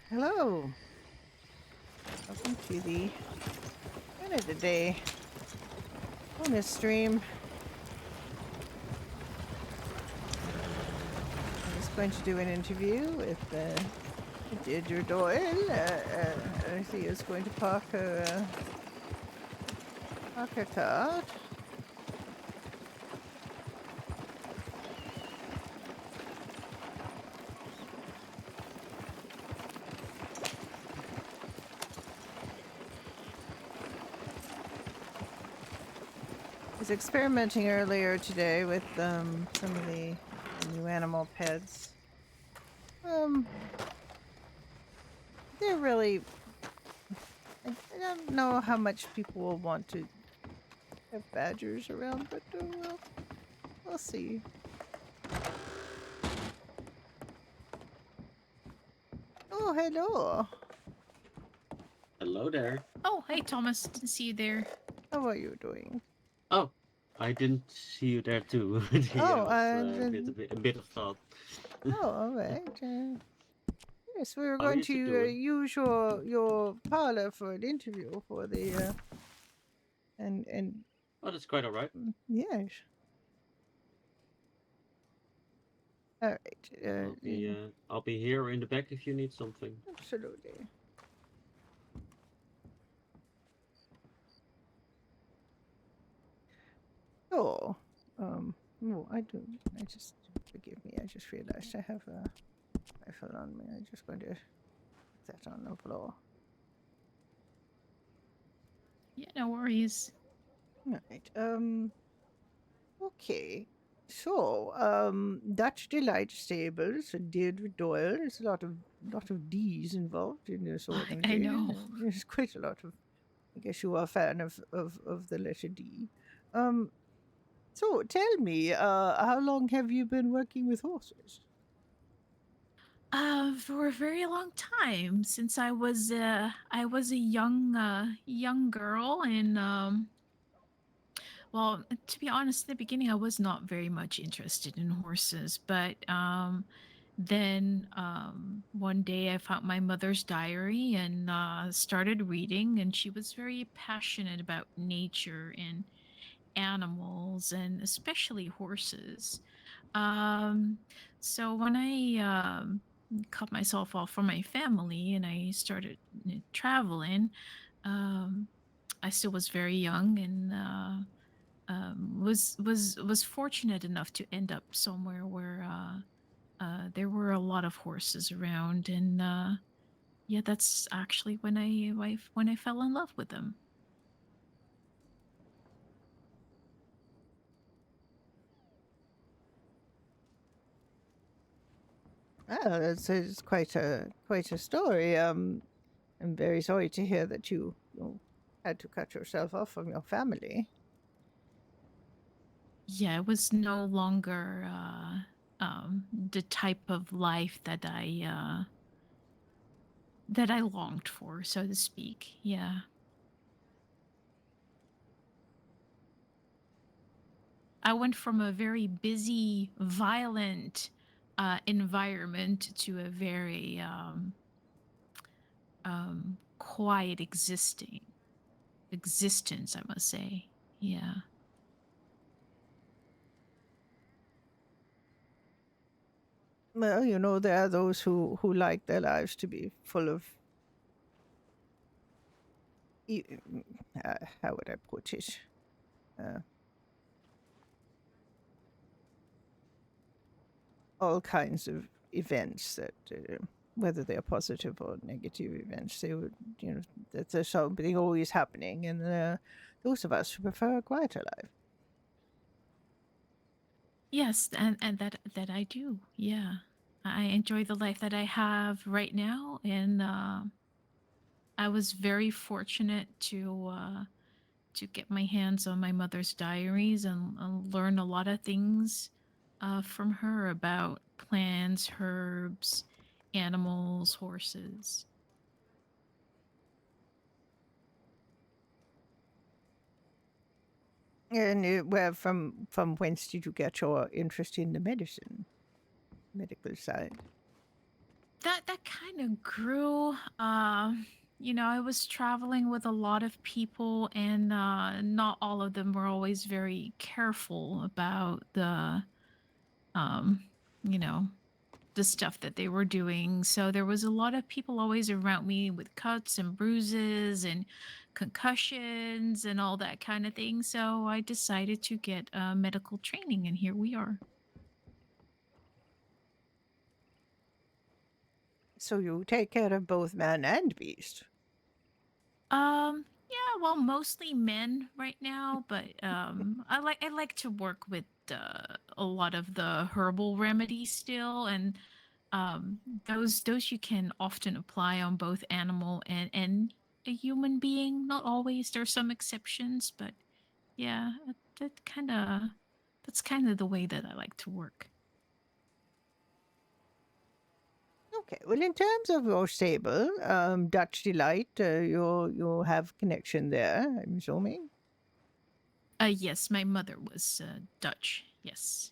Hello. Welcome to the end of the day bonus stream. I was going to do an interview with Deirdre Doyle. She is going to park her cart. I was experimenting earlier today with some of the new animal pets. Um, they're really. I don't know how much people will want to have badgers around, but we'll see. Oh, hello. Hello there. Oh, hey Thomas, didn't see you there. How are you doing? Oh, I didn't see you there too. Yeah, Oh, it was a bit of thought. all right. Yes, we were How going is it to doing? use your parlor for an interview for the and Oh, that's quite all right. yes. All right. I'll be here in the back if you need something. Absolutely. Oh, oh, I do. I just forgive me. I just realized I have a rifle on me. I'm just going to put that on the floor. Yeah, no worries. All right. Okay. So, Dutch Delight Stables and Deirdre Doyle. There's a lot of D's involved in this I organization. know. There's quite a lot of. I guess you are a fan of the letter D. Um. So tell me, how long have you been working with horses? For a very long time since I was a young girl and well, to be honest, in the beginning I was not very much interested in horses, but then one day I found my mother's diary and started reading, and she was very passionate about nature and animals and especially horses. Um, so when I cut myself off from my family and I started traveling, um, I still was very young and was fortunate enough to end up somewhere where there were a lot of horses around, and yeah, that's actually when I fell in love with them. Oh, it's quite a story. I'm very sorry to hear that you had to cut yourself off from your family. Yeah, it was no longer the type of life that I longed for, so to speak. Yeah. I went from a very busy, violent environment to a very quiet existence, I must say. Yeah. Well, there are those who like their lives to be full of, how would I put it? Uh, all kinds of events that, whether they are positive or negative events, they would, that there's something always happening. And those of us who prefer a quieter life. Yes, and that I do. Yeah. I enjoy the life that I have right now, and I was very fortunate to get my hands on my mother's diaries and learn a lot of things from her about plants, herbs, animals, horses. And where from whence did you get your interest in the medical side? That kind of grew. I was traveling with a lot of people, and not all of them were always very careful about um, you know, the stuff that they were doing. So there was a lot of people always around me with cuts and bruises and concussions and all that kind of thing. So I decided to get medical training, and here we are. So you take care of both man and beast. Yeah, well, mostly men right now, but I like to work with a lot of the herbal remedies still, and um those you can often apply on both animal and a human being. Not always, there's some exceptions, but yeah, that's kind of the way that I like to work. Okay. Well, in terms of your stable, Dutch Delight, you have connection there. I'm assuming. Yes, my mother was Dutch. Yes.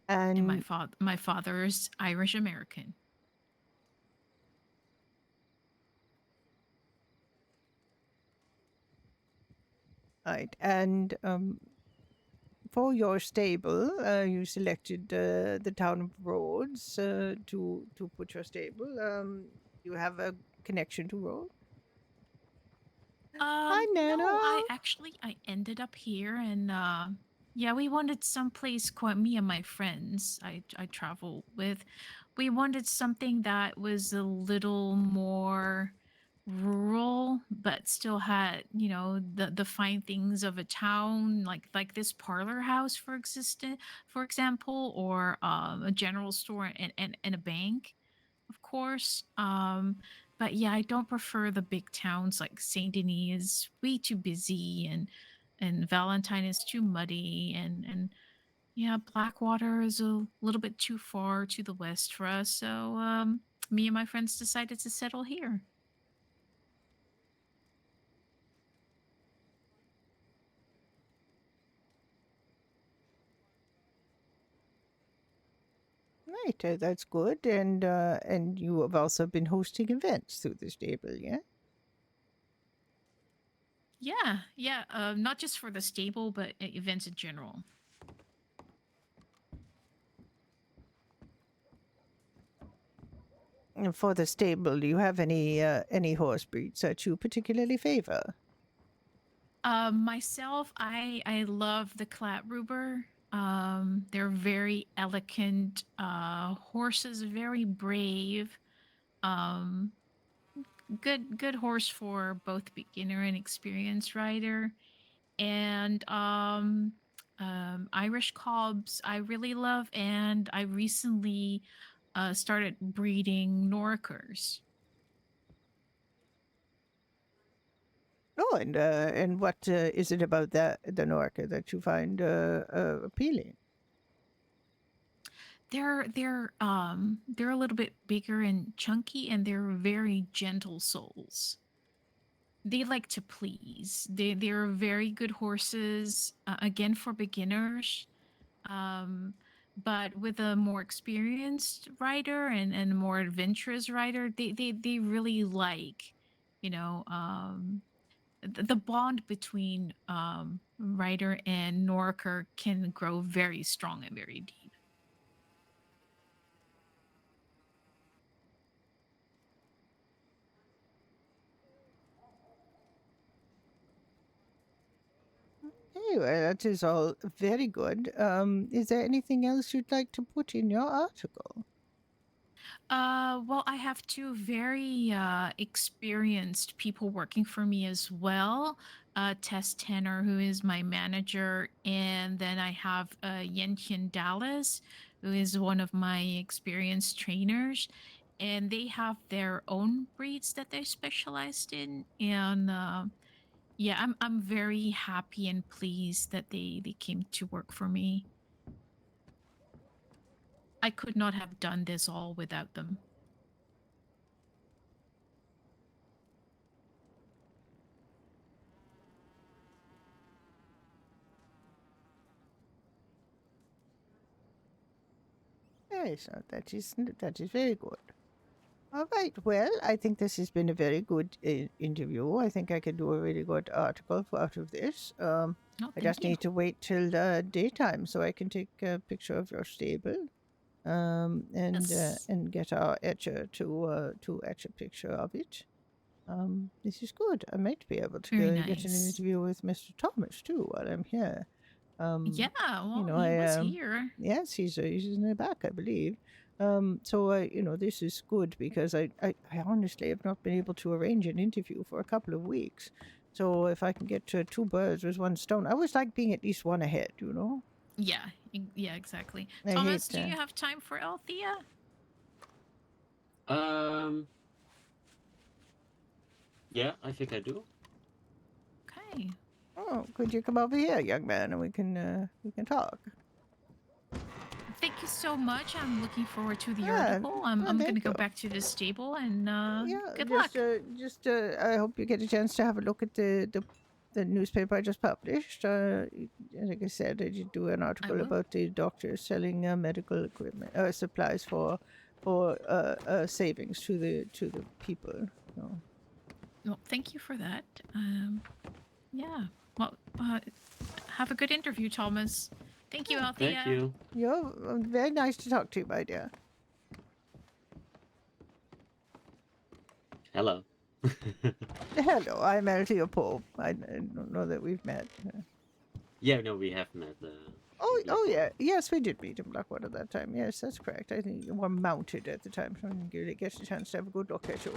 And And my father is Irish American. right. And for your stable, you selected the town of Rhodes to put your stable. You have a connection to Rhodes. Hi, Nana. No, I ended up here, and yeah, we wanted someplace quite me and my friends I travel with. We wanted something that was a little more rural, but still had, the fine things of a town, like this parlor house for example, or a general store and a bank, of course. But yeah, I don't prefer the big towns. Like Saint Denis is way too busy, and Valentine is too muddy, and yeah, Blackwater is a little bit too far to the west for us. So me and my friends decided to settle here. Right, that's good. And you have also been hosting events through the stable, yeah? Yeah, yeah. Not just for the stable, but events in general. And for the stable, do you have any horse breeds that you particularly favor? Myself, I love the Klatruber. They're very elegant horses, very brave. Um, good horse for both beginner and experienced rider. And Irish cobs I really love, and I recently started breeding Norkers. Oh, and what is it about the Norca that you find appealing? They're a little bit bigger and chunky, and they're very gentle souls. They like to please. They're very good horses, again for beginners. Um, but with a more experienced rider and a more adventurous rider, they really like, you know, the bond between rider and Norker can grow very strong and very deep. Anyway, that is all very good. Is there anything else you'd like to put in your article? Well, I have two very experienced people working for me as well. Tess Tanner, who is my manager, and then I have Yentian Dallas, who is one of my experienced trainers. And they have their own breeds that they're specialized in. And yeah, I'm very happy and pleased that they came to work for me. I could not have done this all without them. Yes, that is very good. All right. Well, I think this has been a very good interview. I think I can do a really good article out of this. Oh, I thank just you. need to wait till daytime so I can take a picture of your stable, Yes. and get our etcher to etch a picture of it. This is good. I might be able to Very get an nice. interview with Mr. Thomas too while I'm here. Yeah, You well, know, he I was here. yes, he's in the back, I believe. So this is good because I honestly have not been able to arrange an interview for a couple of weeks. So if I can get to two birds with one stone, I always like being at least one ahead. Yeah, yeah, exactly. I Thomas, hate. do you have time for Althea? Yeah, I think I do. Okay. Oh, could you come over here, young man, and we can talk? Thank you so much. I'm looking forward to the Ah, article. I'm thank gonna go you. back to the stable and Yeah, good just luck. I hope you get a chance to have a look at the newspaper I just published. Like I said, I did do an I article will. about the doctors selling medical equipment, supplies for savings to the people. So, Well, thank you for that. Yeah. Well, have a good interview, Thomas. Thank you, Thank Althea. you. you're very nice to talk to you, my dear. Hello. Hello, I'm Althea Pope. I don't know that we've met. Yeah, no, we have met. Oh yeah, yes, we did meet in Blackwater that time. Yes, that's correct. I think you were mounted at the time, so I didn't really get a chance to have a good look at you.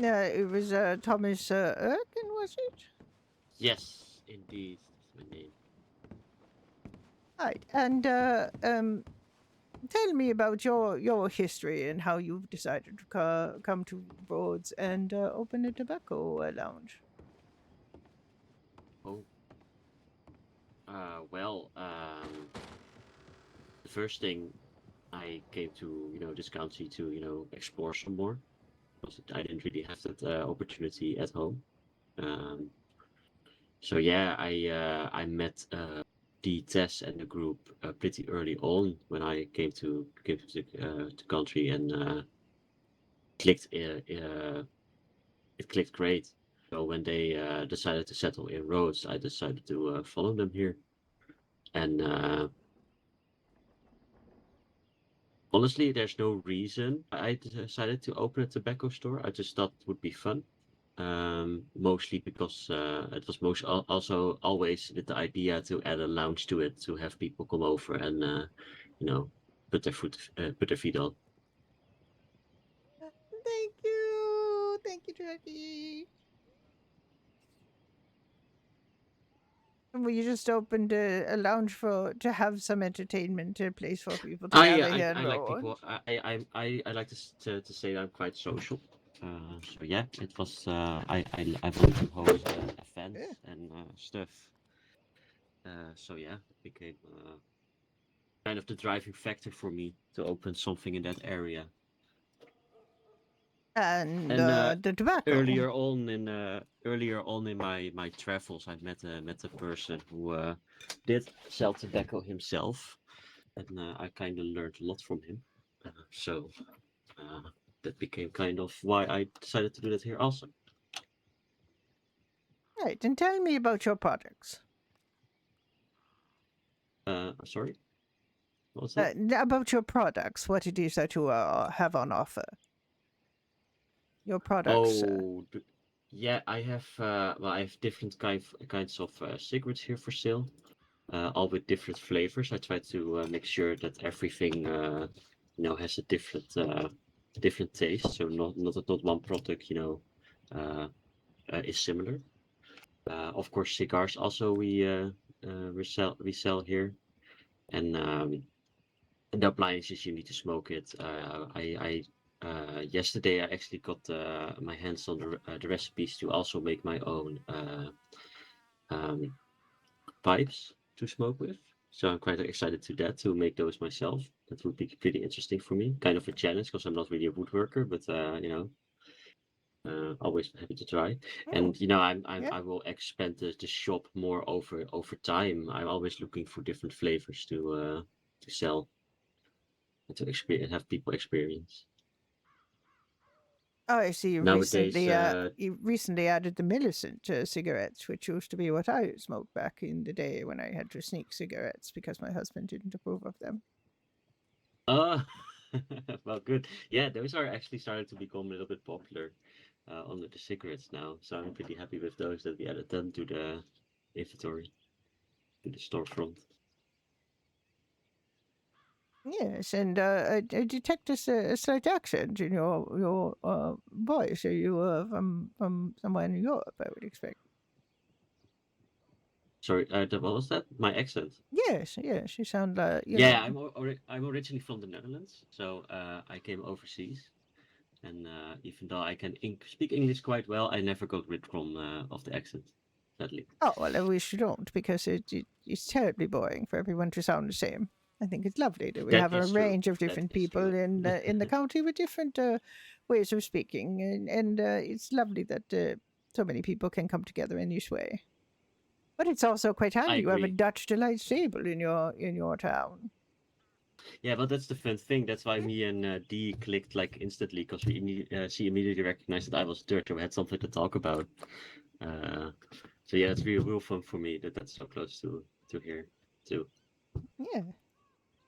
It was Thomas Erkin, was it? Yes, indeed, that's my name. Right, and tell me about your history and how you've decided to come to Rhodes and open a tobacco lounge. Oh. Well, the first thing I came to, this country to, explore some more, because I didn't really have that opportunity at home. So yeah, I met the Tess and the group pretty early on when I came to the country, and clicked. It clicked great. So when they decided to settle in Rhodes, I decided to follow them here. And honestly, there's no reason I decided to open a tobacco store. I just thought it would be fun. Mostly because it was also always with the idea to add a lounge to it, to have people come over and you know put their feet on. Thank you, Jackie. We just opened a lounge to have some entertainment, a place for people to gather here in I like people. Rhodes. I like to say that I'm quite social. So yeah, it was. I wanted to host events Yeah. and stuff. So yeah, it became kind of the driving factor for me to open something in that area. And And the tobacco. earlier on in my travels, I met a person who did sell tobacco himself, and I kind of learned a lot from him. So that became kind of why I decided to do that here also. Right, and tell me about your products. Sorry, what was that? About your products, what it is that you have on offer. Your products. Oh, yeah, I have I have different kinds of cigarettes here for sale, all with different flavors. I try to make sure that everything has a different taste, so not one product uh, is similar. Of course, cigars also we sell here, and the appliances you need to smoke it. Yesterday I actually got my hands on the recipes to also make my own um, pipes to smoke with. So I'm quite excited to make those myself. That would be pretty interesting for me. Kind of a challenge because I'm not really a woodworker, but Always happy to try. Oh, And yeah. I will expand the shop more over time. I'm always looking for different flavors to sell and to experience, have people experience. Oh, I see. Nowadays, You recently added the Millicent cigarettes, which used to be what I smoked back in the day when I had to sneak cigarettes because my husband didn't approve of them. uh, well, good. Yeah, those are actually starting to become a little bit popular under the cigarettes now. So I'm pretty happy with those that we added them to the inventory, to the storefront. Yes, and I detect a slight accent in your voice. Are you from somewhere in Europe? I would expect. Sorry, what was that? My accent. Yes, yes. You sound like Yeah, I'm originally from the Netherlands, so I came overseas, and even though I can speak English quite well, I never got rid from of the accent, sadly. Oh well, I wish you don't because it's terribly boring for everyone to sound the same. I think it's lovely that we That have a is true. range of That different is people true. in the county with different ways of speaking, and it's lovely that so many people can come together in this way. But it's also quite I handy. You have a agree. Dutch delight stable in your town. Yeah, but that's the fun thing. That's why me and Dee clicked like instantly because she immediately recognized that I was Dutch, and we had something to talk about. Uh, so yeah, it's real fun for me that that's so close to here too. Yeah.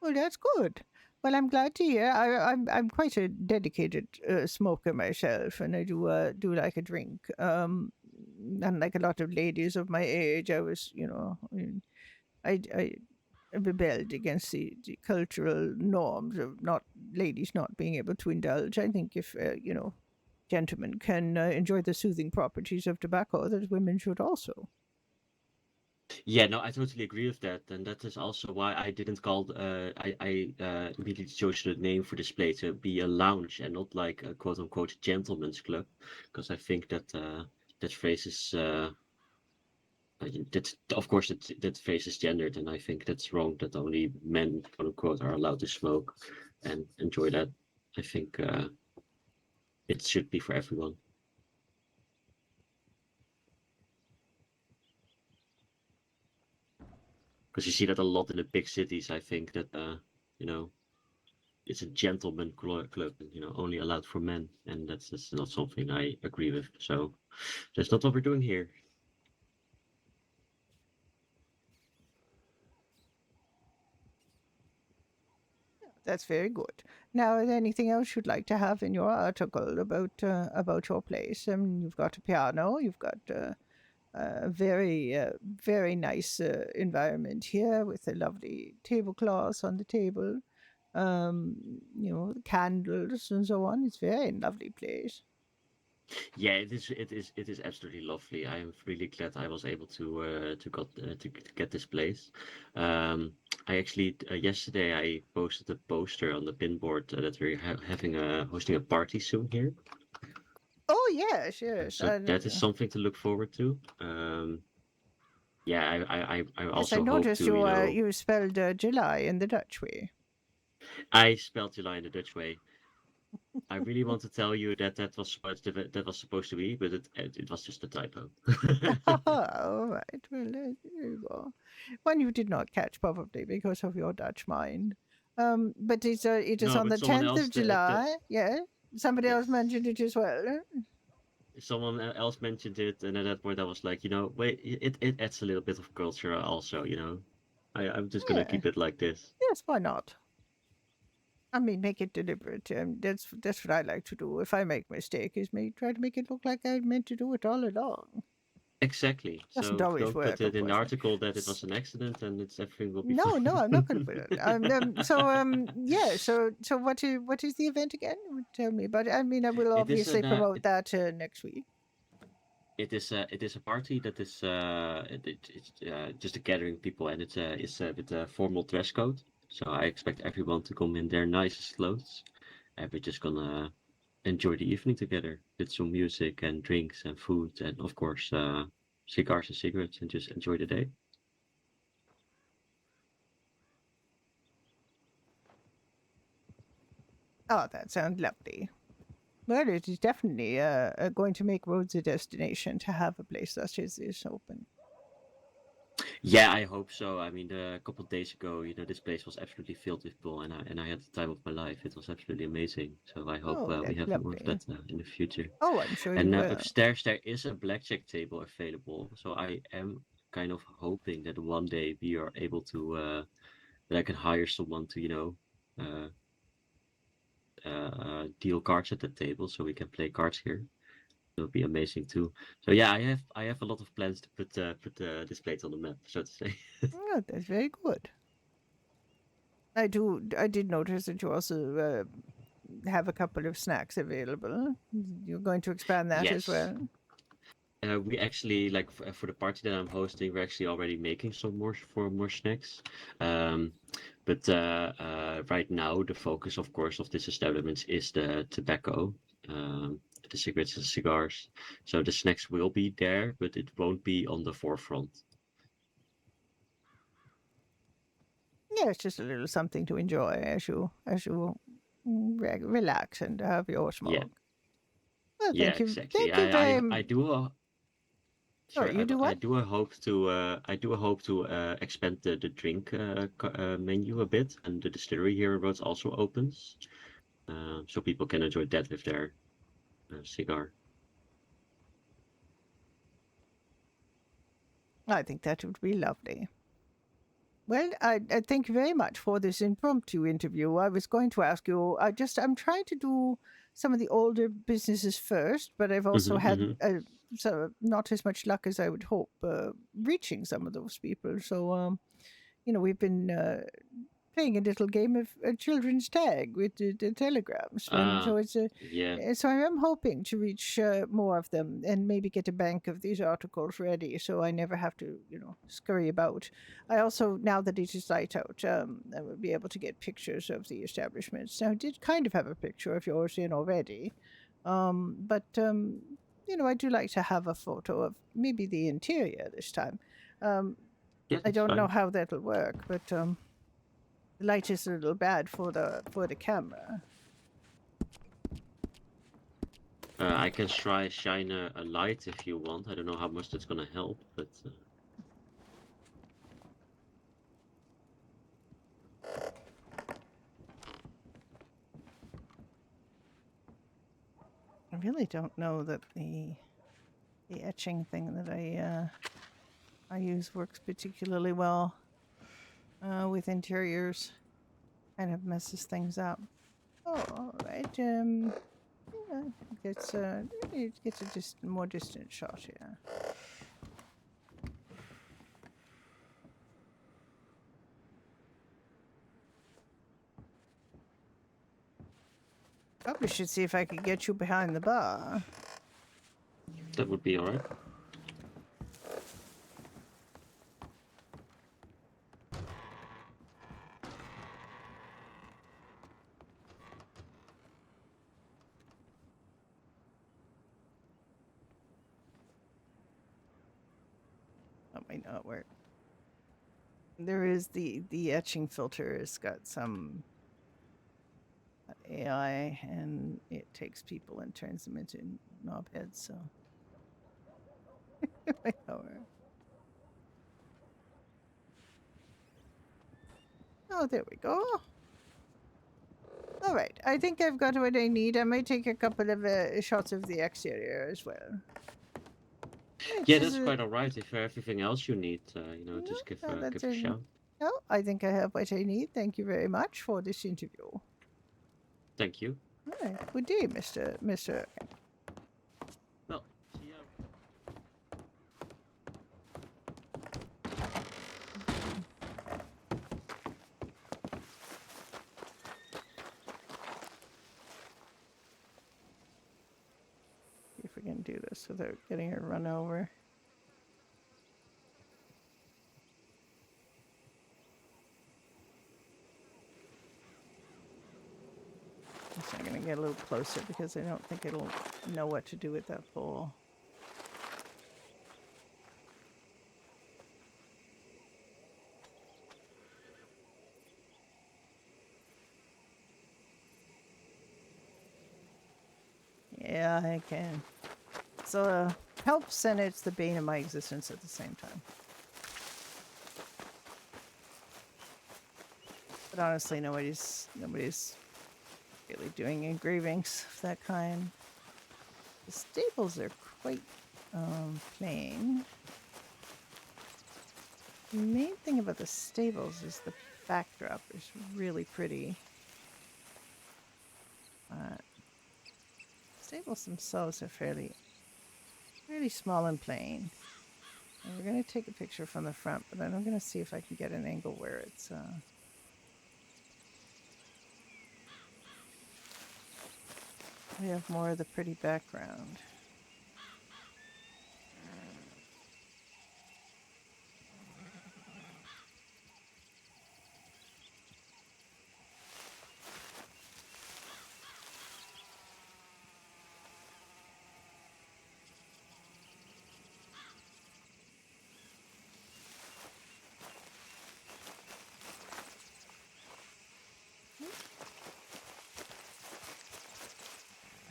Well, that's good. Well, I'm glad to hear. I'm quite a dedicated smoker myself, and I do like a drink. Unlike a lot of ladies of my age, I rebelled against the cultural norms of not ladies not being able to indulge. I think if gentlemen can enjoy the soothing properties of tobacco, that women should also. Yeah, no, I totally agree with that, and that is also why I didn't call. I immediately chose the name for this place to be a lounge and not like a quote unquote gentleman's club, because I think that that phrase is that of course that phrase is gendered, and I think that's wrong. That only men quote unquote are allowed to smoke and enjoy that. I think it should be for everyone. Because you see that a lot in the big cities. I think that you know it's a gentleman club, only allowed for men, and that's just not something I agree with. So that's not what we're doing here. That's very good. Now, is there anything else you'd like to have in your article about your place? You've got a piano. You've got a very nice environment here with a lovely tablecloth on the table. Candles and so on. It's a very lovely place. Yeah, it is absolutely lovely. I am really glad I was able to get this place. I actually yesterday I posted a poster on the pinboard that we're having a hosting a party soon here. Oh yes, yes. So that is something to look forward to. Yeah, I Yes, I also hope noticed to, you spelled July in the Dutch way. I spelled July in the Dutch way. I really want to tell you that that was supposed to be, but it was just a typo. All right. Well, there you go. One you did not catch probably because of your Dutch mind. But it is No, on but the someone 10th else of July. Yeah. Somebody else yes, mentioned it as well. someone else mentioned it, and at that point I was like, wait, it adds a little bit of culture also, I'm just gonna Yeah. keep it like this. Yes. Why not? I mean, make it deliberate. That's what I like to do. If I make a mistake, is try to make it look like I meant to do it all along. Exactly. Doesn't So always don't put work, of it in the course. But article that it was an accident, and everything will be no, no, fine. I'm not going to put it. Yeah. So what is the event again? Tell me. But I mean, I will It is obviously an promote that next week. it is a party that is it's just a gathering people, and it's with a formal dress code. So I expect everyone to come in their nicest clothes, and we're just gonna enjoy the evening together with some music and drinks and food, and of course cigars and cigarettes, and just enjoy the day. Oh, that sounds lovely. Well, it is definitely going to make Rhodes a destination to have a place such as this open. Yeah, I hope so. I mean, a couple of days ago, this place was absolutely filled with people, and I had the time of my life. It was absolutely amazing. So I hope Oh, we that's have more of lovely. that in the future. Oh, I'm sure you And will. upstairs there is a blackjack table available. So I am kind of hoping that one day we are able to that I can hire someone to uh, deal cards at that table, so we can play cards here. It would be amazing too. So yeah, I have a lot of plans to put this place on the map, so to say. Oh, that's very good. I did notice that you also have a couple of snacks available. You're going to expand that as Yes. well. We actually like for the party that I'm hosting, we're actually already making some more snacks. Um, but right now, the focus, of course, of this establishment is the tobacco, the cigarettes and cigars. So the snacks will be there, but it won't be on the forefront. Yeah, it's just a little something to enjoy as you relax and have your Yeah, smoke. Well, yeah, exactly. thank you very. I do. Sorry, Sorry, you do what? I do hope to expand the drink menu a bit, and the distillery here in Rhodes also opens, so people can enjoy that with their cigar. I think that would be lovely. Well, I thank you very much for this impromptu interview. I was going to ask you, I'm trying to do some of the older businesses first, but I've also had Hmm. not as much luck as I would hope reaching some of those people. So, we've been playing a little game of children's tag with the telegrams. And Ah, so it's a yeah. so I'm hoping to reach more of them and maybe get a bank of these articles ready, so I never have to scurry about. I also, now that it is light out, I will be able to get pictures of the establishments. Now, I did kind of have a picture of yours in already, but I do like to have a photo of maybe the interior this time. Um, Yeah, I that's don't know fine. how that'll work, but the light is a little bad for the camera. I can try shine a light if you want. I don't know how much that's gonna help, but I really don't know that the etching thing that I use works particularly well with interiors. Kind of messes things up. Oh, all right. Yeah, I think it gets a more distant shot here. Probably should see if I could get you behind the bar. that would be alright. That might not work. There is the etching filter has got some AI, and it takes people and turns them into knobheads. So I know her. Oh, there we go. All right, I think I've got what I need. I might take a couple of shots of the exterior as well. It's Yeah, just that's quite alright. If everything else you need, no, just no, that's give a a shout. no. I think I have what I need. Thank you very much for this interview. All Thank you. right, good day, Mister. Well, see ya. See if we can do this without getting her run over. I'm going to get a little closer because I don't think it'll know what to do with that pole. Yeah, I can. So helps and it's the bane of my existence at the same time. But honestly, nobody's really doing engravings of that kind. The staples are quite plain. The main thing about the stables is the backdrop is really pretty. Stables themselves are fairly small and plain. And we're going to take a picture from the front, but then I'm going to see if I can get an angle where it's we have more of the pretty background.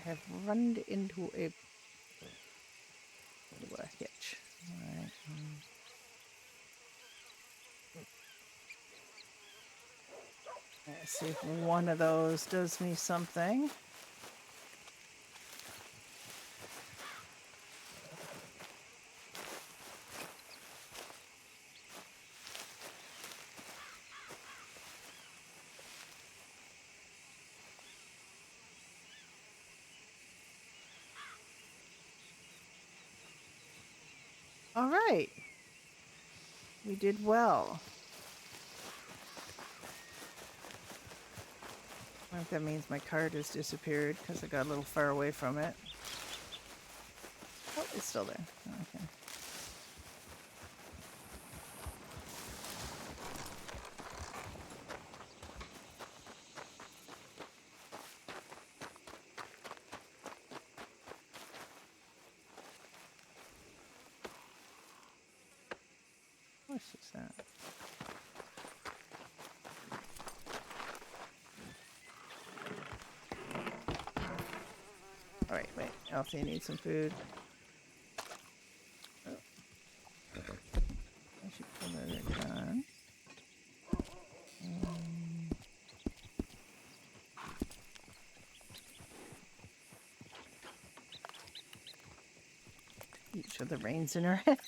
I have run into a hitch. All right. Let's see if one of those does me something. All right. We did well. I think that means my card has disappeared because I got a little far away from it. Oh, it's still there. Okay. What's that? All right, wait. Elsie needs some food. Oh. I should pull that down. Each of the reins in her hand.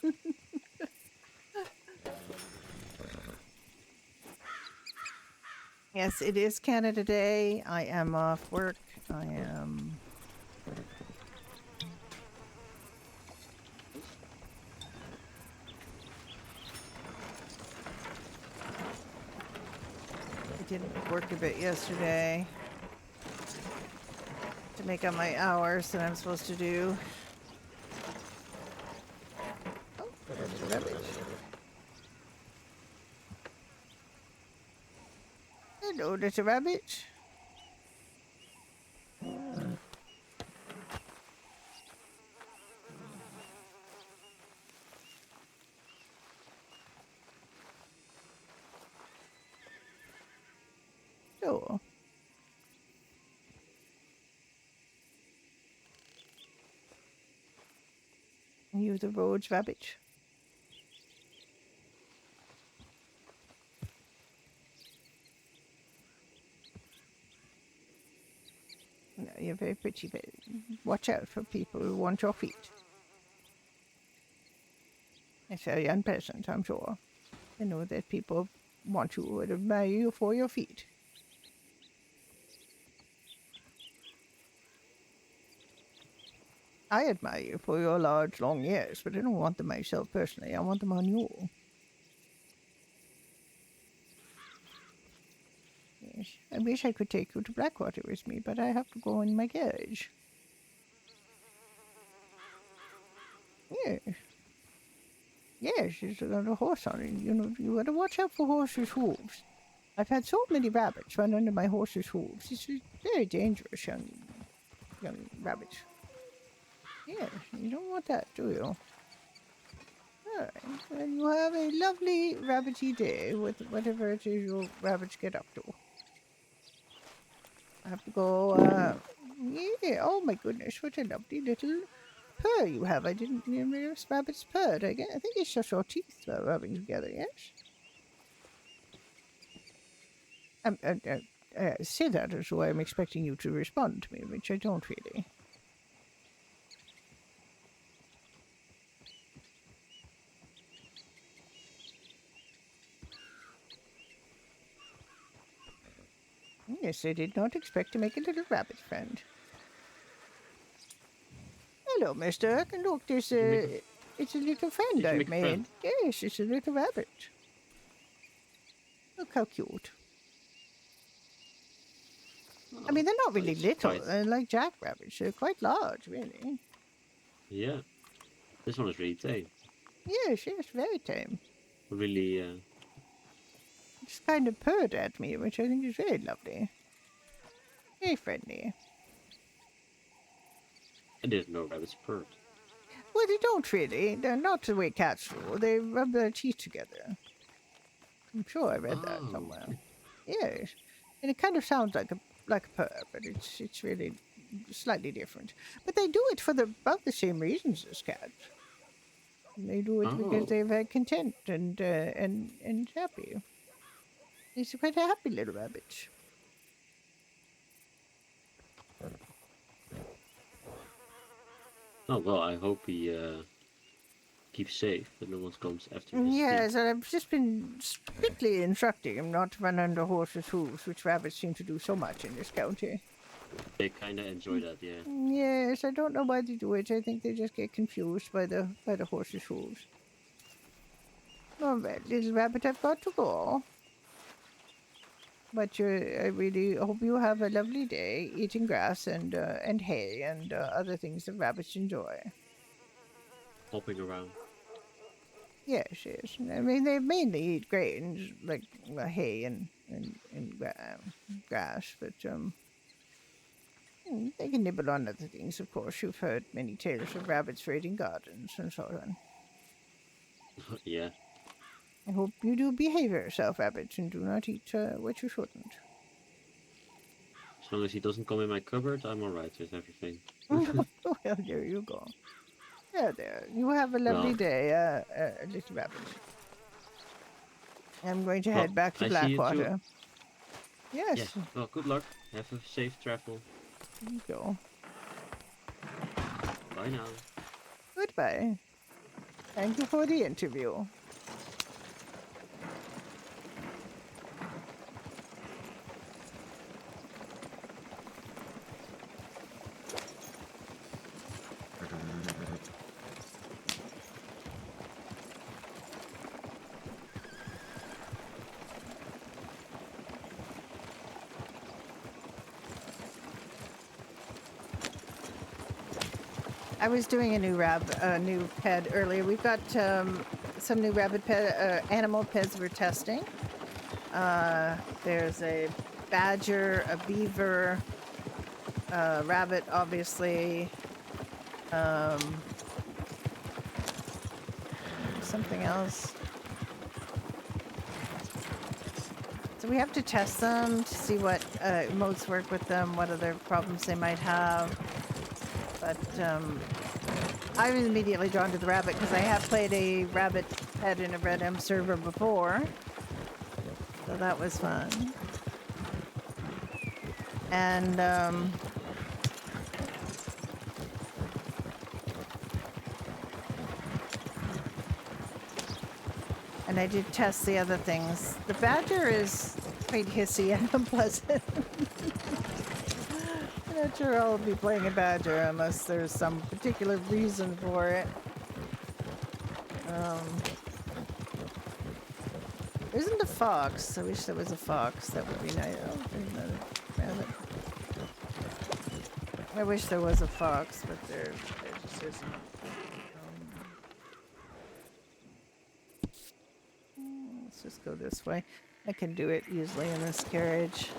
Yes, it is Canada Day. I am off work. I am. I did work a bit yesterday to make up my hours that I'm supposed to do. Oh, there's the rubbish. Hello, little rabbit. Sure. You the road's rabbit. No, you're very pretty, but watch out for people who want your feet. It's very unpleasant, I'm sure. I know that people want you and admire you for your feet. I admire you for your large, long ears, but I don't want them myself personally. I want them on you. Yes, I wish I could take you to Blackwater with me, but I have to go in my carriage. Yes. Yes, there's a horse on it. You know, you gotta watch out for horses' hooves. I've had so many rabbits run under my horse's hooves. It's very dangerous, young rabbit. Yes, you don't want that, do you? All right. Well, you have a lovely rabbity day with whatever it is your rabbits get up to. I have to go Yeah. Oh my goodness, what a lovely little purr you have. I didn't even realize rabbits purred. I think it's just your teeth rubbing together. Yes. Say that as though I'm expecting you to respond to me, which I don't really. Yes, I did not expect to make a little rabbit friend. Hello, Mister. And look, there's Did you make a. It's a little friend did you I've make a friend? made. Yes, it's a little rabbit. Look how cute. I mean, they're not really It's little. quite. They're like jackrabbits. They're quite large, really. Yeah. This one is really tame. Yes, very tame. Really. Just kind of purred at me, which I think is very lovely. Very friendly. I didn't know rabbits purred. Well, they don't really. They're not the way cats do. They rub their teeth together. I'm sure I read that somewhere. Okay. Yes, and it kind of sounds like a purr, but it's really slightly different. But they do it for about the same reasons as cats. They do it because Oh. they're very content and happy. It's quite a happy little rabbit. Oh well, I hope he keeps safe and no one comes after his Yes, teeth. and I've just been strictly instructing him not to run under horses' hooves, which rabbits seem to do so much in this county. They kinda enjoy that, yeah. Yes, I don't know why they do it. I think they just get confused by the horse's hooves. All right, little rabbit, I've got to go. But I really hope you have a lovely day eating grass and hay and other things that rabbits enjoy. Hopping around. Yes. I mean, they mainly eat grains like hay and grass, but they can nibble on other things. Of course, you've heard many tales of rabbits raiding gardens and so on. Yeah. I hope you do behave yourself, rabbit, and do not eat what you shouldn't. As long as he doesn't come in my cupboard, I'm alright with everything. Well, there you go. There. You have a lovely Well, day, little rabbit. I'm going to head back to I see you too. Blackwater. Yes. Yes. Well, good luck. Have a safe travel. There you go. Bye now. Goodbye. Thank you for the interview. I was doing a new ped earlier. We've got some new rabbit animal peds we're testing. There's a badger, a beaver, rabbit, obviously. Something else. So we have to test them to see what modes work with them, what other problems they might have. But I was immediately drawn to the rabbit because I have played a rabbit pet in a Red M server before. So that was fun. And I did test the other things. The badger is quite hissy and unpleasant. I'm not sure I'll be playing a badger unless there's some particular reason for it. There isn't a fox. I wish there was a fox. That would be nice. Oh, there's another rabbit. I wish there was a fox, but there just isn't. Let's just go this way. I can do it easily in this carriage.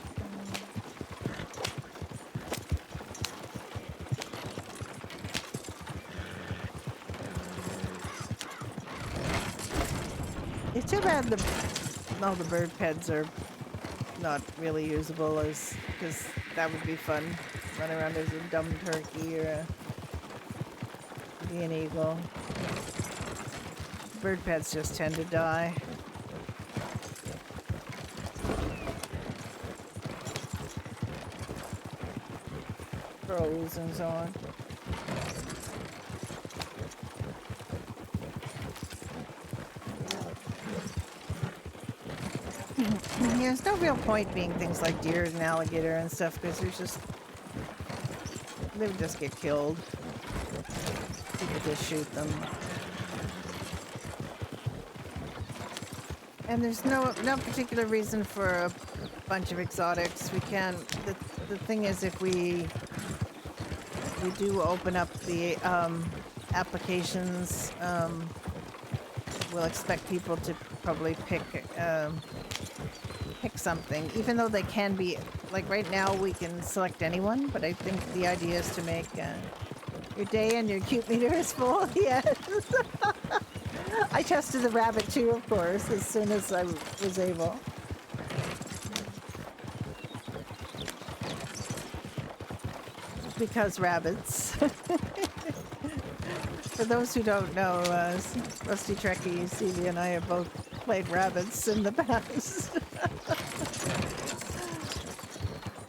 It's too bad all the bird peds are not really usable, because that would be fun. run around as a dumb turkey or be an eagle. Bird pets just tend to die. Crows and so on. There's no real point being things like deer and alligator and stuff because they would just get killed. People just shoot them. And there's no particular reason for a bunch of exotics. We can. The thing is, if we do open up the applications, we'll expect people to probably pick something, even though they can be, like right now we can select anyone, but I think the idea is to make your day and your cute meter is full. Yes. I tested the rabbit too, of course, as soon as I was able. Because rabbits. For those who don't know, Rusty Trekkie, Celia and I have both played rabbits in the past.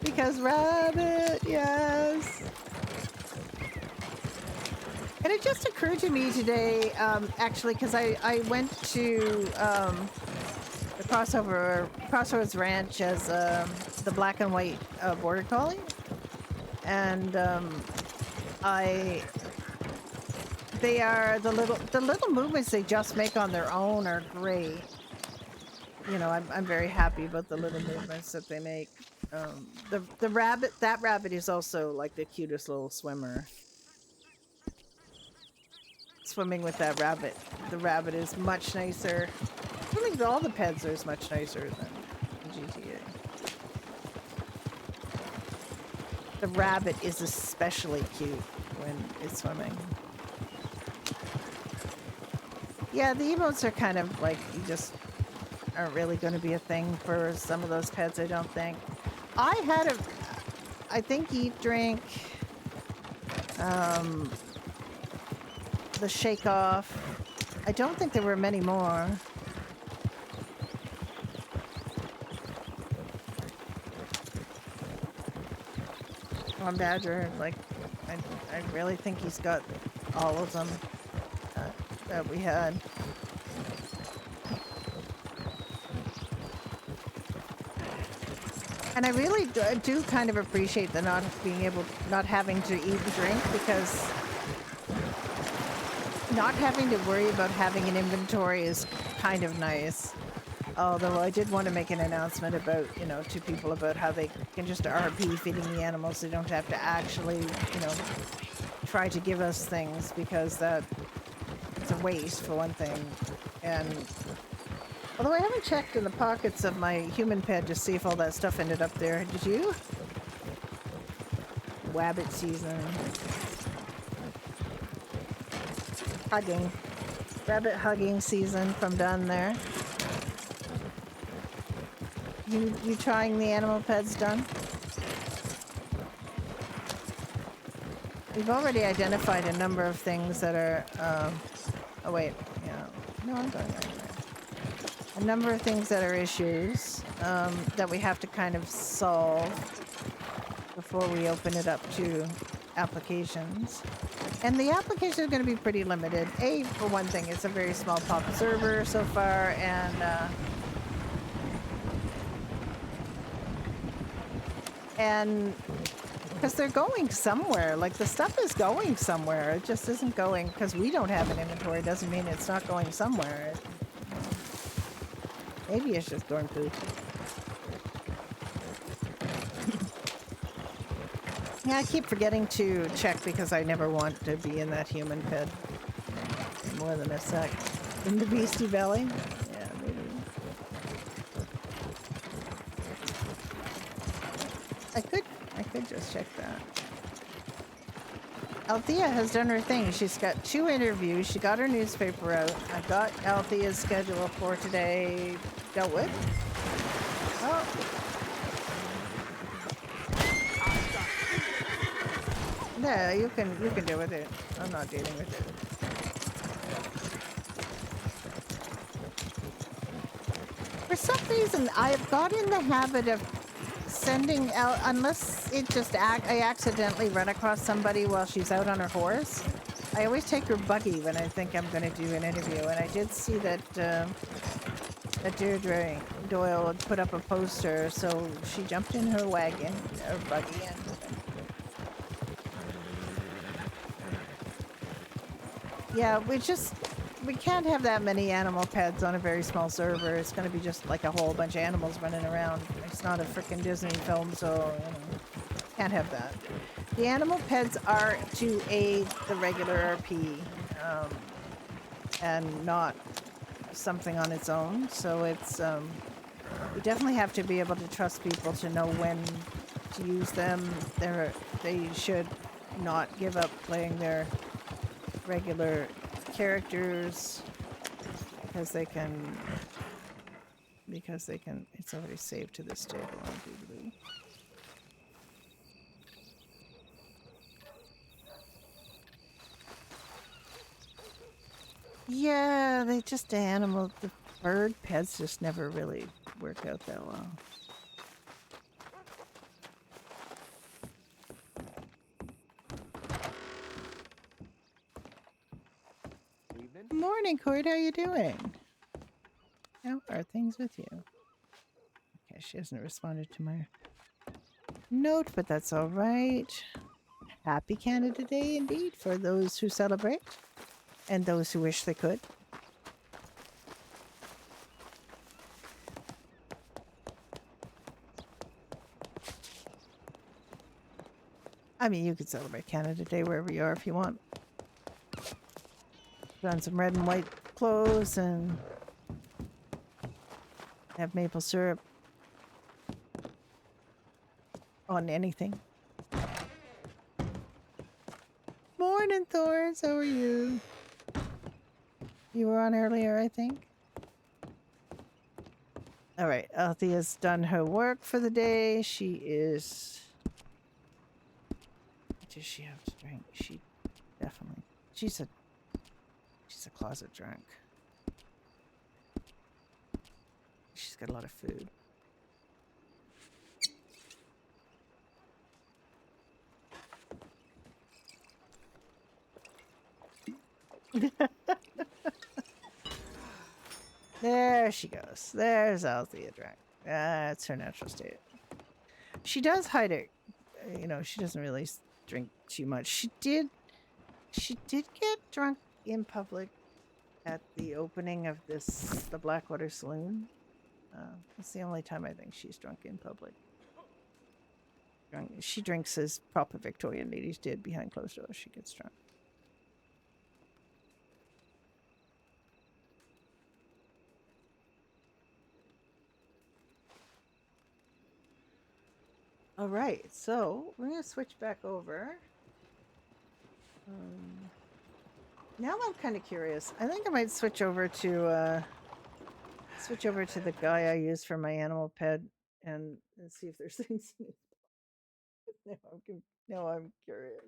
Because rabbit, yes. And it just occurred to me today, actually, because I went to the Crossroads Ranch as the black and white border collie, and they are the little movements they just make on their own are great. You know, I'm very happy about the little movements that they make. The rabbit, that rabbit is also like the cutest little swimmer. Swimming with that rabbit. The rabbit is much nicer. Swimming with all the pets are much nicer than GTA. The rabbit is especially cute when it's swimming. Yeah, the emotes are kind of like, you just aren't really going to be a thing for some of those pets, I don't think. I think Eat Drink, the Shake Off. I don't think there were many more. One Badger, like, I really think he's got all of them that we had. And I really do kind of appreciate the not having to eat and drink, because not having to worry about having an inventory is kind of nice. Although I did want to make an announcement about, you know, to people about how they can just RP feeding the animals. They don't have to actually, you know, try to give us things, because it's a waste for one thing. And although I haven't checked in the pockets of my human pet to see if all that stuff ended up there. Did you? Wabbit season. Hugging. Rabbit hugging season from down there. You trying the animal pets done? We've already identified a number of things that are, oh wait, yeah. No, I'm going right there. A number of things that are issues that we have to kind of solve before we open it up to applications. And the applications are going to be pretty limited. For one thing, it's a very small pop server so far, and because they're going somewhere, like the stuff is going somewhere. It just isn't going because we don't have an inventory. Doesn't mean it's not going somewhere. Maybe it's just going poop. Yeah, I keep forgetting to check because I never want to be in that human pit more than a sec. In the beastie belly? Yeah, maybe. I could just check that. Althea has done her thing. She's got 2 interviews. She got her newspaper out. I got Althea's schedule for today dealt with. Oh. Yeah, you can deal with it. I'm not dealing with it. For some reason, I've got in the habit of sending out, unless it just I accidentally run across somebody while she's out on her horse. I always take her buggy when I think I'm going to do an interview, and I did see that that Deirdre Doyle had put up a poster, so she jumped in her wagon or buggy and. Yeah, we can't have that many animal pets on a very small server. It's going to be just like a whole bunch of animals running around. It's not a freaking Disney film, so can't have that. The animal pets are to aid the regular RP, and not something on its own. So it's we definitely have to be able to trust people to know when to use them. They should not give up playing their regular characters because they can it's already saved to this table on Doodaloo. Yeah, the bird pets just never really work out that well. Morning, Cord. How you doing? How are things with you? Okay, she hasn't responded to my note, but that's all right. Happy Canada Day indeed for those who celebrate and those who wish they could. I mean, you could celebrate Canada Day wherever you are if you want. Put on some red and white clothes and have maple syrup on anything. Morning, Thorns. How are you? You were on earlier, I think. All right, Althea's done her work for the day. She is... What does she have to drink? She definitely... She's a closet drunk. She's got a lot of food. There she goes. There's Althea drunk. That's her natural state. She does hide it. You know, she doesn't really drink too much. She did get drunk in public at the opening of the Blackwater Saloon. It's the only time I think she's drunk in public. She drinks as proper Victorian ladies did behind closed doors. She gets drunk. All right, so we're gonna switch back over. Now I'm kind of curious. I think I might switch over to the guy I use for my animal pet and see if there's things. Now I'm curious.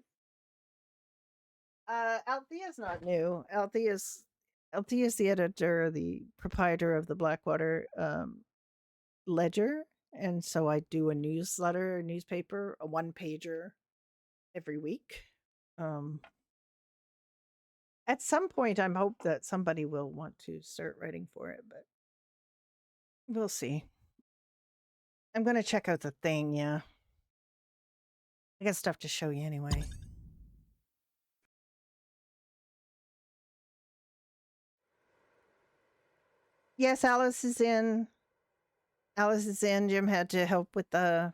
Althea's not new. Althea's the editor, the proprietor of the Blackwater Ledger, and so I do a newspaper, a one-pager every week. At some point, I'm hope that somebody will want to start writing for it, but we'll see. I'm going to check out the thing, yeah. I got stuff to show you anyway. Yes, Alice is in. Jim had to help with the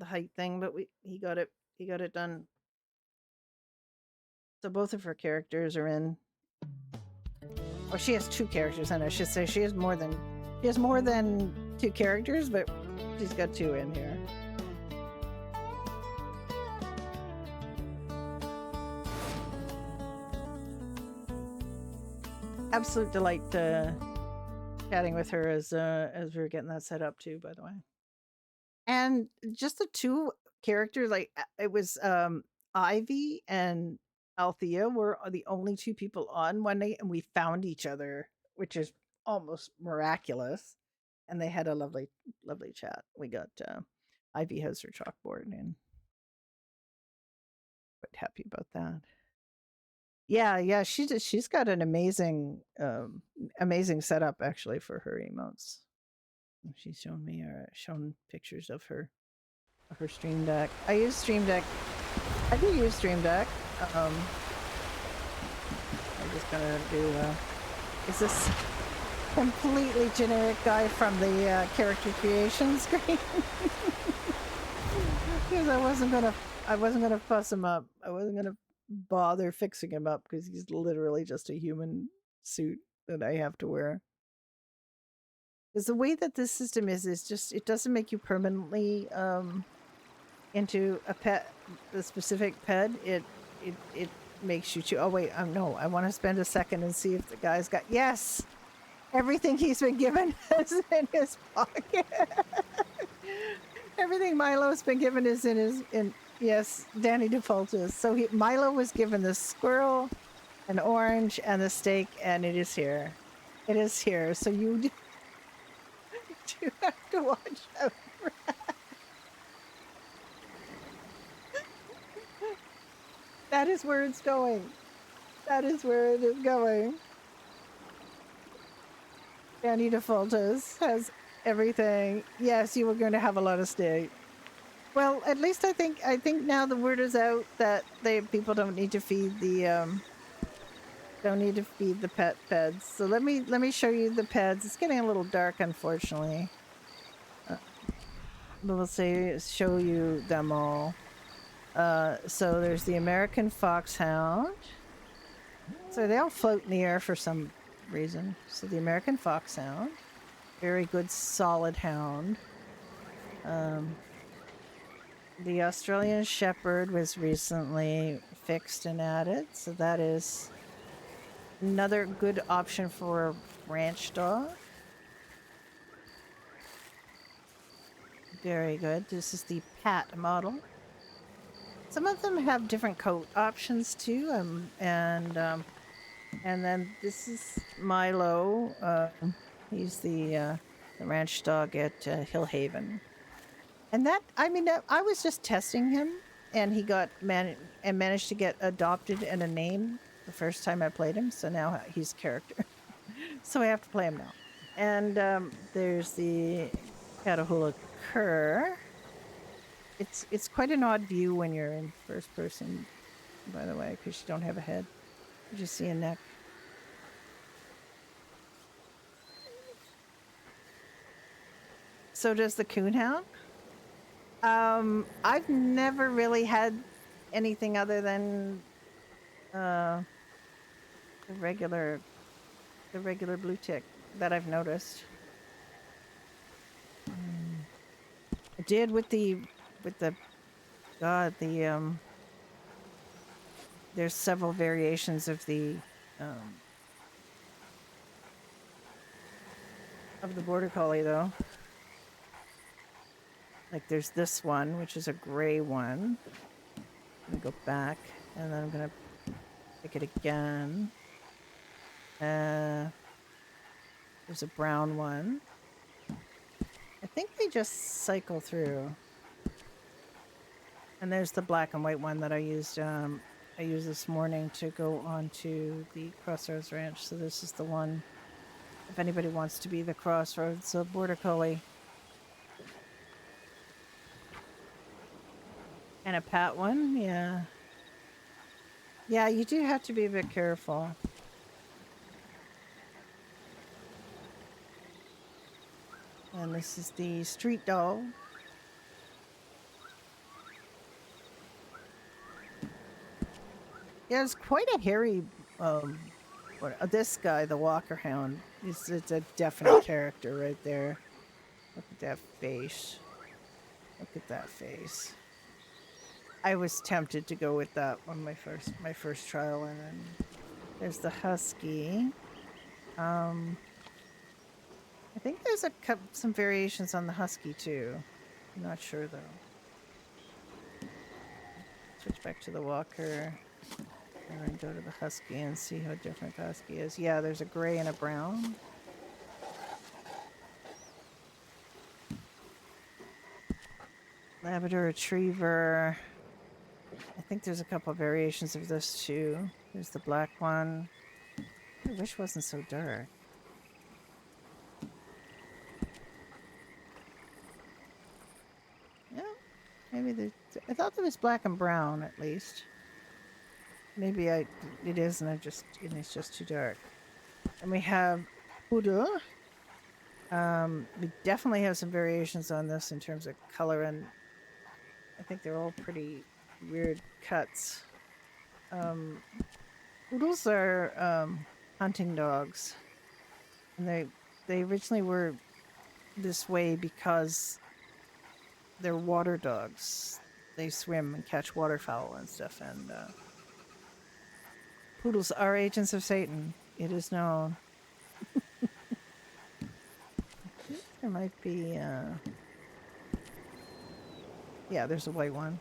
height thing, but he got it done. So both of her characters are in. Or she has two characters in. I should say she has more than two characters, but she's got two in here. Absolute delight chatting with her as we were getting that set up too, by the way. And just the two characters, like it was Ivy and Althea were the only two people on one night, and we found each other, which is almost miraculous. And they had a lovely, lovely chat. We got Ivy has her chalkboard, and quite happy about that. Yeah, yeah, she's got an amazing setup actually for her emotes. She's shown pictures of her Stream Deck. I use Stream Deck. I do use Stream Deck. I'm just gonna do. Is this completely generic guy from the character creation screen? Because I wasn't gonna fuss him up. I wasn't gonna bother fixing him up because he's literally just a human suit that I have to wear. Because the way that this system is just it doesn't make you permanently into the specific pet. It makes you choose. Oh wait, no, I want to spend a second and see if the guy's got yes. Everything he's been given is in his pocket. Everything Milo's been given is yes, Danny Defaultus. So Milo was given the squirrel, an orange, and the steak, and it is here. It is here. So you do have to watch out for that. That is where it's going. That is where it is going. Danny Defaultus has everything. Yes, you were going to have a lot of steak. Well, at least I think now the word is out that people don't need to feed the peds. So let me show you the peds. It's getting a little dark, unfortunately. We'll show you them all. So there's the American Foxhound. So they all float in the air for some reason. So the American Foxhound, very good, solid hound. The Australian Shepherd was recently fixed and added, so that is another good option for a ranch dog. Very good. This is the Pat model. Some of them have different coat options too, and then this is Milo. He's the ranch dog at Hillhaven. And I was just testing him, and he got managed to get adopted and a name the first time I played him. So now he's a character, so I have to play him now. And there's the Catahoula cur. It's quite an odd view when you're in first person, by the way, because you don't have a head; you just see a neck. So does the coonhound. I've never really had anything other than the regular blue tick that I've noticed. I did with the there's several variations of the border collie though. Like there's this one, which is a gray one. I'm gonna go back, and then I'm gonna pick it again. There's a brown one. I think they just cycle through. And there's the black and white one that I used this morning to go onto the Crossroads Ranch. So this is the one, if anybody wants to be the Crossroads Border Collie. And a Pat one, yeah. Yeah, you do have to be a bit careful. And this is the street dog. Yeah, it's quite a hairy. This guy, the Walker Hound, it's a definite character right there. Look at that face. Look at that face. I was tempted to go with that on my first trial, and then there's the Husky. I think there's some variations on the Husky too. I'm not sure though. Switch back to the walker. And then go to the husky and see how different the husky is. Yeah, there's a gray and a brown. Labrador retriever. I think there's a couple of variations of this too. There's the black one. I wish it wasn't so dark. Yeah, maybe I thought there was black and brown at least. Maybe it is, and it's just too dark. And we have poodle. We definitely have some variations on this in terms of color, and I think they're all pretty weird cuts. Poodles are hunting dogs, and they originally were this way because they're water dogs. They swim and catch waterfowl and stuff, and poodles are agents of Satan. It is known. There might be, yeah, there's a white one.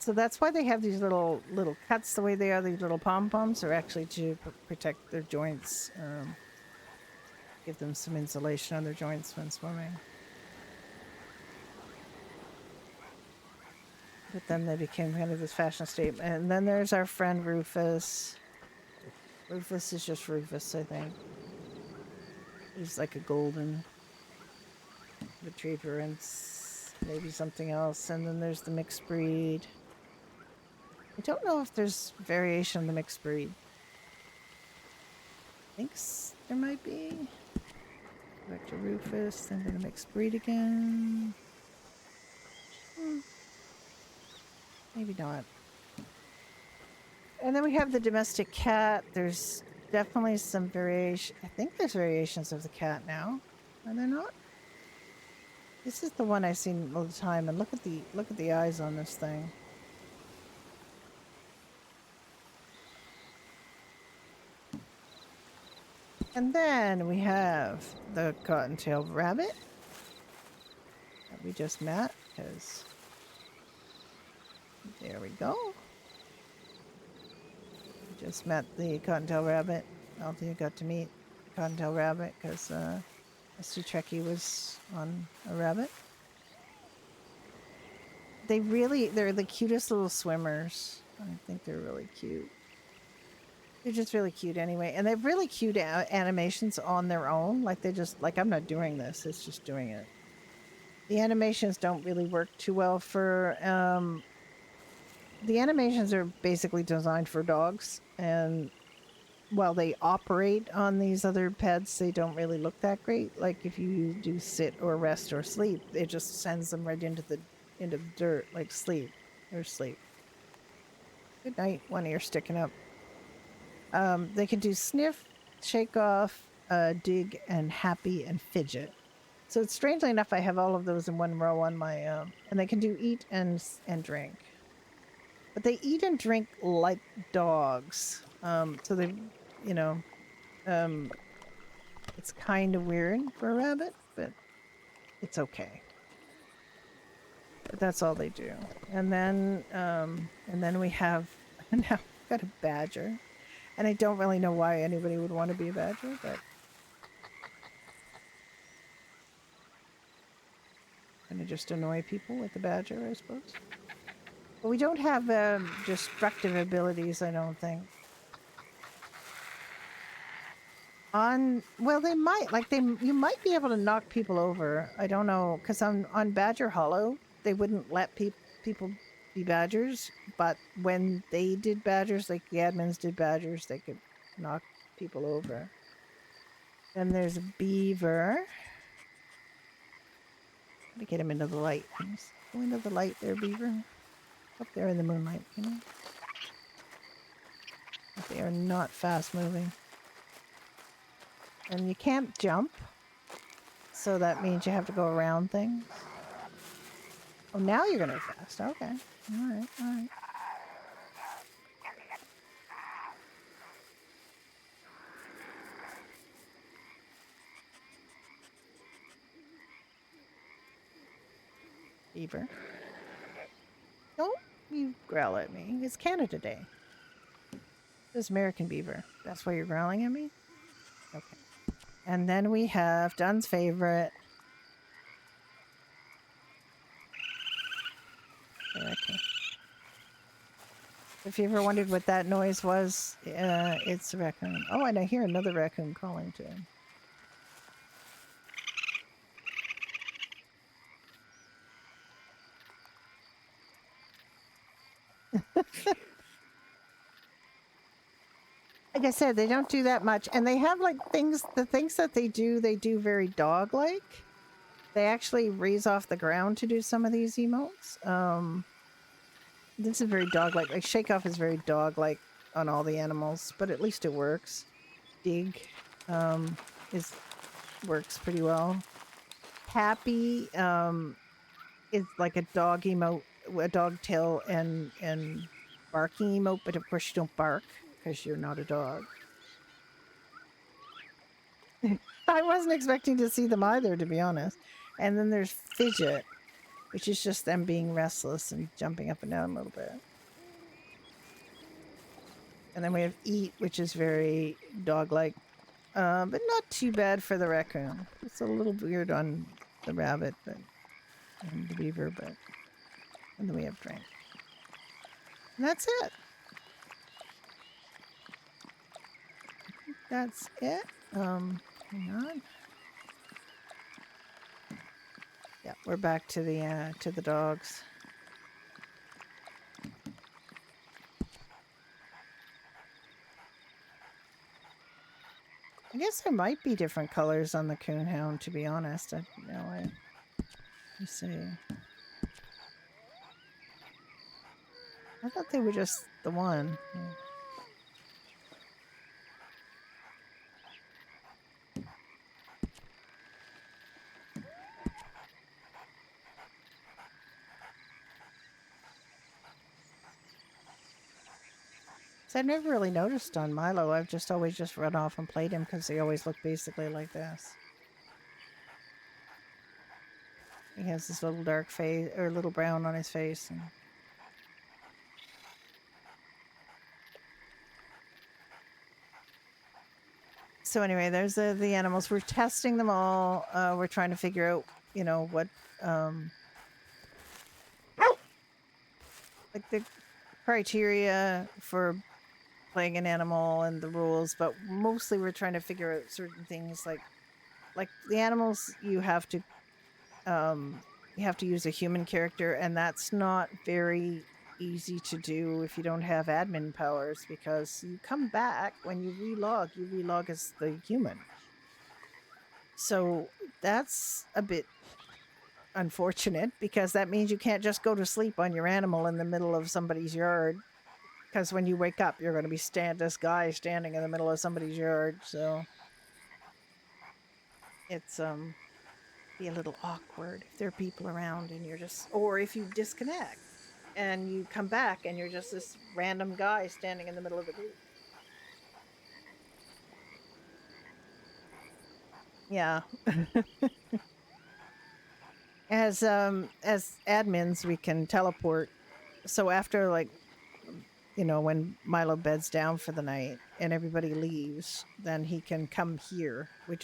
So that's why they have these little cuts the way they are. These little pom-poms are actually to protect their joints, give them some insulation on their joints when swimming. But then they became kind of this fashion statement. And then there's our friend Rufus. Rufus is just Rufus, I think. He's like a golden retriever and maybe something else. And then there's the mixed breed. I don't know if there's variation in the mixed breed. I think there might be. Back to Rufus, then the mixed breed again. Maybe not. And then we have the domestic cat. There's definitely some variation. I think there's variations of the cat now. Are there not? This is the one I've seen all the time, and look at the eyes on this thing. And then we have the cottontail rabbit that we just met, because there we go. We just met the cottontail rabbit. I don't think I got to meet the cottontail rabbit because Mr. Trekkie was on a rabbit. They're the cutest little swimmers. I think they're really cute. They're just really cute anyway. And they have really cute animations on their own. Like they just, like I'm not doing this, it's just doing it. The animations don't really work too well for, the animations are basically designed for dogs. And while they operate on these other pets, they don't really look that great. Like if you do sit or rest or sleep, it just sends them right into the dirt, like sleep or sleep. Good night, one ear sticking up. They can do sniff, shake off, dig, and happy and fidget. So it's strangely enough, I have all of those in one row on my, and they can do eat and drink. But they eat and drink like dogs. So they, you know, it's kind of weird for a rabbit, but it's okay. But that's all they do. And then we have, now we've got a badger. And I don't really know why anybody would want to be a badger, but gonna just annoy people with the badger, I suppose. But we don't have destructive abilities, I don't think. Well, they might, like you might be able to knock people over. I don't know, because on Badger Hollow, they wouldn't let people be badgers, but when they did badgers, like the admins did badgers, they could knock people over. Then there's a beaver. Let me get him into the light. Go into the light there, beaver. Up there in the moonlight, you know. But they are not fast moving. And you can't jump, so that means you have to go around things. Oh, now you're gonna go fast. Okay. All right. Beaver. You growl at me. It's Canada Day. It's American beaver. That's why you're growling at me? Okay. And then we have Dunn's favorite. Okay. If you ever wondered what that noise was, it's a raccoon. Oh, and I hear another raccoon calling to him. Like I said, they don't do that much. And they have like the things that they do very dog-like. They actually raise off the ground to do some of these emotes. This is very dog-like. Like Shake Off is very dog-like on all the animals, but at least it works. Dig is works pretty well. Happy is like a dog emote, a dog tail and barking emote, but of course you don't bark because you're not a dog. I wasn't expecting to see them either, to be honest. And then there's Fidget, which is just them being restless and jumping up and down a little bit. And then we have Eat, which is very dog-like, but not too bad for the raccoon. It's a little weird on the rabbit, but and the beaver, but and then we have Drink. And that's it. That's it. Hang on. Yeah, we're back to the dogs. I guess there might be different colors on the coonhound, to be honest. Let me see. I thought they were just the one. Yeah. So I've never really noticed on Milo. I've just always just run off and played him because they always look basically like this. He has this little dark face or little brown on his face. And... So anyway, there's the animals. We're testing them all. We're trying to figure out, you know, what like the criteria for playing an animal and the rules, but mostly we're trying to figure out certain things like the animals you have to use a human character, and that's not very easy to do if you don't have admin powers, because you come back when you relog as the human. So that's a bit unfortunate, because that means you can't just go to sleep on your animal in the middle of somebody's yard, because when you wake up you're going to be this guy standing in the middle of somebody's yard. So it's be a little awkward if there are people around and you're just, or if you disconnect and you come back and you're just this random guy standing in the middle of the group. Yeah. As admins we can teleport, so after, like, you know, when Milo beds down for the night and everybody leaves, then he can come here. I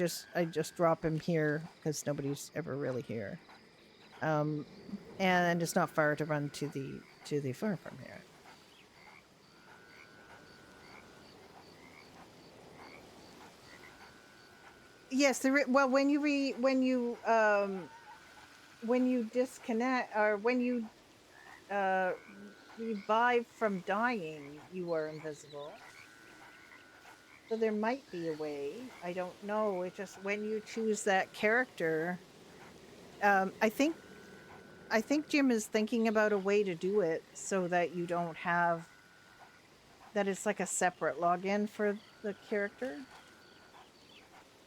just drop him here because nobody's ever really here. And it's not far to run to the farm from here. Yes, well, when you disconnect, or when you revive from dying, you are invisible. So there might be a way. I don't know. It just, when you choose that character, I think Jim is thinking about a way to do it so that you don't have that. It's like a separate login for the character.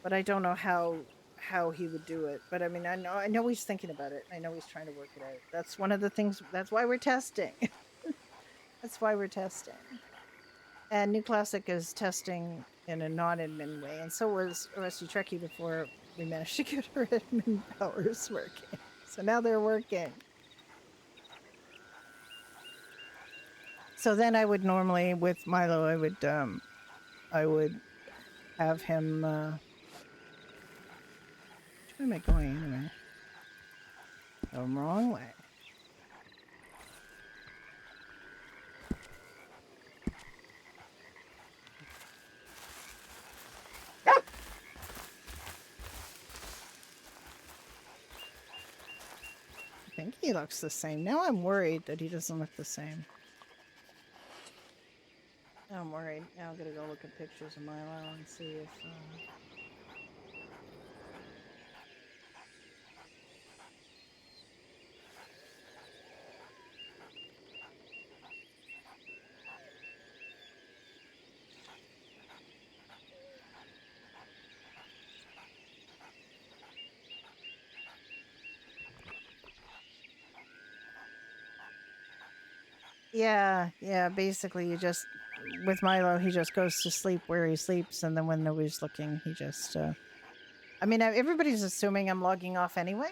But I don't know how he would do it. But I mean, I know he's thinking about it. I know he's trying to work it out. That's one of the things. That's why we're testing. That's why we're testing. And New Classic is testing in a non-admin way, and so was Rusty Trekkie before we managed to get her admin powers working. So now they're working. So then I would normally, with Milo, I would have him, where am I going anyway? The wrong way. I think he looks the same. Now I'm worried that he doesn't look the same. Now I'm worried. Now I'm gonna go look at pictures of Milo and see if. Yeah. Basically, you just with Milo, he just goes to sleep where he sleeps, and then when nobody's looking, he just. I mean, everybody's assuming I'm logging off anyway.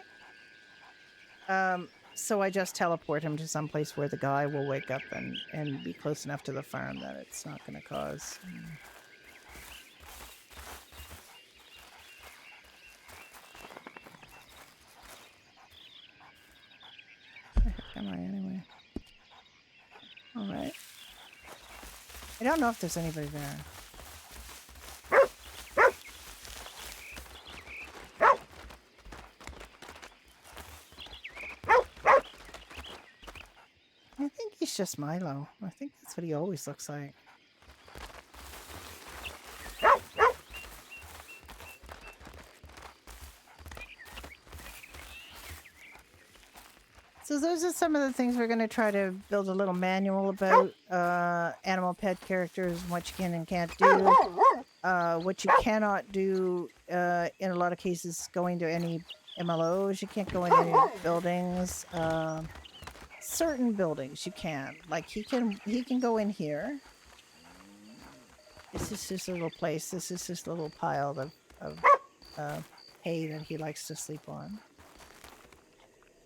So I just teleport him to someplace where the guy will wake up and be close enough to the farm that it's not going to cause. Where the heck am I anyway? All right. I don't know if there's anybody there. I think he's just Milo. I think that's what he always looks like. So those are some of the things we're going to try to build a little manual about animal pet characters, and what you can and can't do. What you cannot do in a lot of cases, going to any MLOs. You can't go in any buildings. Certain buildings you can. Like he can go in here. This is his little place. This is his little pile of hay that he likes to sleep on.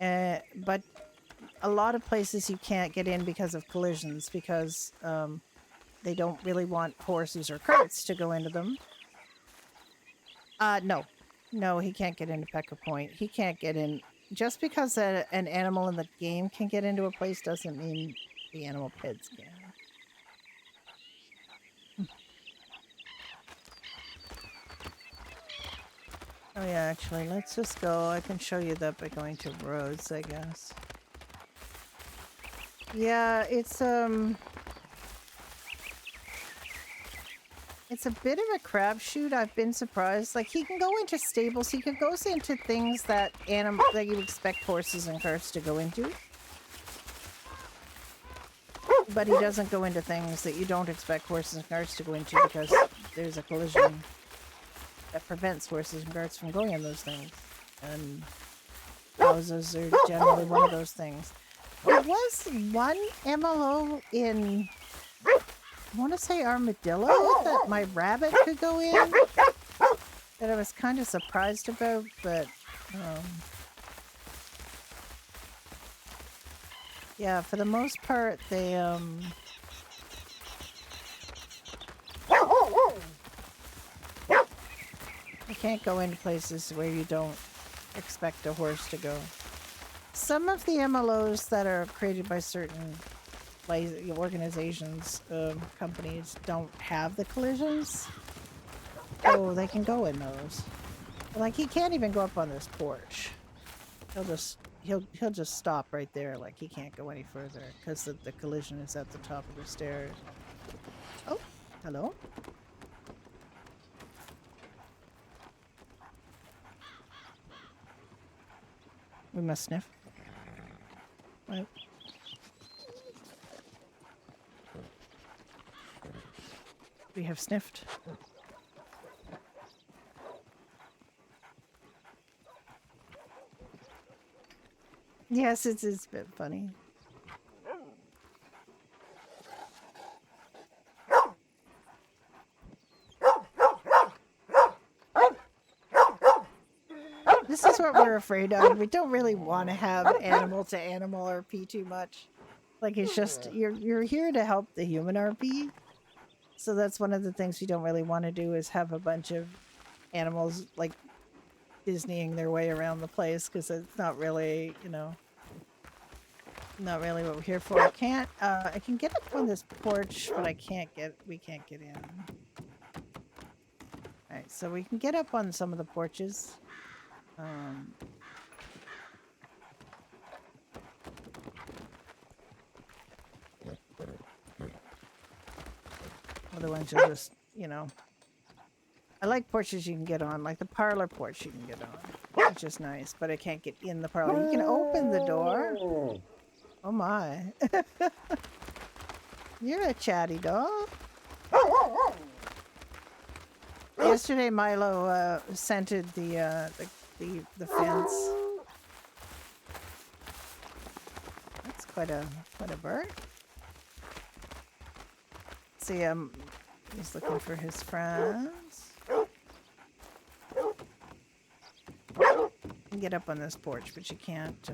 But a lot of places you can't get in because of collisions, because they don't really want horses or carts to go into them. No, he can't get into Pecker Point. He can't get in. Just because an animal in the game can get into a place doesn't mean the animal pets can. Oh yeah, actually, let's just go. I can show you that by going to roads, I guess. Yeah, it's a bit of a crapshoot. I've been surprised. Like, he can go into stables. He can go into things that you expect horses and carts to go into. But he doesn't go into things that you don't expect horses and carts to go into because there's a collision that prevents horses and carts from going in those things. And houses are generally one of those things. There was one MLO in, I want to say Armadillo, that my rabbit could go in, that I was kind of surprised about, but yeah, for the most part, they you can't go into places where you don't expect a horse to go. Some of the MLOs that are created by certain organizations, companies, don't have the collisions, so they can go in those. Like, he can't even go up on this porch. He'll just stop right there. Like, he can't go any further because the collision is at the top of the stairs. Oh, hello. We must sniff. What? We have sniffed. Yes, it's a bit funny. This is what we're afraid of. We don't really want to have animal to animal RP too much. Like it's just you're here to help the human RP. So that's one of the things you don't really want to do is have a bunch of animals like Disneying their way around the place because it's not really, not really what we're here for. I can get up on this porch, but we can't get in. Alright, so we can get up on some of the porches. Other ones you'll just, I like porches you can get on, like the parlor porch you can get on, which is nice, but I can't get in the parlor. You can open the door. Oh my. You're a chatty dog. Yesterday Milo scented the fence. That's quite a bird. See, he's looking for his friends. You can get up on this porch, but you can't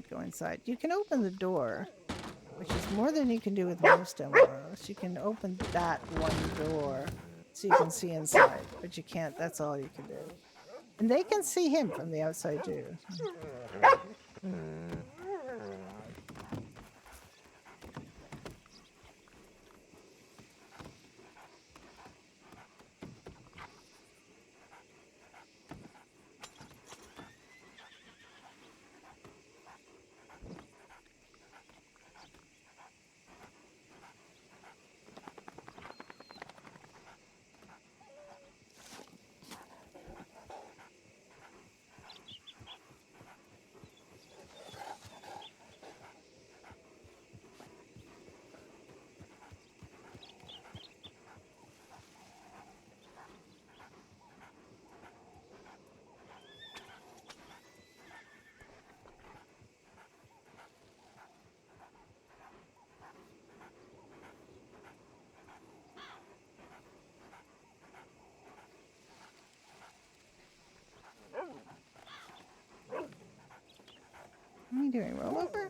go inside. You can open the door, which is more than you can do with most MMOs. You can open that one door so you can see inside, but you can't. That's all you can do. And they can see him from the outside too. What are you doing, rollover?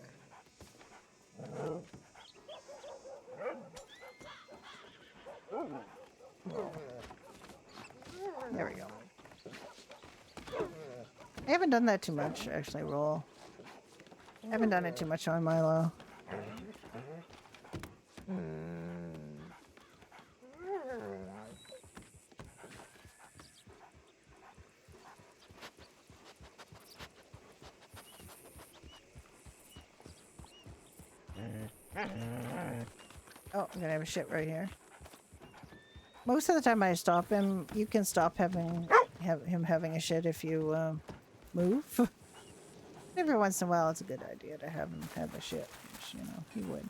There we go. I haven't done that too much, actually, roll. I haven't done it too much on Milo. Oh, I'm gonna have a shit right here. Most of the time I stop him, you can stop him having a shit if you move. Every once in a while it's a good idea to have him have a shit, which, he would.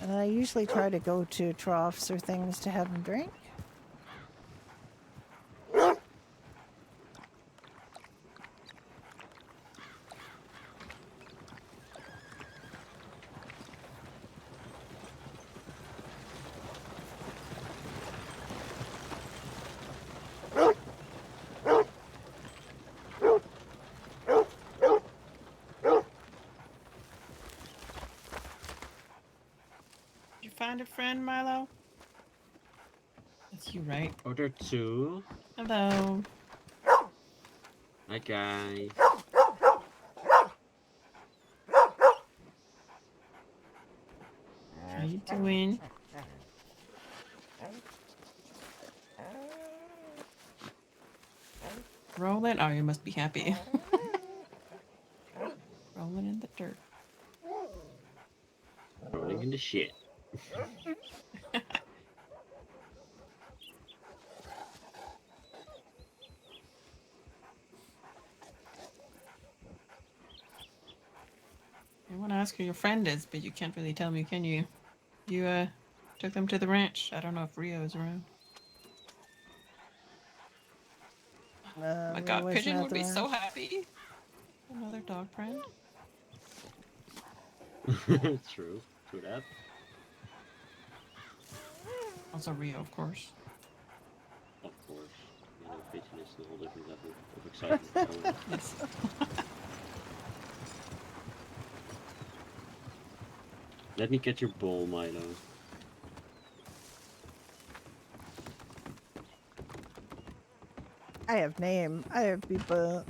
And I usually try to go to troughs or things to have him drink. Find a friend, Milo? That's you, right? Order 2. Hello. Hi, guy. How you doing? Rolling? Oh, you must be happy. Rolling in the dirt. Rolling in the shit. I want to ask who your friend is, but you can't really tell me, can you? You took them to the ranch. I don't know if Rio is around. Oh my god, Pigeon would be so happy. Another dog friend. True that. Also Rio, of course. Of course. Pigeon is a whole different level of excitement. Yes. Let me get your bowl, Milo. I have name. I have people.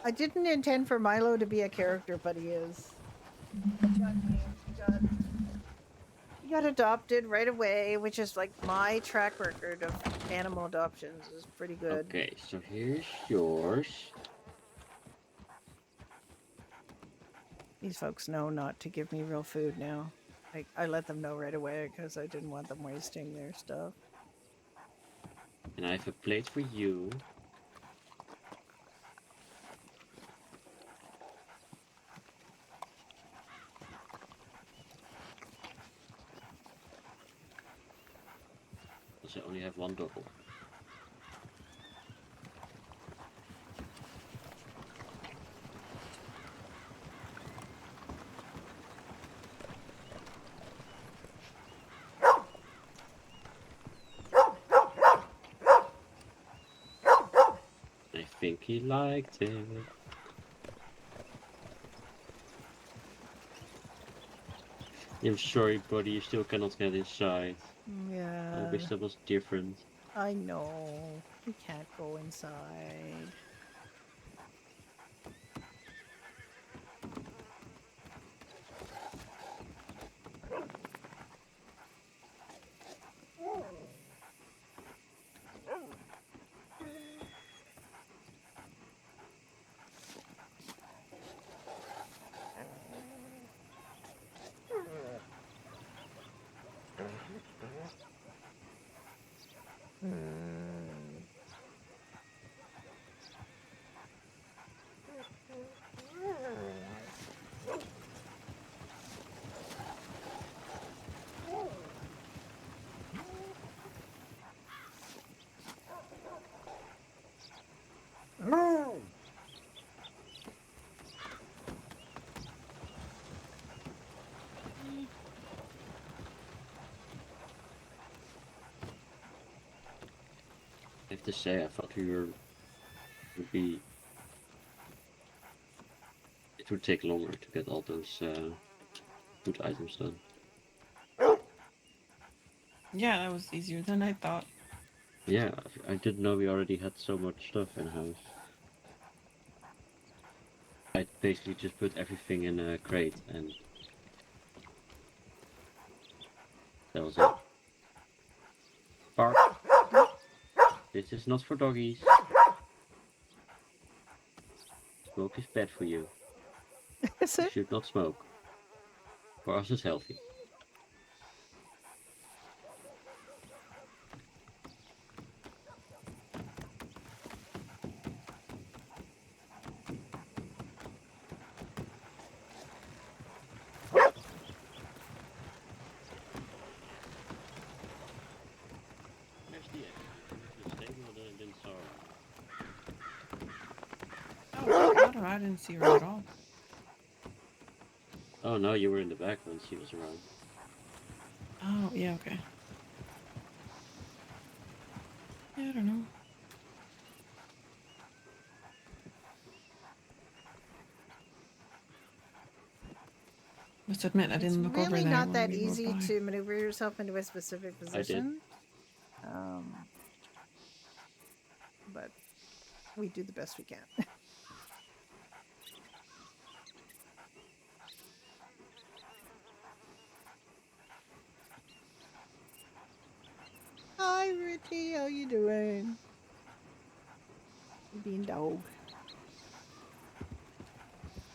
I didn't intend for Milo to be a character, but he is. He got named. He got adopted right away, which is like my track record of animal adoptions is pretty good. Okay, so here's yours. These folks know not to give me real food now. I let them know right away because I didn't want them wasting their stuff. And I have a plate for you. Because I only have one double. I think he liked it. I'm sorry, buddy, you still cannot get inside. Yeah. I wish that was different. I know. We can't go inside. I have to say, I thought would be. It would take longer to get all those food items done. Yeah, that was easier than I thought. Yeah, I didn't know we already had so much stuff in house. I basically just put everything in a crate and that was it. Bark. This is not for doggies. Smoke is bad for you. Is You it? should not smoke. For us it's healthy. There's the egg. The stable that I didn't saw. Oh, I didn't see her at all. Oh no, you were in the back when she was around. Oh, yeah, okay. Yeah, I don't know. Must admit, I It's didn't look over really there not when that we easy rode by. to maneuver yourself into a specific did. position. But we do the best we can. Hi, Richie. How you doing? Bean dog.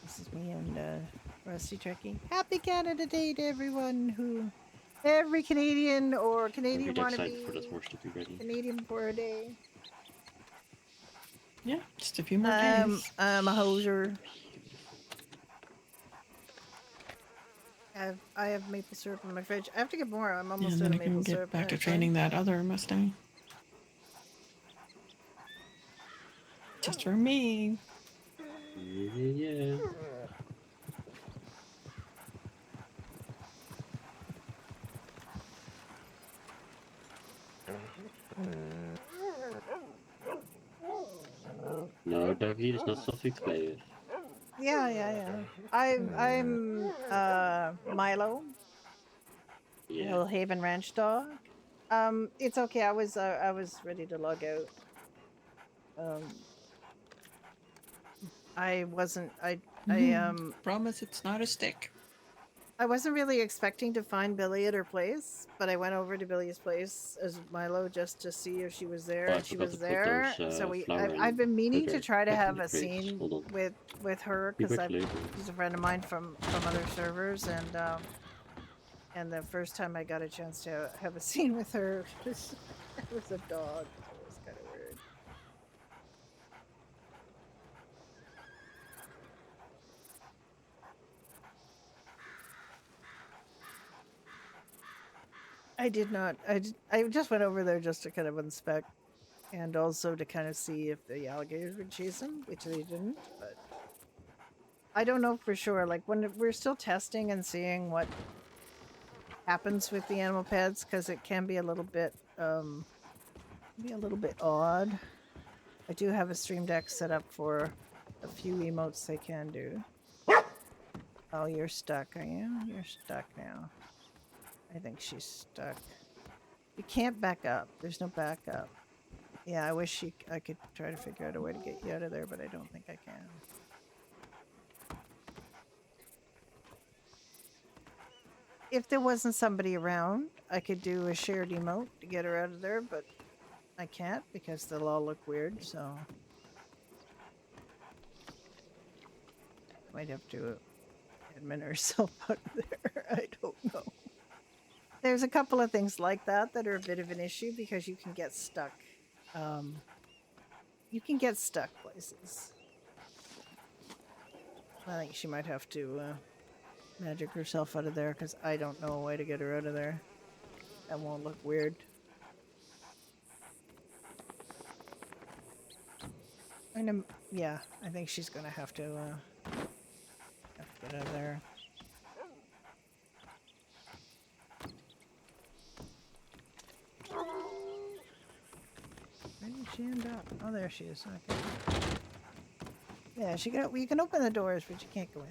This is me and Rusty Trekkie. Happy Canada Day to everyone every Canadian or I'm Canadian really excited for that wannabe, horse to be ready. Canadian for a day. Yeah, just a few more days. I'm a hoser. I have maple syrup in my fridge. I have to get more. I'm Yeah, almost and out then I of can maple get syrup. back to actually. training that other Mustang. Just for me. Yeah. No, David is not something to play with. Yeah. I'm Milo, Yeah. Hillhaven Ranch dog. It's okay. I was ready to log out. I wasn't. Promise it's not a stick. I wasn't really expecting to find Billy at her place, but I went over to Billy's place as Milo just to see if she was there, Oh, I and she forgot was to put there. those So flowering I've been meaning to sugar try to back in have the a crates. scene Hold on. with her Be because back later. she's a friend of mine from other servers, and the first time I got a chance to have a scene with her, it was a dog. So it was kind of weird. I did not. I just went over there just to kind of inspect, and also to kind of see if the alligators would chase him, which they didn't. But I don't know for sure. Like when we're still testing and seeing what happens with the animal pets, because it can be a little bit odd. I do have a stream deck set up for a few emotes they can do. Oh, you're stuck, are you? You're stuck now. I think she's stuck. You can't back up. There's no backup. Yeah, I wish I could try to figure out a way to get you out of there, but I don't think I can. If there wasn't somebody around, I could do a shared emote to get her out of there, but I can't because they'll all look weird, so might have to admin herself out of there. I don't know. There's a couple of things like that that are a bit of an issue because you can get stuck. You can get stuck places. I think she might have to magic herself out of there because I don't know a way to get her out of there. That won't look weird. And yeah, I think she's gonna have to get out of there. Where did she end up? Oh, there she is. Okay. Yeah, you can open the doors, but you can't go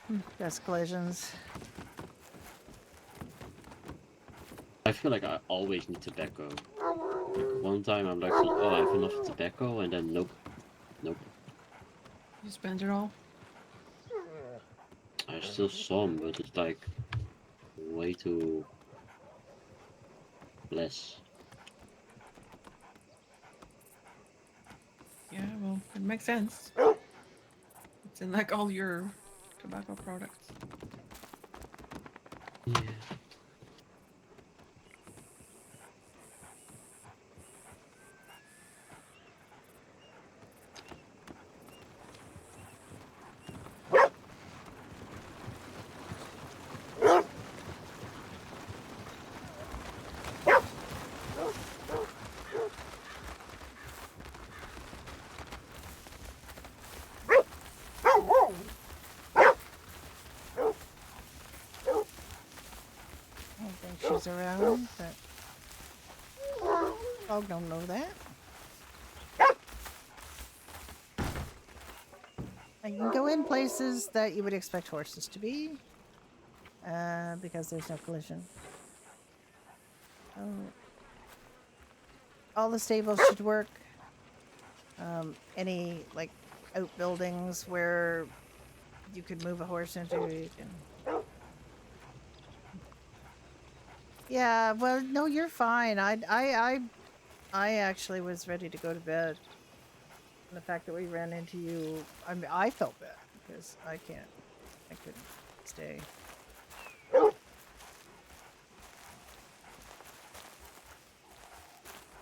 in. That's collisions. I feel like I always need tobacco. Like one time I'm like, oh, I have enough tobacco, and then nope. You spend it all? I have still some, but it's like way too less. Yeah, well, it makes sense. It's in like all your tobacco products. Yeah. I don't think she's around, but dog don't know that. You can go in places that you would expect horses to be, because there's no collision. All the stables should work. Any like outbuildings where you could move a horse into, you can. Yeah, well, no, you're fine. I actually was ready to go to bed. And the fact that we ran into you, I felt bad because I couldn't stay.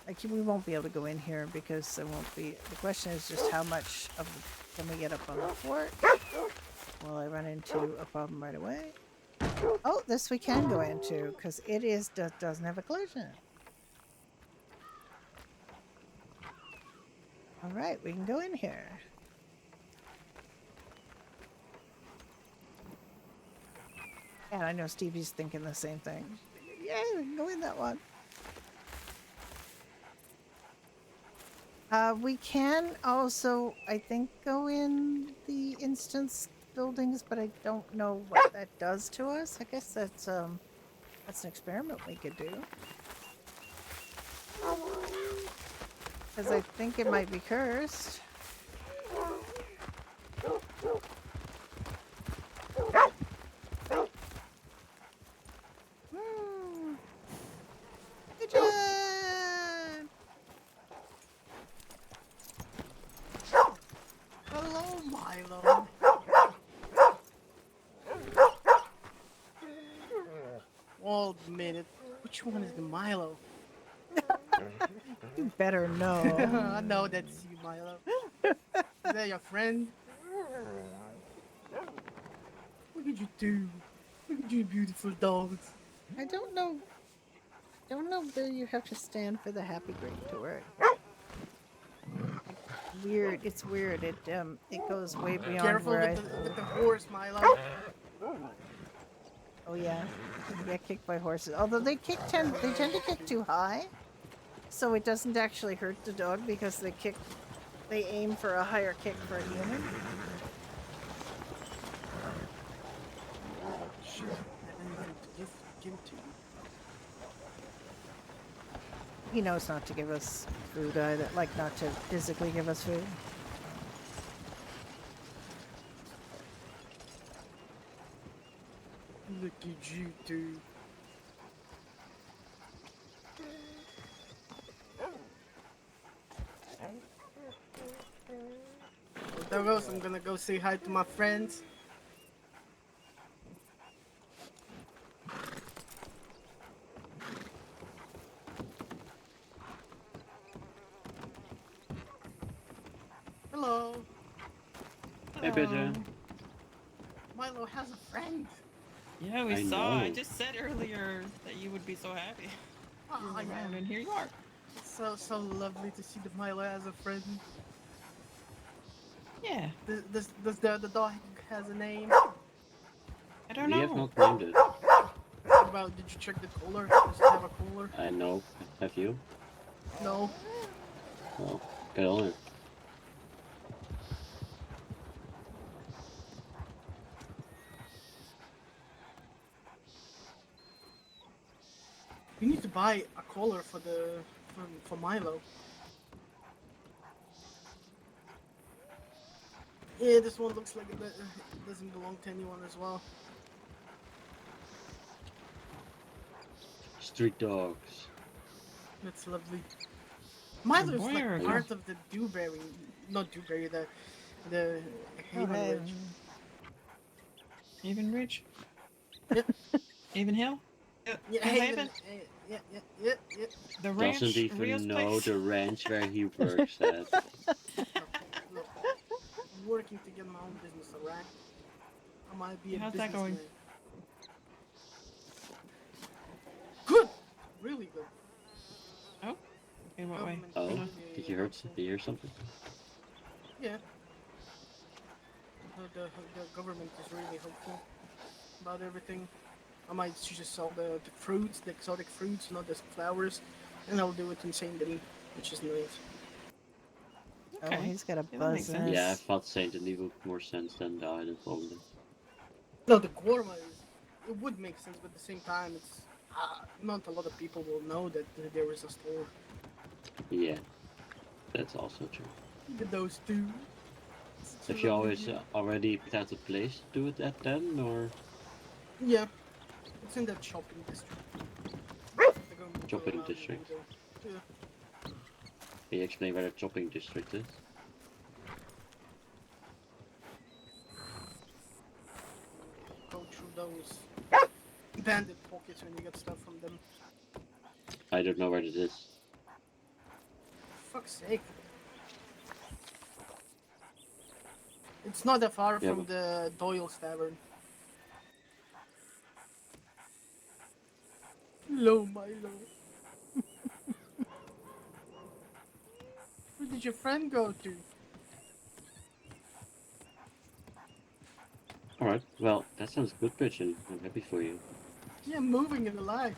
Like, we won't be able to go in here because there won't be. The question is just how much of the, can we get up on the fort? Well, I run into a problem right away. Oh, this we can go into because it doesn't have a collision. All right, we can go in here. And I know Stevie's thinking the same thing. Yeah, we can go in that one. We can also, I think, go in the instance buildings, but I don't know what that does to us. I guess that's an experiment we could do. Because I think it might be cursed. Hmm. Pigeon! Hello, Milo. Hold a minute. Which one is the Milo? You better know. I know that's you, Milo. Is that your friend? What did you do? Look at you beautiful dogs. I don't know. Don't know whether you have to stand for the happy great tour. Weird. It's weird. It goes way beyond Careful where with the horse, Milo. Oh yeah, you get kicked by horses. Although they tend to kick too high, so it doesn't actually hurt the dog because they aim for a higher kick for a human. Shit, I didn't even give to you. He knows not to give us food either, like not to physically give us food. Look at you two. Well, there goes. I'm gonna go say hi to my friends. Hello. Hey, Pigeon. Milo has a friend. Yeah, we I saw. I know. just said earlier that you would be so happy. Oh, You're yeah. around, and here you are. So lovely to see that Milo has a friend. Yeah, Does the dog has a name? I don't We know. have not named it. What about, did you check the collar? Does it have a collar? I know. Have you? No. Well, get on it. We need to buy a collar for for Milo. Yeah, this one looks like it doesn't belong to anyone as well. Street dogs. That's lovely. Milo's boy like or a girl? part of the Dewberry, not Dewberry, the Oh, Haven hey. Ridge. Haven Ridge? Yep. Haven Hill? Yeah, Hill Haven. Haven? Yeah. The Doesn't ranch? even Rio's know place? the ranch where he works at. Look, I'm working to get my own business, alright? I might be a How's that going? businessman. Good! Really good. Oh? In what way? Government Oh, really did you helpful. hear something? Yeah. The government is really helpful about everything. I might just sell the fruits, the exotic fruits, not the flowers, and I'll do it in Saint Denis, which is nice. Oh, Okay. he's got a Yeah, that makes buzz in sense. his... Yeah, I thought Saint Denis would make more sense than the island, probably. No, the Gorma it would make sense, but at the same time, it's not a lot of people will know that there is a store. Yeah, that's also true. Look at those two. Such a Have you lovely always view. already picked out a place to do it at then, or Yeah, it's in that shopping district. The government will Shopping allow me to district? go there. Yeah. can you explain where the shopping district is? Go through those bandit pockets when you get stuff from them. I don't know where it is. For fuck's sake. It's not that far Yeah, from but- the Doyle's Tavern. Hello, Milo. Where did your friend go to? Alright, well, that sounds good, Pigeon. I'm happy for you. Yeah, moving and alive.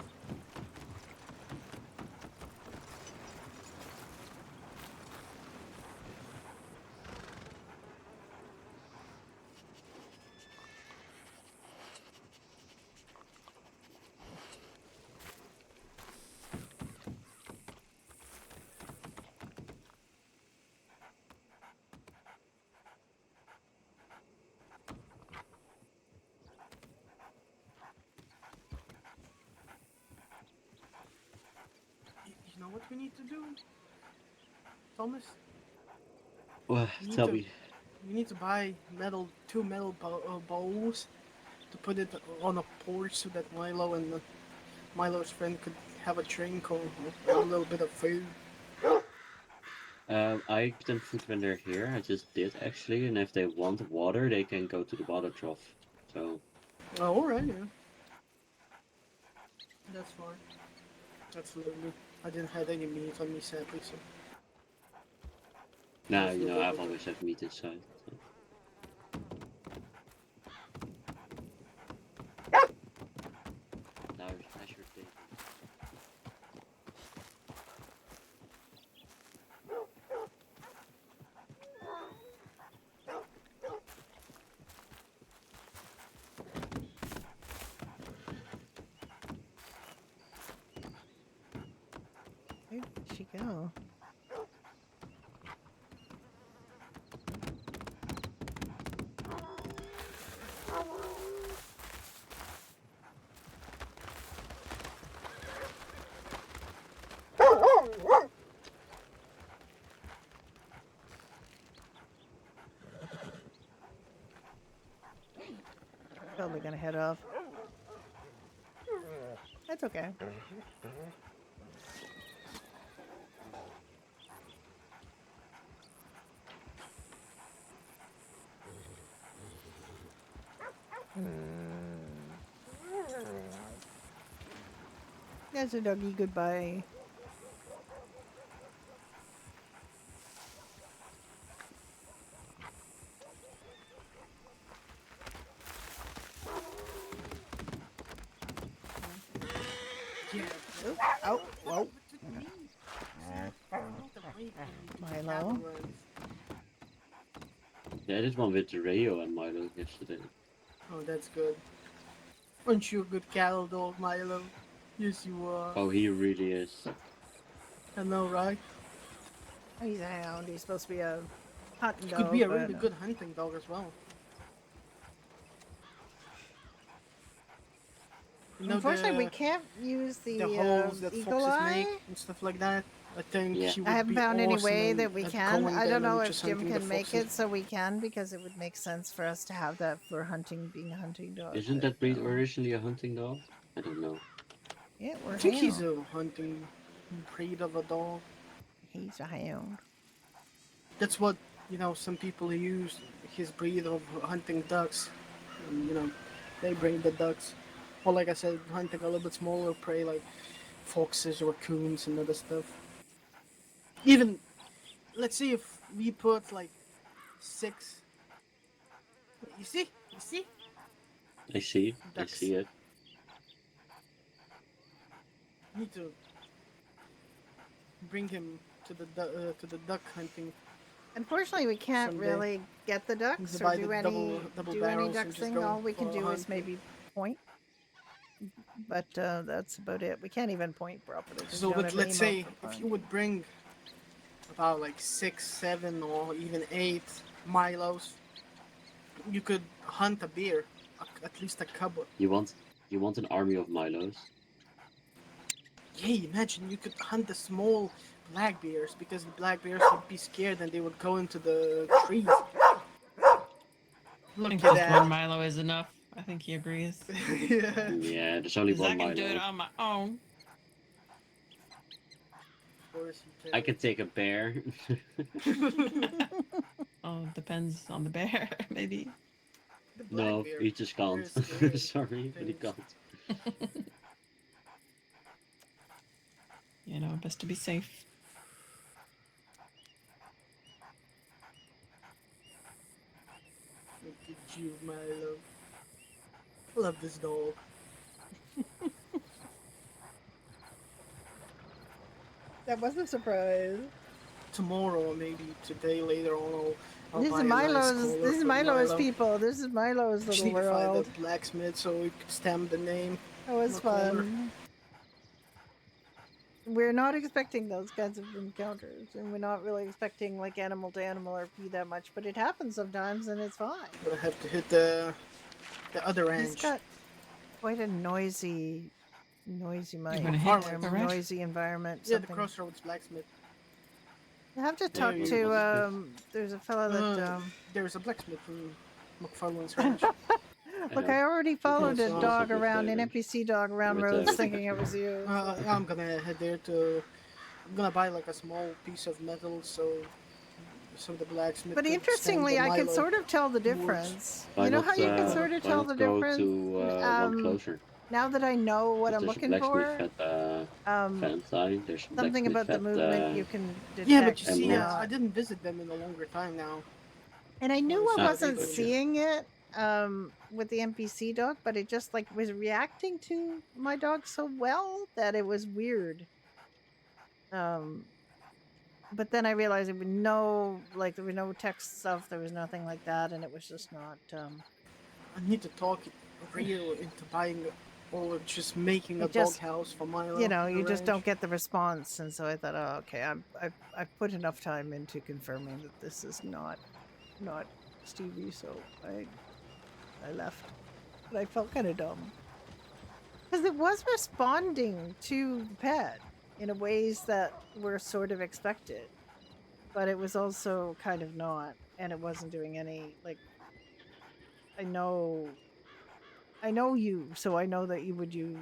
we need to do, Thomas? Well, We need tell to me. we need to buy two metal bowls to put it on a porch so that Milo and Milo's friend could have a drink or a little bit of food. I give them food when they're here. I just did actually, and if they want water, they can go to the water trough. So Oh, alright, yeah. That's fine. That's lovely. I didn't have any meat on me, sadly, so. now That's you no know I've bother. always had meat inside. So. Now that's your day. Where did she go? Probably gonna head off. That's okay. There's a doggy. Goodbye. Yeah. Oh, oh, whoa. What me? Not the right one, Milo. cattle runs. Yeah, I did one with Rayo and Milo yesterday. Oh, that's good. Aren't you a good cattle dog, Milo? Yes, you are. Oh, he really is. I know, right? Oh, he's a hound. He's supposed to be a hunting He dog. could be a but, really good hunting dog as well. You know Unfortunately, we can't use the holes that eagle foxes make eye. and stuff like that. I think Yeah. he would I haven't be found any awesome way that we at can. going I don't them know and if just Jim hunting the can make foxes. it so we can, because it would make sense for us to have that for hunting, being a hunting dog. Isn't but, that breed originally a hunting dog? I don't know. Yeah, we're I think he's hound. a hunting breed of a dog. He's a hound. That's what, some people use his breed of hunting ducks. And, they bring the ducks. Or like I said, hunting a little bit smaller prey like foxes, raccoons, and other stuff. Even, let's see if we put like 6. You see? I see. I Ducks. see it. Need to bring him to the duck hunting. Unfortunately, we can't Someday. really get the ducks or Divide do it any double do any barrels and duck just thing. go All we can for a do is hunt. maybe point, but that's about it. We can't even point properly. 'Cause So, we don't but have let's any say mouth for if you pointing. would bring about like 6, 7, or even 8 Milos, you could hunt a bear, at least a cub. You want an army of Milos? Yeah, imagine you could hunt the small black bears because the black bears would be scared and they would go into the trees. I Look think at just one that. Milo is enough. I think he agrees. Yeah. Yeah, there's only Because I one can do it Milo. on my own. Of course you I can take a bear. Oh, depends on the bear, maybe. The black No, bear. he just can't. Very scary Sorry, but he things. can't. Best to be safe. Look at you, Milo. I love this dog. That was a surprise. Tomorrow, or maybe today, later on, I'll This buy is a nice Milo's. collar This is for Milo's Milo. people. This is Milo's Just little need to find world. the blacksmith so we could stamp the name. That was the collar. fun. We're not expecting those kinds of encounters, and we're not really expecting like animal to animal RP that much, but it happens sometimes, and it's fine. But I have to hit the other He's ranch. got quite a noisy noisy You're mic, gonna hit Farmers. the ranch? noisy environment. Yeah, the Something. Crossroads blacksmith. I have to There talk you to. go. There's a fellow that. There's a blacksmith in McFarlane's ranch. Look, know. I already We'll followed go a see also dog good around, an flavors. NPC dog around With, roads, with thinking it was you. so- I'm gonna head there to. I'm gonna buy like a small piece of metal so the blacksmith But could stand the interestingly, I could Milo sort of tell the works. difference. why You know not? how you can sort of Why tell not the go difference. to one closer? Now that I know what If I'm there's a looking blacksmith for, fan sign, there's a something blacksmith about the at movement you can detect. Yeah, but you see, Emerald. I didn't visit them in a longer time now. And I knew Oh, I so wasn't they do. seeing it with the NPC dog, but it just like was reacting to my dog so well that it was weird. But then I realized there was no text stuff, there was nothing like that, and it was just not. I need to talk Rio into buying or just making a It just- doghouse for Milo. You know, in the you just don't ranch. get the response, and so I thought, oh, okay, I've put enough time into confirming that this is not Stevie, so I left, but I felt kind of dumb because it was responding to the pet in a ways that were sort of expected, but it was also kind of not, and it wasn't doing any like. I know you, so I know that you would do,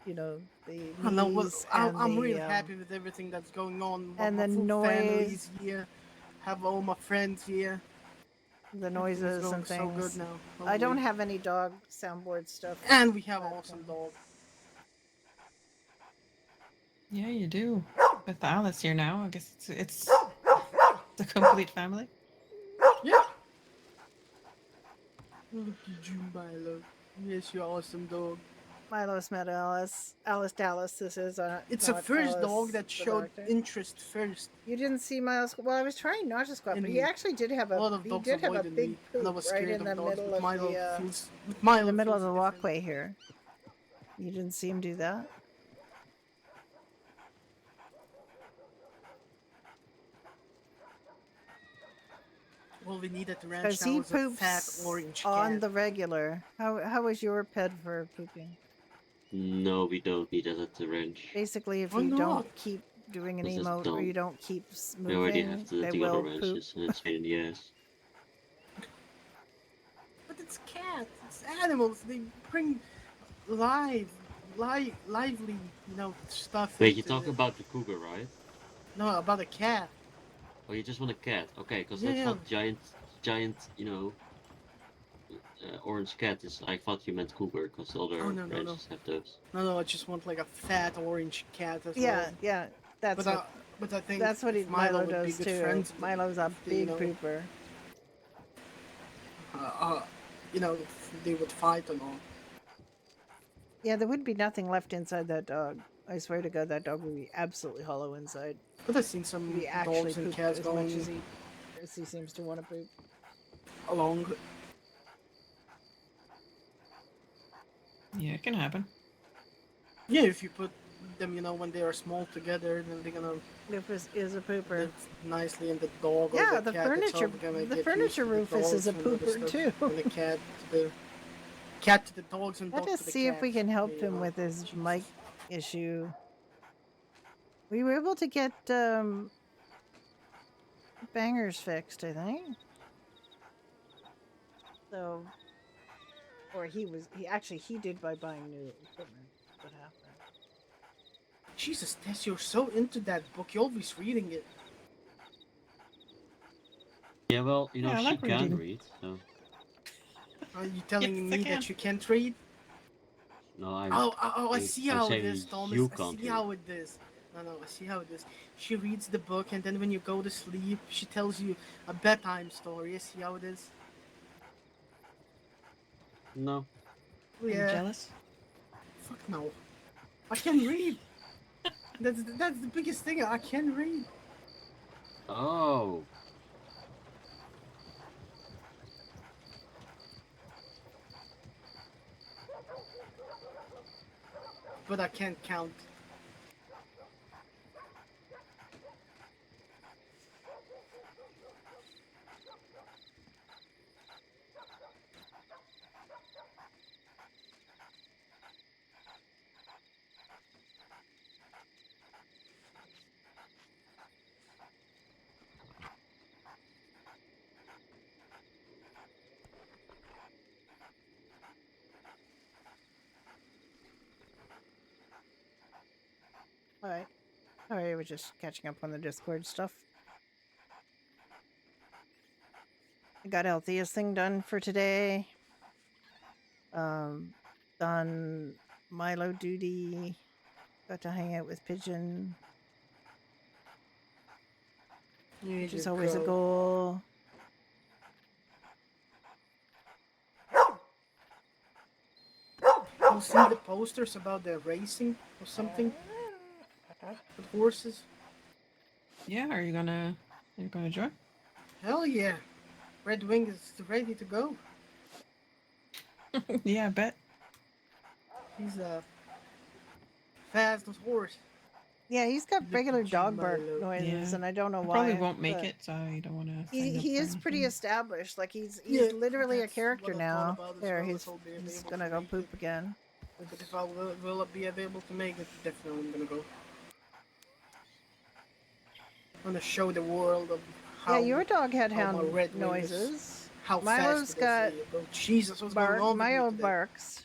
the I know, but knees and I'm the real happy with everything that's going on. and My the full family's noise, here. Have all my friends here. the Everything's noises going and so good things. now. I don't lovely. have any dog soundboard stuff. And we have an but, awesome dog. Yeah, you do. With Alice here now, I guess it's the complete family. Yeah. Look at you, Milo. Yes, you awesome dog. Milo's met Alice. Alice Dallas. This is It's the not first Alice, dog that the showed doctor. interest first. You didn't see Milo's. Well, I was trying not to squat, In but he me. actually did have A lot of he dogs did have a avoided big me, poop and I was right scared in of the dogs. middle But of Milo the feels. With Milo in the middle of feels the different. walkway here. You didn't see him do that. All we need at the ranch Because now he is a fat poops orange on cat. the regular. How was your pet for pooping? No, we don't need that at the ranch. Basically, if Why you not? don't keep doing an Because that's emote or dumb. you don't keep We already have moving, they the other will poop. ranches, and it's pain in the ass. But it's cats. It's animals. They bring lively, stuff. Wait, you into talk it. about the cougar, right? No, about a cat. Oh, you just want a cat? Okay, because Yeah, I yeah. thought giant, orange cat is. I thought you meant cougar, because other Oh, no. ranches have those. No, I just want like a fat orange cat as Yeah, well. yeah. That's But I think that's what if Milo would be does good too. friends. Milo's a if they, big pooper. if they would fight and all. Yeah, there would be nothing left inside that dog. I swear to God, that dog would be absolutely hollow inside. But I've seen some He actually dogs and pooped cats as much going as he seems to want to poop. along. Yeah, it can happen. Yeah, if you put them, when they are small together, then they're gonna Lupus is a pooper. live nicely, and the dog or Yeah, the the cat furniture- itself gonna the get furniture used to the Rufus is a dogs and other pooper, stuff, too. And the cat to the dogs and Let dog us to the see if we cats. can help Yeah, him with his Jesus. mic issue. We were able to get bangers fixed, I think. So, or he did by buying new equipment. What happened? Jesus, Tess, you're so into that book. You're always reading it. Yeah, well, Yeah, I she like can reading. read, so Are you telling Yes, I me can. that you can't read? no, I I see I'm how it saying is, Thomas. you I can't see read. how it is. No, I see how it is. She reads the book, and then when you go to sleep, she tells you a bedtime story. I see how it is. No. Are you Yeah. jealous? Fuck no. I can read. That's the biggest thing. I can read. Oh. But I can't count. All right. Sorry, we're just catching up on the Discord stuff. I got Althea's thing done for today. Done Milo duty. Got to hang out with Pigeon, which is always a goal. You see the posters about the racing or something with horses? Yeah, are you gonna join? Hell yeah. Red Wing is ready to go. Yeah, I bet. He's a fast horse. Yeah, he's got Look regular at you, dog bark Milo. noises, Yeah. and I don't know I why. probably won't make but it, so you don't want to. He is pretty established. Like he's Yeah, literally a that's character what I thought now. about as There, well, he's if I'll be he's able gonna to go make poop it. again. But if I will be able to make it, definitely I'm gonna go. I'm gonna show the world of how. Yeah, your dog had how my hound Red Wing is- noises. How Milo's fast got it is. Oh, Jesus, what's bark. going on with Milo me today? barks.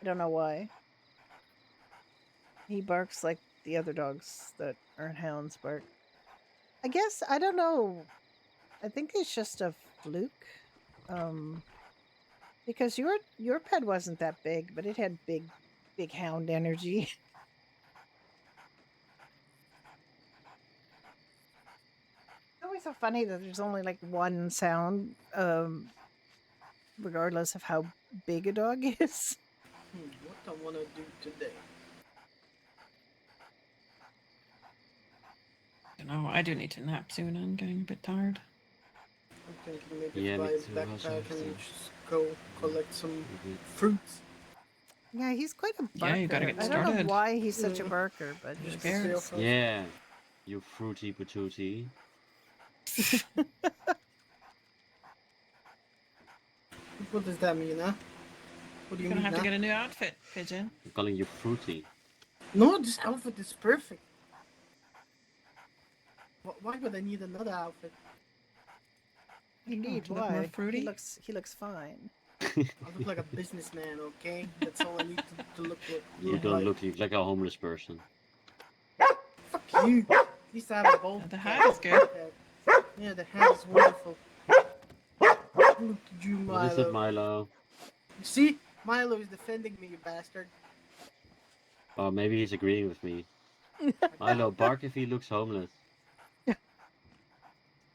I don't know why. He barks like the other dogs that aren't hounds bark. I guess I don't know. I think it's just a fluke. Because your pet wasn't that big, but it had big hound energy. It's always so funny that there's only like one sound, regardless of how big a dog is. What I wanna do today? I don't know. I do need to nap soon. I'm getting a bit tired. I'm thinking maybe Yeah, buy me a too, I also backpack have and to. just go collect some Mhm. fruits. Yeah, he's quite a barker. Yeah, you gotta get I don't know started. why he's such a Yeah. barker, but Just he's fair. Stay off of- Yeah, you fruity patootie. What does that mean, huh? What do you You're gonna mean, have to huh? get a new outfit, Pigeon. I'm calling you fruity. No, this outfit is perfect. Why would I need another outfit? indeed to look more why fruity? he looks fine. I look like a businessman, okay? That's all I need to look like. You don't look like a homeless person. Fuck you. At least I have a bowl. The hat is good. Yeah, the hat is wonderful. Look at you, Milo. What is it, Milo? You see? Milo is defending me, you bastard. Oh, maybe he's agreeing with me. Milo, bark if he looks homeless.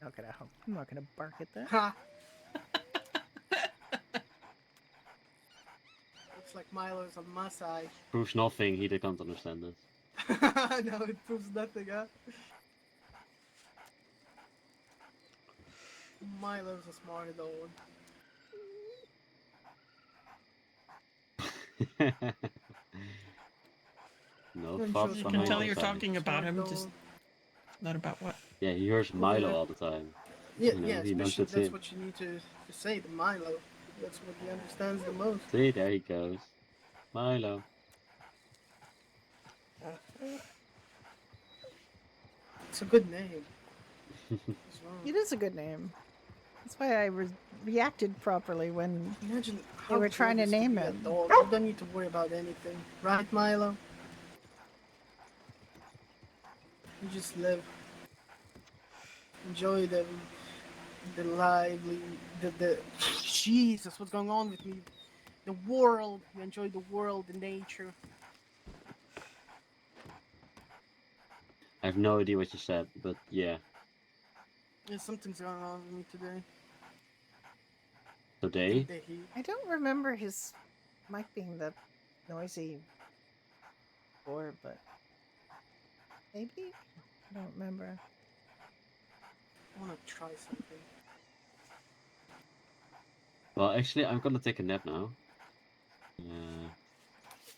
I'm not gonna bark at that. Ha! Looks like Milo's on my side. Proves nothing, he can't understand this. No, it proves nothing, huh? Milo's a smart adult one. No Don't thoughts show You the can behind tell the you're time. talking about Smart him, dog. just not about what. Yeah, he hears Milo all the time. Yeah, You know, yeah, he knows especially that's that's him. what you need to say to Milo. That's what he understands the most. See, there he goes. Milo. It's a good name. as well. It is a good name. That's why I reacted properly when Imagine They how were trying to good it is name be a him. dog. You don't need to worry about anything, right, Milo? You just live, enjoy the lively, the Jesus, what's going on with me? The world. You enjoy the world, the nature. I have no idea what you said, but yeah. Yeah, something's going on with me today. Today? The heat. I don't remember his mic being that noisy before, but maybe? I don't remember. I wanna try something. Well, actually, I'm gonna take a nap now.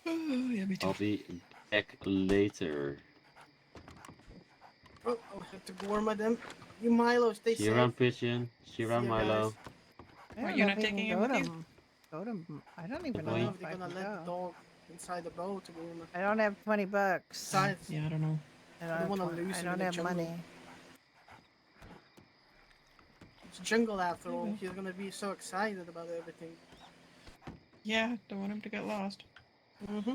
Oh, yeah, me too. I'll be back later. Oh, I'll have to warm my them. You Milo, stay See you safe. around, Pigeon. See you around, See ya, Milo. guys. I What, don't you're know not if he taking can him go with you? to go to. I don't even I know don't know if if they're I gonna can let the go. dog inside the boat to warm it. I don't have 20 bucks. Besides, Yeah, I don't know. I don't don't, wanna have, lose I him don't in the have jungle. money. it's jungle after all. Mhm. He's gonna be so excited about everything. Yeah, don't want him to get lost. Mm-hmm.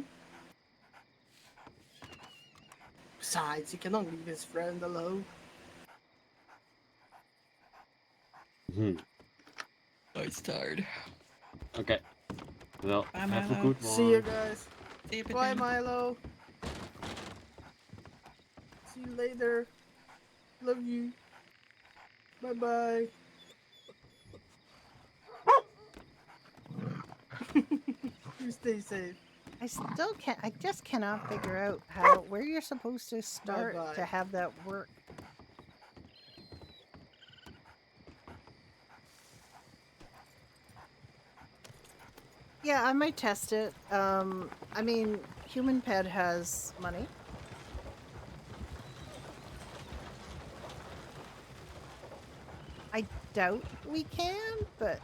Besides, he cannot leave his friend alone. Hmm. Oh, it's tired. Okay. Well, Bye, have a Milo. good one. See you guys. See you, Bye, Petunia. Milo. See you later. Love you. Bye bye. You stay safe. I still can't. I just cannot figure out where you're supposed to start Bye-bye. to have that work. Yeah, I might test it. I mean, Human Pet has money. I doubt we can, but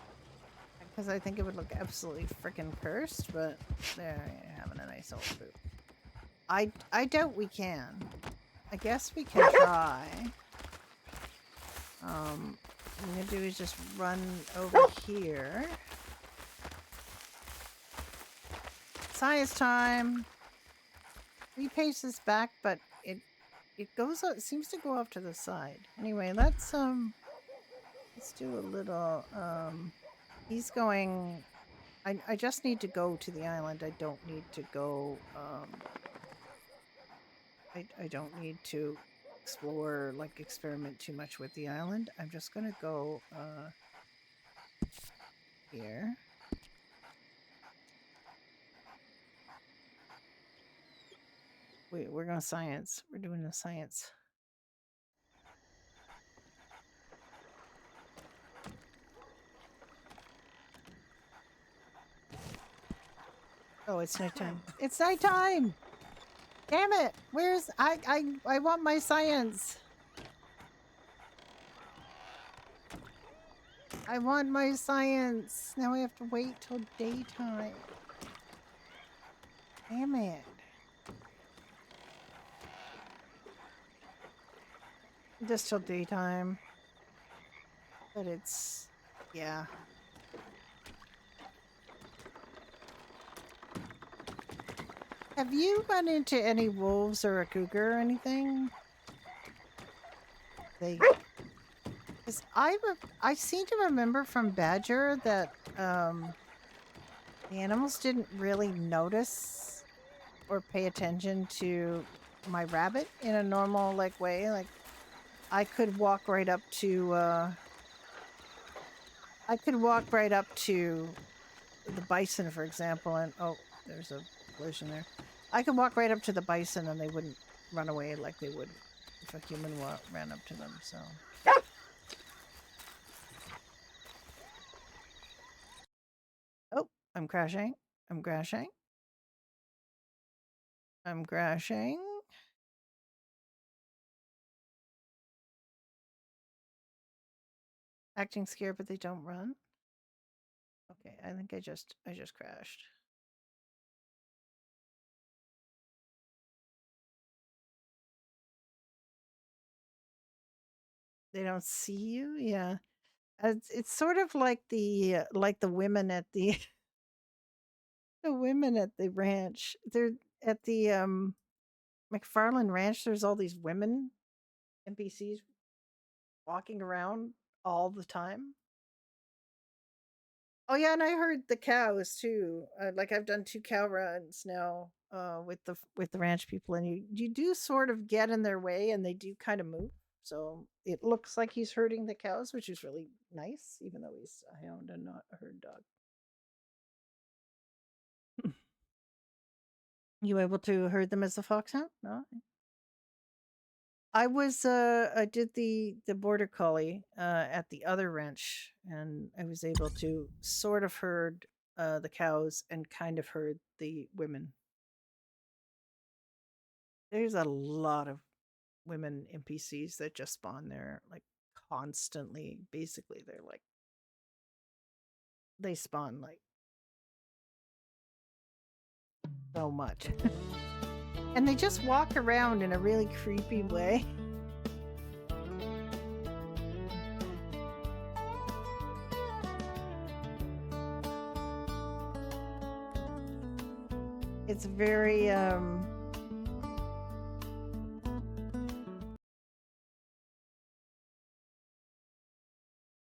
because I think it would look absolutely freaking cursed. But there, you're having a nice old poop. I doubt we can. I guess we can try. What I'm gonna do is just run over here. Science time. 3 paces back, but it goes. It seems to go off to the side. Anyway, let's do a little. He's going. I just need to go to the island. I don't need to go. I don't need to explore, like, experiment too much with the island. I'm just gonna go here. We're going science. We're doing the science. Oh, it's nighttime. It's nighttime! Damn it! Where's I want my science. I want my science. Now I have to wait till daytime. Damn it. Just till daytime. But it's, yeah. Have you run into any wolves or a cougar or anything? Because I seem to remember from Badger that the animals didn't really notice or pay attention to my rabbit in a normal way. Like, I could walk right up to the bison, for example, and oh, there's a collision there. I could walk right up to the bison and they wouldn't run away like they would if a human ran up to them. So. Oh, I'm crashing. I'm crashing. I'm crashing. Acting scared, but they don't run. Okay, I think I just crashed. They don't see you? Yeah. It's sort of like the women at the the women at the ranch. They're at the McFarland Ranch. There's all these women NPCs walking around all the time. Oh yeah, and I heard the cows too. Like, I've done 2 cow runs now with the ranch people, and you do sort of get in their way, and they do kind of move. So it looks like he's herding the cows, which is really nice, even though he's a hound and not a herd dog. You able to herd them as a foxhound? No. I did the border collie at the other ranch, and I was able to sort of herd the cows and kind of herd the women. There's a lot of women NPCs that just spawn there, like, constantly. Basically, they spawn like so much. And they just walk around in a really creepy way. It's very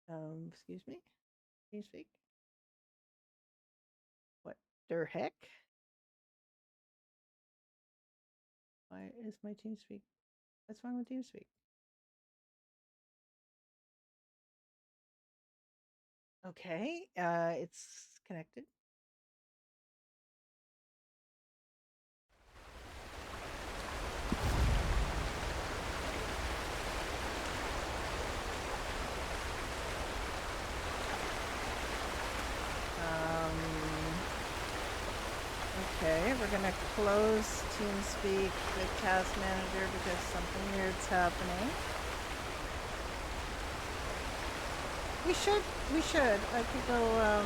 Excuse me? TeamSpeak? What the heck? Why is my TeamSpeak? What's wrong with TeamSpeak? Okay, it's connected. Okay, we're gonna close TeamSpeak with Task Manager because something weird's happening. We should. I could go, let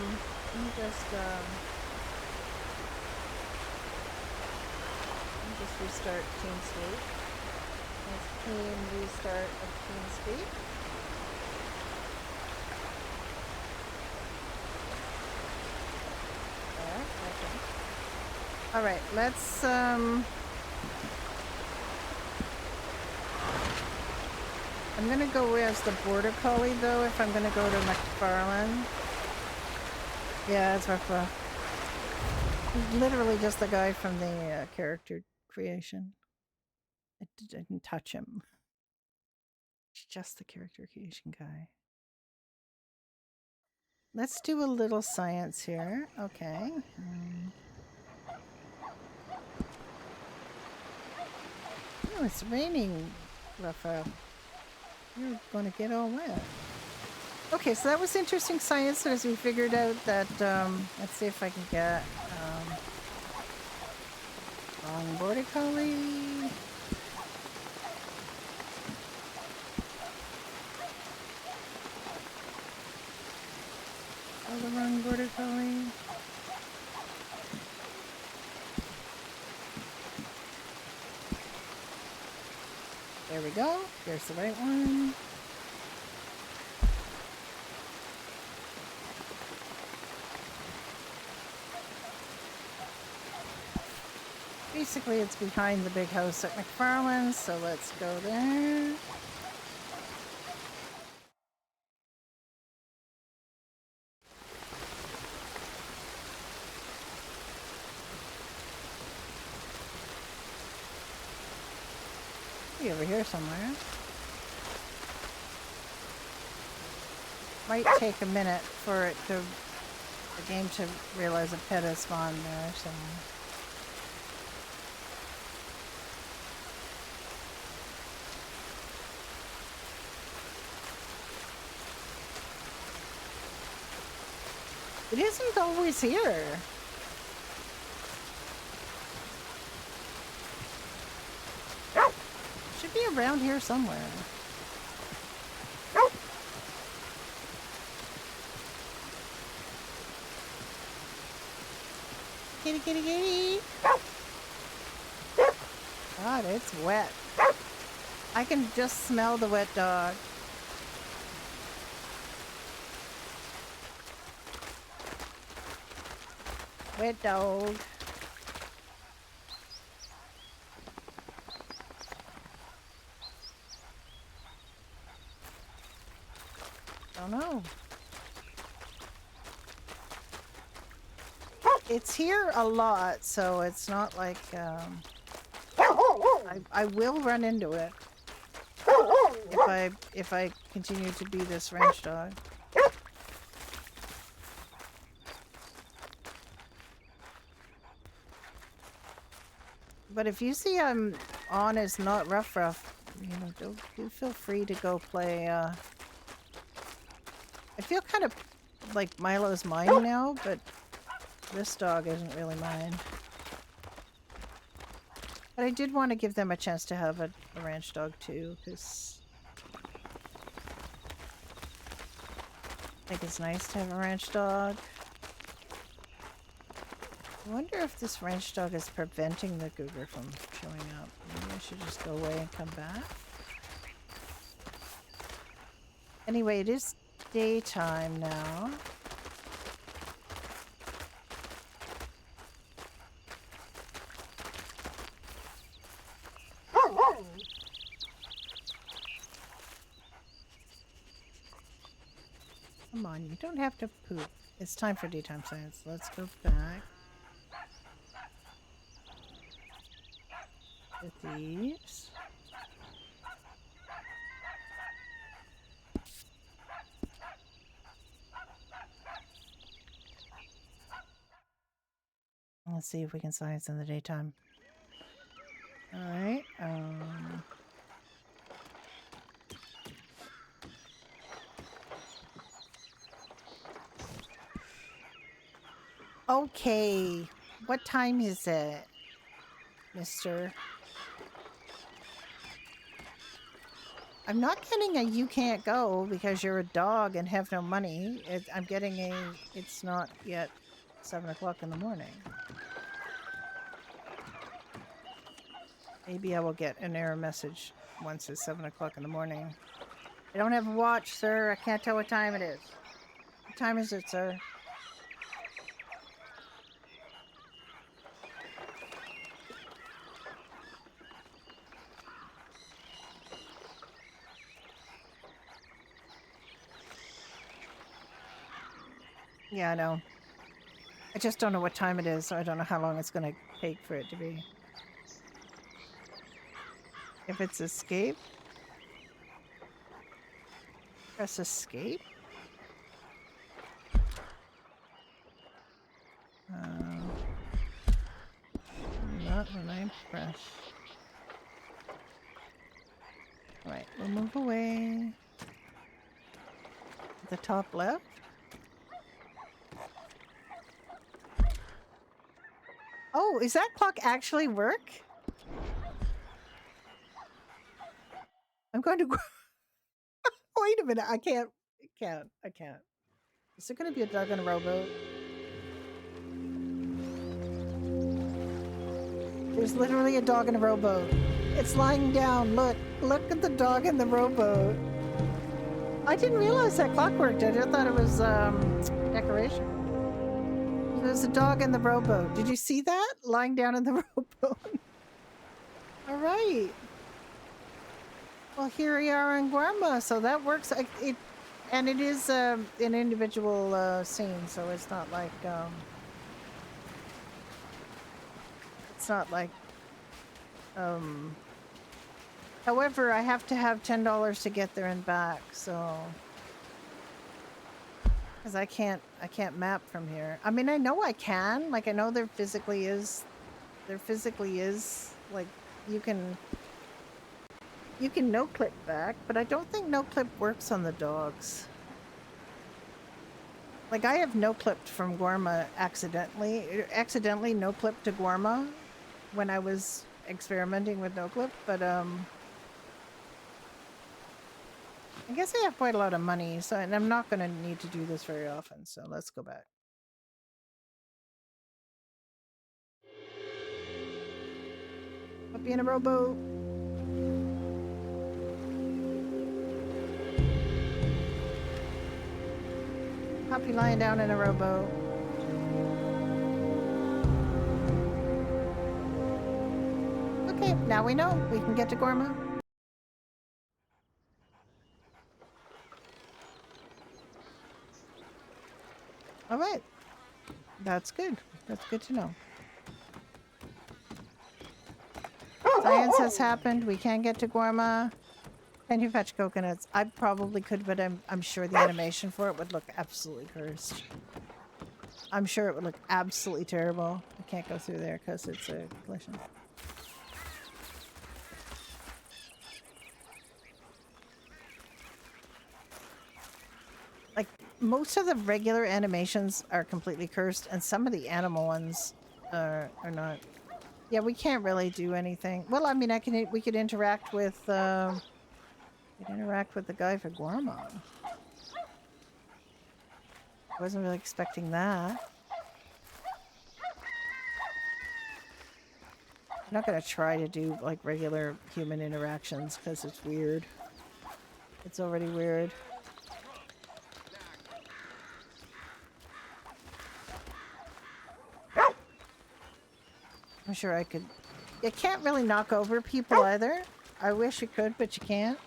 me just restart TeamSpeak. Let's team restart of TeamSpeak. There, okay. All right, let's, I'm gonna go as the Border Collie though, if I'm gonna go to McFarlane. Yeah, it's rough. He's literally just the guy from the character creation. I didn't touch him. He's just the character creation guy. Let's do a little science here. Okay. Oh, it's raining, Rafa. You're going to get all wet. Okay, so that was interesting science as we figured out that, let's see if I can get, wrong Border Collie. Oh, the wrong Border Collie. There we go. There's the right one. Basically, it's behind the big house at McFarlane, so let's go there. Be over here somewhere. Might take a minute for it to, the game to realize a pet has spawned there somewhere. It isn't always here. Should be around here somewhere. Kitty, kitty, kitty. God, it's wet. I can just smell the wet dog. Wet dog. Don't know. It's here a lot, so it's not like, I will run into it if I continue to be this ranch dog. But if you see I'm on as not rough, you know, do feel free to go play. I feel kind of like Milo's mine now, but this dog isn't really mine. But I did want to give them a chance to have a ranch dog too, because I think it's nice to have a ranch dog. I wonder if this ranch dog is preventing the cougar from showing up. Maybe I should just go away and come back. Anyway, it is daytime now. Come on, you don't have to poop. It's time for daytime science. Let's go back. With these. Let's see if we can science in the daytime. Alright, okay. What time is it, mister? I'm not getting a you can't go because you're a dog and have no money. I'm getting a it's not yet 7 o'clock in the morning. Maybe I will get an error message once it's 7 o'clock in the morning. I don't have a watch, sir. I can't tell what time it is. What time is it, sir? Yeah, I know. I just don't know what time it is, so I don't know how long it's going to take for it to be. If it's escape, press escape. Not when I press. Alright, we'll move away. The top left. Oh, is that clock actually work? I'm going to go. Wait a minute. I can't. Is there going to be a dog on a rowboat? There's literally a dog in a rowboat. It's lying down. Look at the dog in the rowboat. I didn't realize that clock worked. I just thought it was decoration. There's a dog in the rowboat. Did you see that? Lying down in the rowboat. All right. Well, here we are in Guarma, so that works. And it is an individual scene, so it's not like However, I have to have $10 to get there and back, so because I can't map from here. I mean, I know I can. Like, I know there physically is like you can no clip back, but I don't think no clip works on the dogs. Like, I have no clipped from Guarma accidentally no clipped to Guarma when I was experimenting with no clip, but I guess I have quite a lot of money, so and I'm not going to need to do this very often, so let's go back. Puppy in a rowboat. Puppy lying down in a rowboat. Okay, now we know. We can get to Guarma. All right. That's good. That's good to know. Science has happened. We can get to Guarma. Can you fetch coconuts? I probably could, but I'm sure the animation for it would look absolutely cursed. I'm sure it would look absolutely terrible. I can't go through there because it's a collision. Like, most of the regular animations are completely cursed, and some of the animal ones are not. Yeah, we can't really do anything. Well, I mean, we could interact with the guy for Guarma. I wasn't really expecting that. I'm not gonna try to do like regular human interactions because it's weird. It's already weird. I'm sure I could. You can't really knock over people either. I wish you could, but you can't.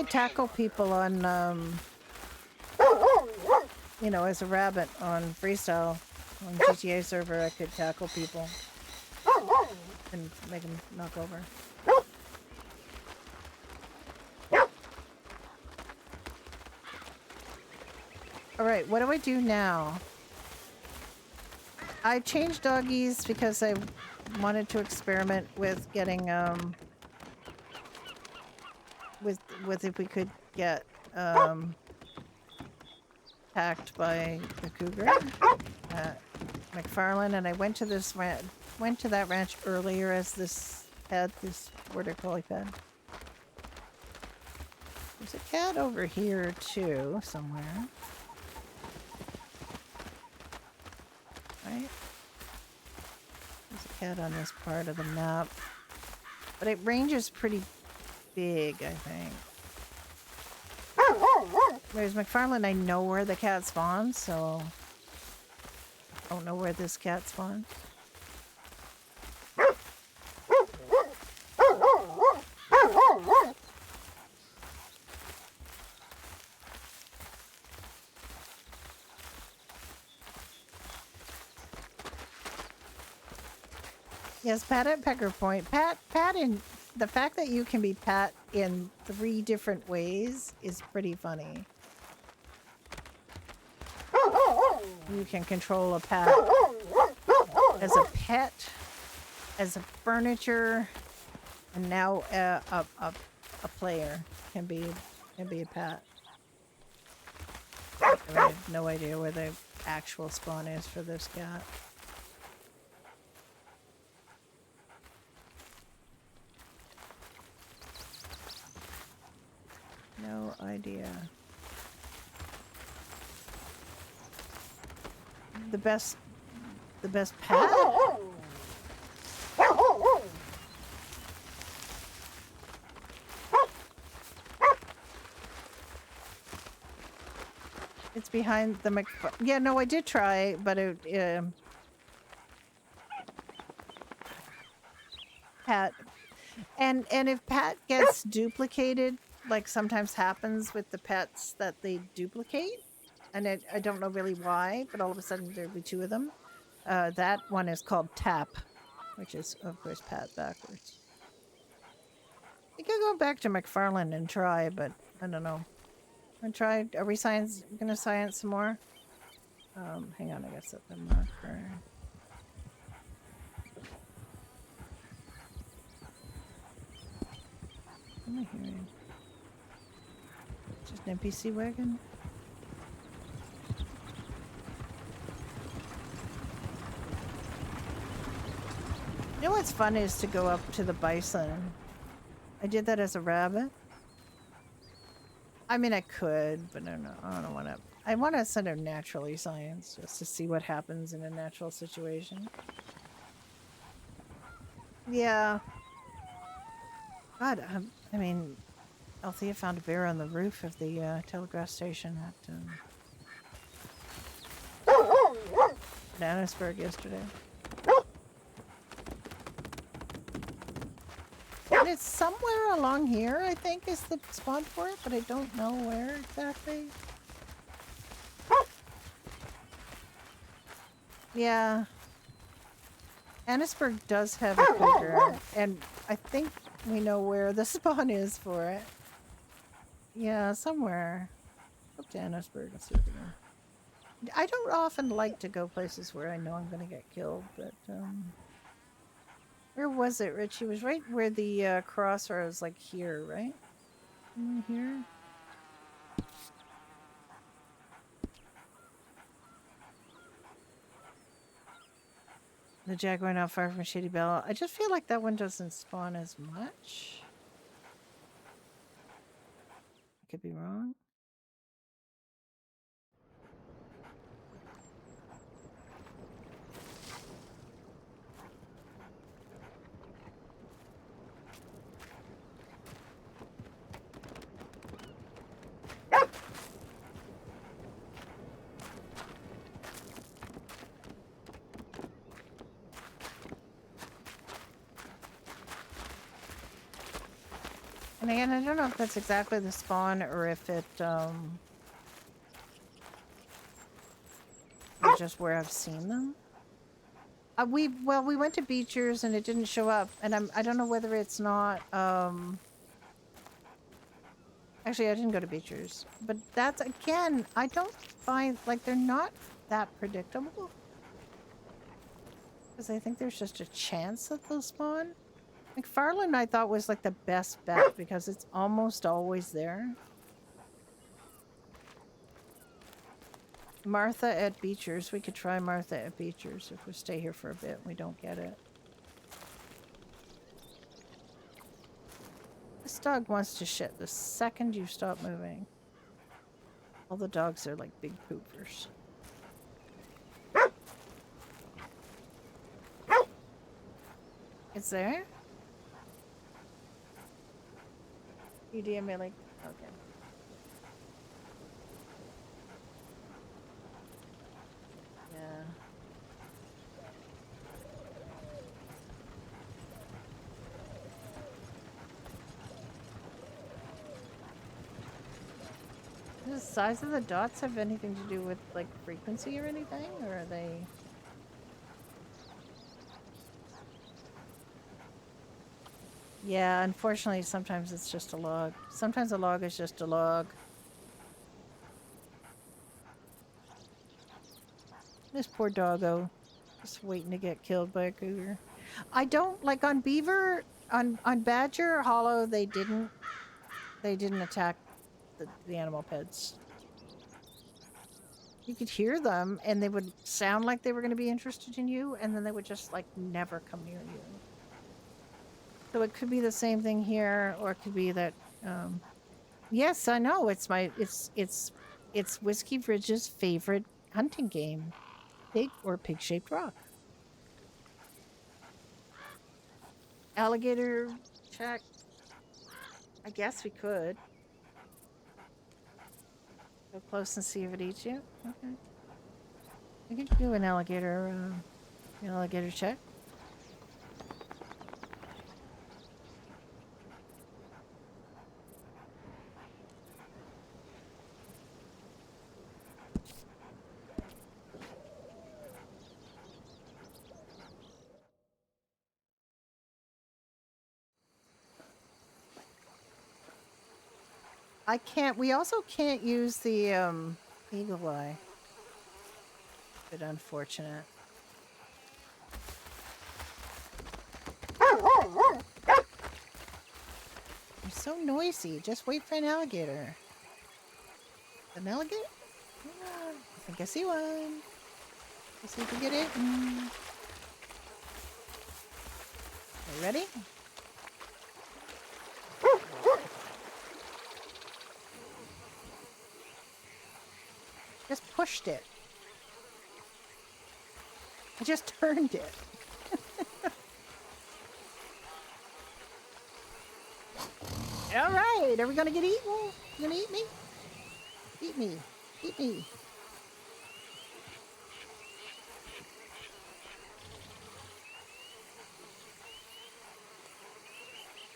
could tackle people on, you know, as a rabbit on freestyle. On GTA server, I could tackle people and make them knock over. Alright, what do I do now? I changed doggies because I wanted to experiment with getting, with if we could get, attacked by the cougar at McFarland, and I went to this went to that ranch earlier as this border collie pet. There's a cat over here too, somewhere. Right? There's a cat on this part of the map. But it ranges pretty big, I think. Whereas McFarland, I know where the cat spawns, so I don't know where this cat spawns. Yes, Pat at Pecker Point. Pat in the fact that you can be Pat in 3 different ways is pretty funny. You can control a Pat as a pet, as a furniture, and now a player can be a Pat. I have no idea where the actual spawn is for this cat. No idea. The best pet? It's behind the yeah, no, I did try, but it Pat. And if Pat gets duplicated, like sometimes happens with the pets that they duplicate, and I don't know really why, but all of a sudden there'll be 2 of them. That one is called Tap, which is of course Pat backwards. I could go back to McFarland and try, but I don't know. I tried. Are we gonna science some more? Hang on, I gotta set the marker. What am I hearing? Just an NPC wagon? You know what's fun is to go up to the bison. I did that as a rabbit. I mean, I could, but I don't want to. I want to send her naturally science just to see what happens in a natural situation. Yeah. God, I mean, Althea found a bear on the roof of the telegraph station at Annisburg yesterday. And it's somewhere along here, I think, is the spawn for it, but I don't know where exactly. Yeah. Annisburg does have a cougar, and I think we know where the spawn is for it. Yeah, somewhere. Up to Annisburg and see if we can. I don't often like to go places where I know I'm going to get killed, but where was it, Rich? It was right where the crossroads, like here, right? Here? The jaguar not far from Shady Bell. I just feel like that one doesn't spawn as much. I could be wrong. And again, I don't know if that's exactly the spawn or if it, or just where I've seen them. We went to Beechers and it didn't show up, and I don't know whether it's not, actually, I didn't go to Beechers, but that's, again, I don't find, like, they're not that predictable. Because I think there's just a chance that they'll spawn. McFarland, I thought, was, like, the best bet because it's almost always there. Martha at Beechers. We could try Martha at Beechers if we stay here for a bit and we don't get it. This dog wants to shit the second you stop moving. All the dogs are like big poopers. It's there? You DM me like, okay. Yeah. Does the size of the dots have anything to do with like frequency or anything? Or are they... Yeah, unfortunately sometimes it's just a log. Sometimes a log is just a log. This poor doggo. Just waiting to get killed by a cougar. I don't like on beaver, on badger hollow they didn't attack the animal pets. You could hear them and they would sound like they were going to be interested in you, and then they would just like never come near you. So it could be the same thing here, or it could be that yes, I know, it's WhiskeyRidge's favorite hunting game. Pig or pig-shaped rock. Alligator check. I guess we could. Go close and see if it eats you. Okay. We could do an alligator check. We also can't use the eagle eye. Bit unfortunate. You're so noisy. Just wait for an alligator. An alligator? Yeah, I think I see one. Let's see if we get it. Are you ready? Just pushed it. I just turned it. All right, are we gonna get eaten? You gonna eat me? Eat me. Eat me.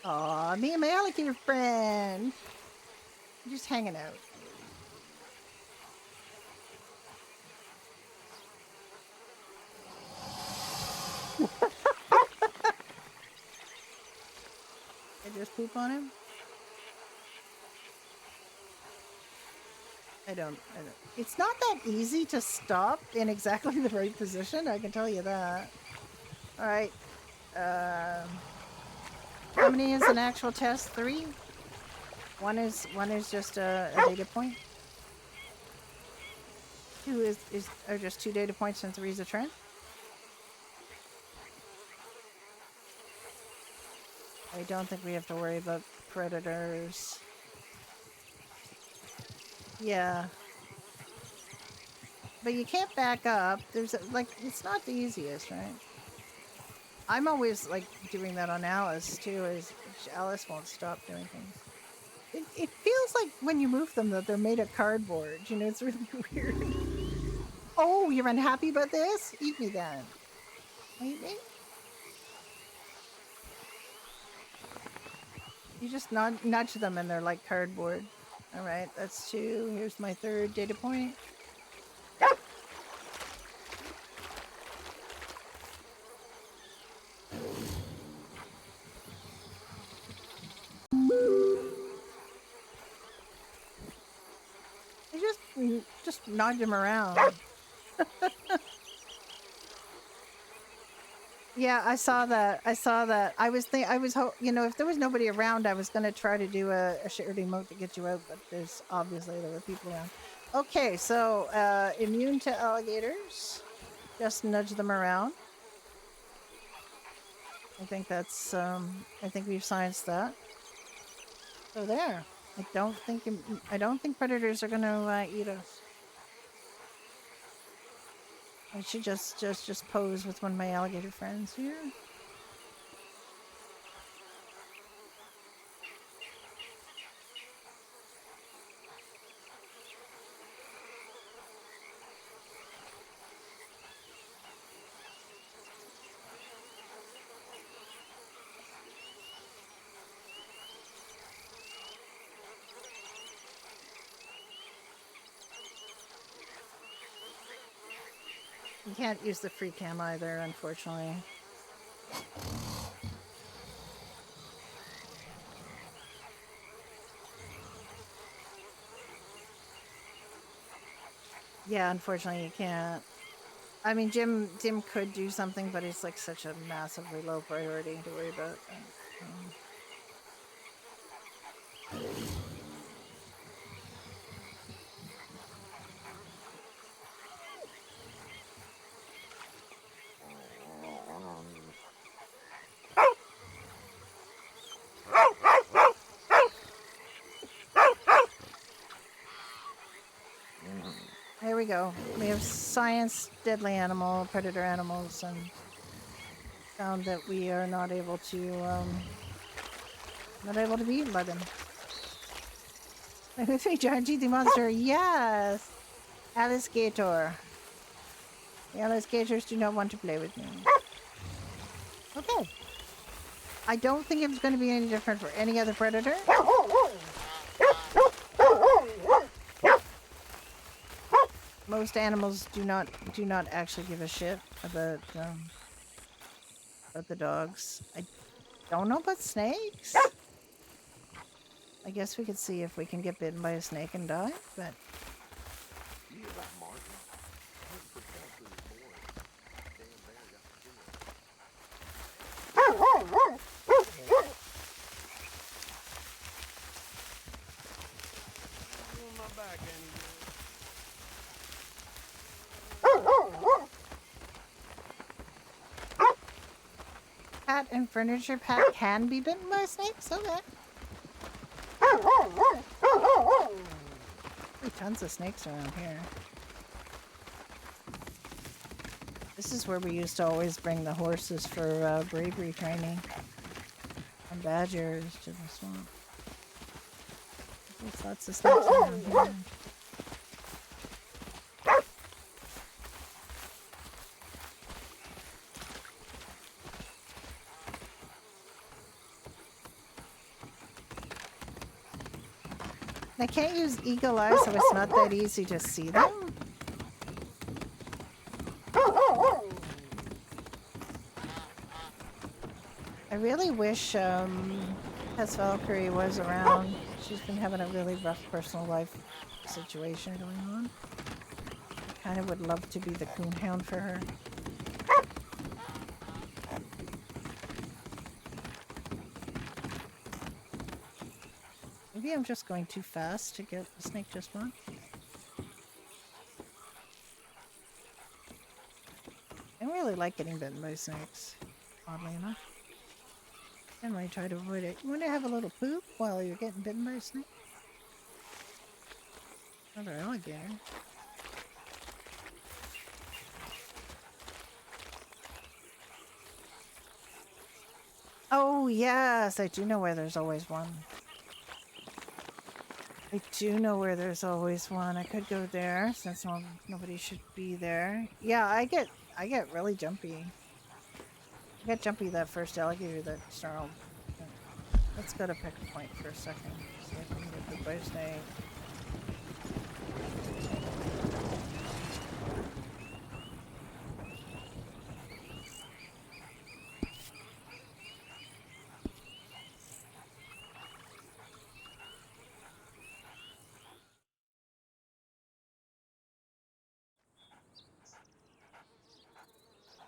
Aw, me and my alligator friend. I'm just hanging out. I just poop on him? I don't. It's not that easy to stop in exactly the right position, I can tell you that. Alright. How many is an actual test? 3? One is just a data point? 2 are just 2 data points and 3 is a trend? I don't think we have to worry about predators. Yeah. But you can't back up. There's it's not the easiest, right? I'm always like doing that on Alice too, is Alice won't stop doing things. It feels like when you move them that they're made of cardboard. You know, it's really weird. Oh, you're unhappy about this? Eat me then. Eat me? You just nudge them and they're like cardboard. All right, that's 2. Here's my 3rd data point. You just nudge them around. Yeah, I saw that. I was if there was nobody around, I was gonna try to do a shared emote to get you out, but there's obviously there were people around. Okay, so immune to alligators. Just nudge them around. I think that's I think we've scienced that. So there. I don't think predators are gonna eat us. I should just pose with one of my alligator friends here. You can't use the free cam either, unfortunately. Yeah, unfortunately you can't. I mean, Jim could do something, but it's like such a massively low priority to worry about. Here we go. We have science deadly animal, predator animals, and found that we are not able to be eaten by them. With me, giant GT monster. Yes, Alice Gator. The Alice Gators do not want to play with me. Okay. I don't think it's going to be any different for any other predator. Most animals do not actually give a shit about the dogs. I don't know about snakes. I guess we could see if we can get bitten by a snake and die, but cat and furniture pet can be bitten by snakes? Okay. Tons of snakes around here. This is where we used to always bring the horses for bravery training. And badgers to the swamp. There's lots of snakes around here. I can't use eagle eye, so it's not that easy to see them. I really wish Tess Valkyrie was around. She's been having a really rough personal life situation going on. I kind of would love to be the coonhound for her. Maybe I'm just going too fast to get the snake just one. I really like getting bitten by snakes, oddly enough. Generally try to avoid it. You want to have a little poop while you're getting bitten by a snake? Another alligator. Oh yes, I do know where there's always one. I do know where there's always one. I could go there since nobody should be there. Yeah, I get really jumpy. I got jumpy that first alligator that snarled. Let's go to pick a point for a second. See if we can get the by snake.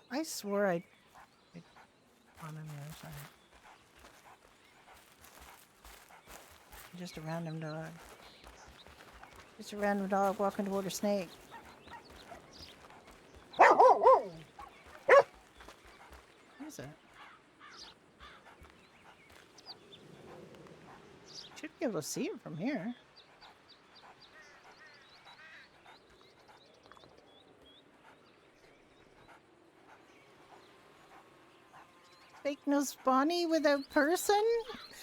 I swore I on the other side. Just a random dog. Just a random dog walking toward a snake. What is that? Should be able to see it from here. Fake nose Bonnie with a person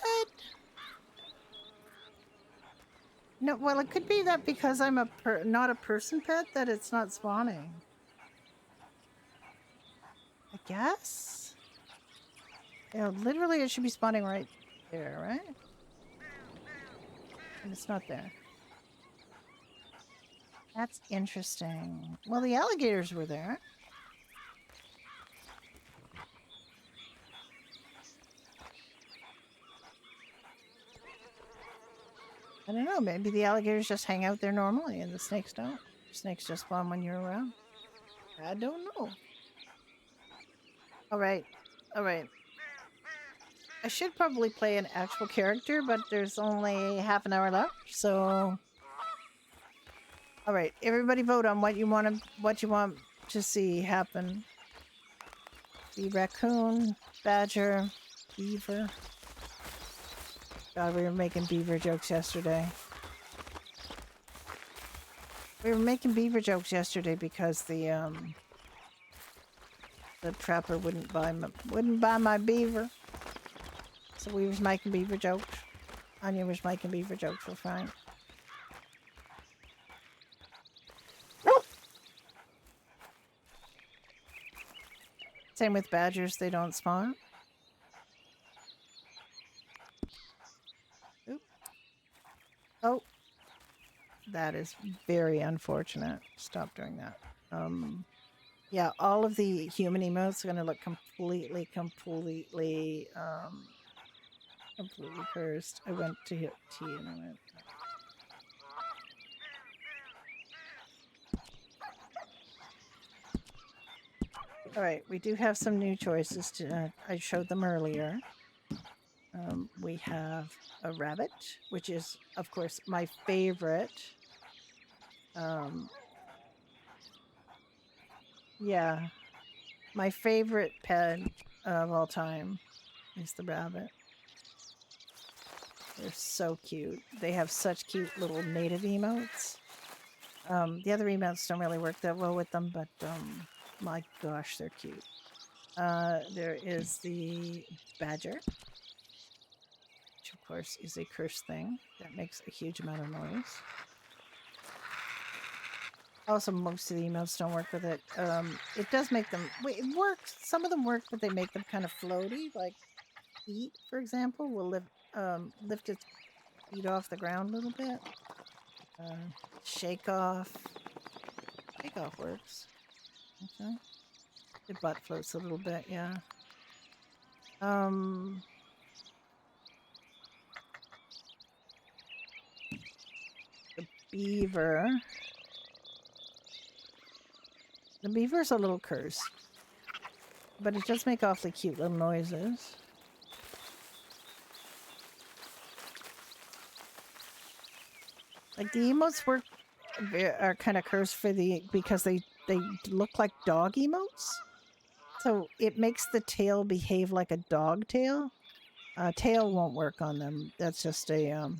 pet? No, well, it could be that because I'm not a person pet that it's not spawning. I guess? Yeah, literally it should be spawning right there, right? And it's not there. That's interesting. Well, the alligators were there. I don't know, maybe the alligators just hang out there normally and the snakes don't. Snakes just spawn when you're around. I don't know. Alright, alright. I should probably play an actual character, but there's only half an hour left, so... Alright, everybody vote on what you want to see happen. The raccoon, badger, beaver. God, we were making beaver jokes yesterday. We were making beaver jokes yesterday because the trapper wouldn't buy my beaver. So we was making beaver jokes. Anya was making beaver jokes for fun. Same with badgers, they don't spawn. Oop. Oh. That is very unfortunate. Stop doing that. Yeah, all of the human emotes are gonna look completely cursed. I went to hit T and I went. Alright, we do have some new choices to I showed them earlier. We have a rabbit, which is of course my favorite. Yeah. My favorite pet of all time is the rabbit. They're so cute. They have such cute little native emotes. The other emotes don't really work that well with them, but my gosh, they're cute. There is the badger, which of course is a cursed thing that makes a huge amount of noise. Also, most of the emotes don't work with it. It does make them... Wait, it works. Some of them work, but they make them kind of floaty. Like, eat, for example, will lift its feet off the ground a little bit. Shake off. Shake off works. Okay. The butt floats a little bit, yeah. The beaver. The beaver's a little cursed. But it does make awfully cute little noises. Like the emotes are kind of cursed for because they look like dog emotes. So it makes the tail behave like a dog tail. Tail won't work on them. That's just a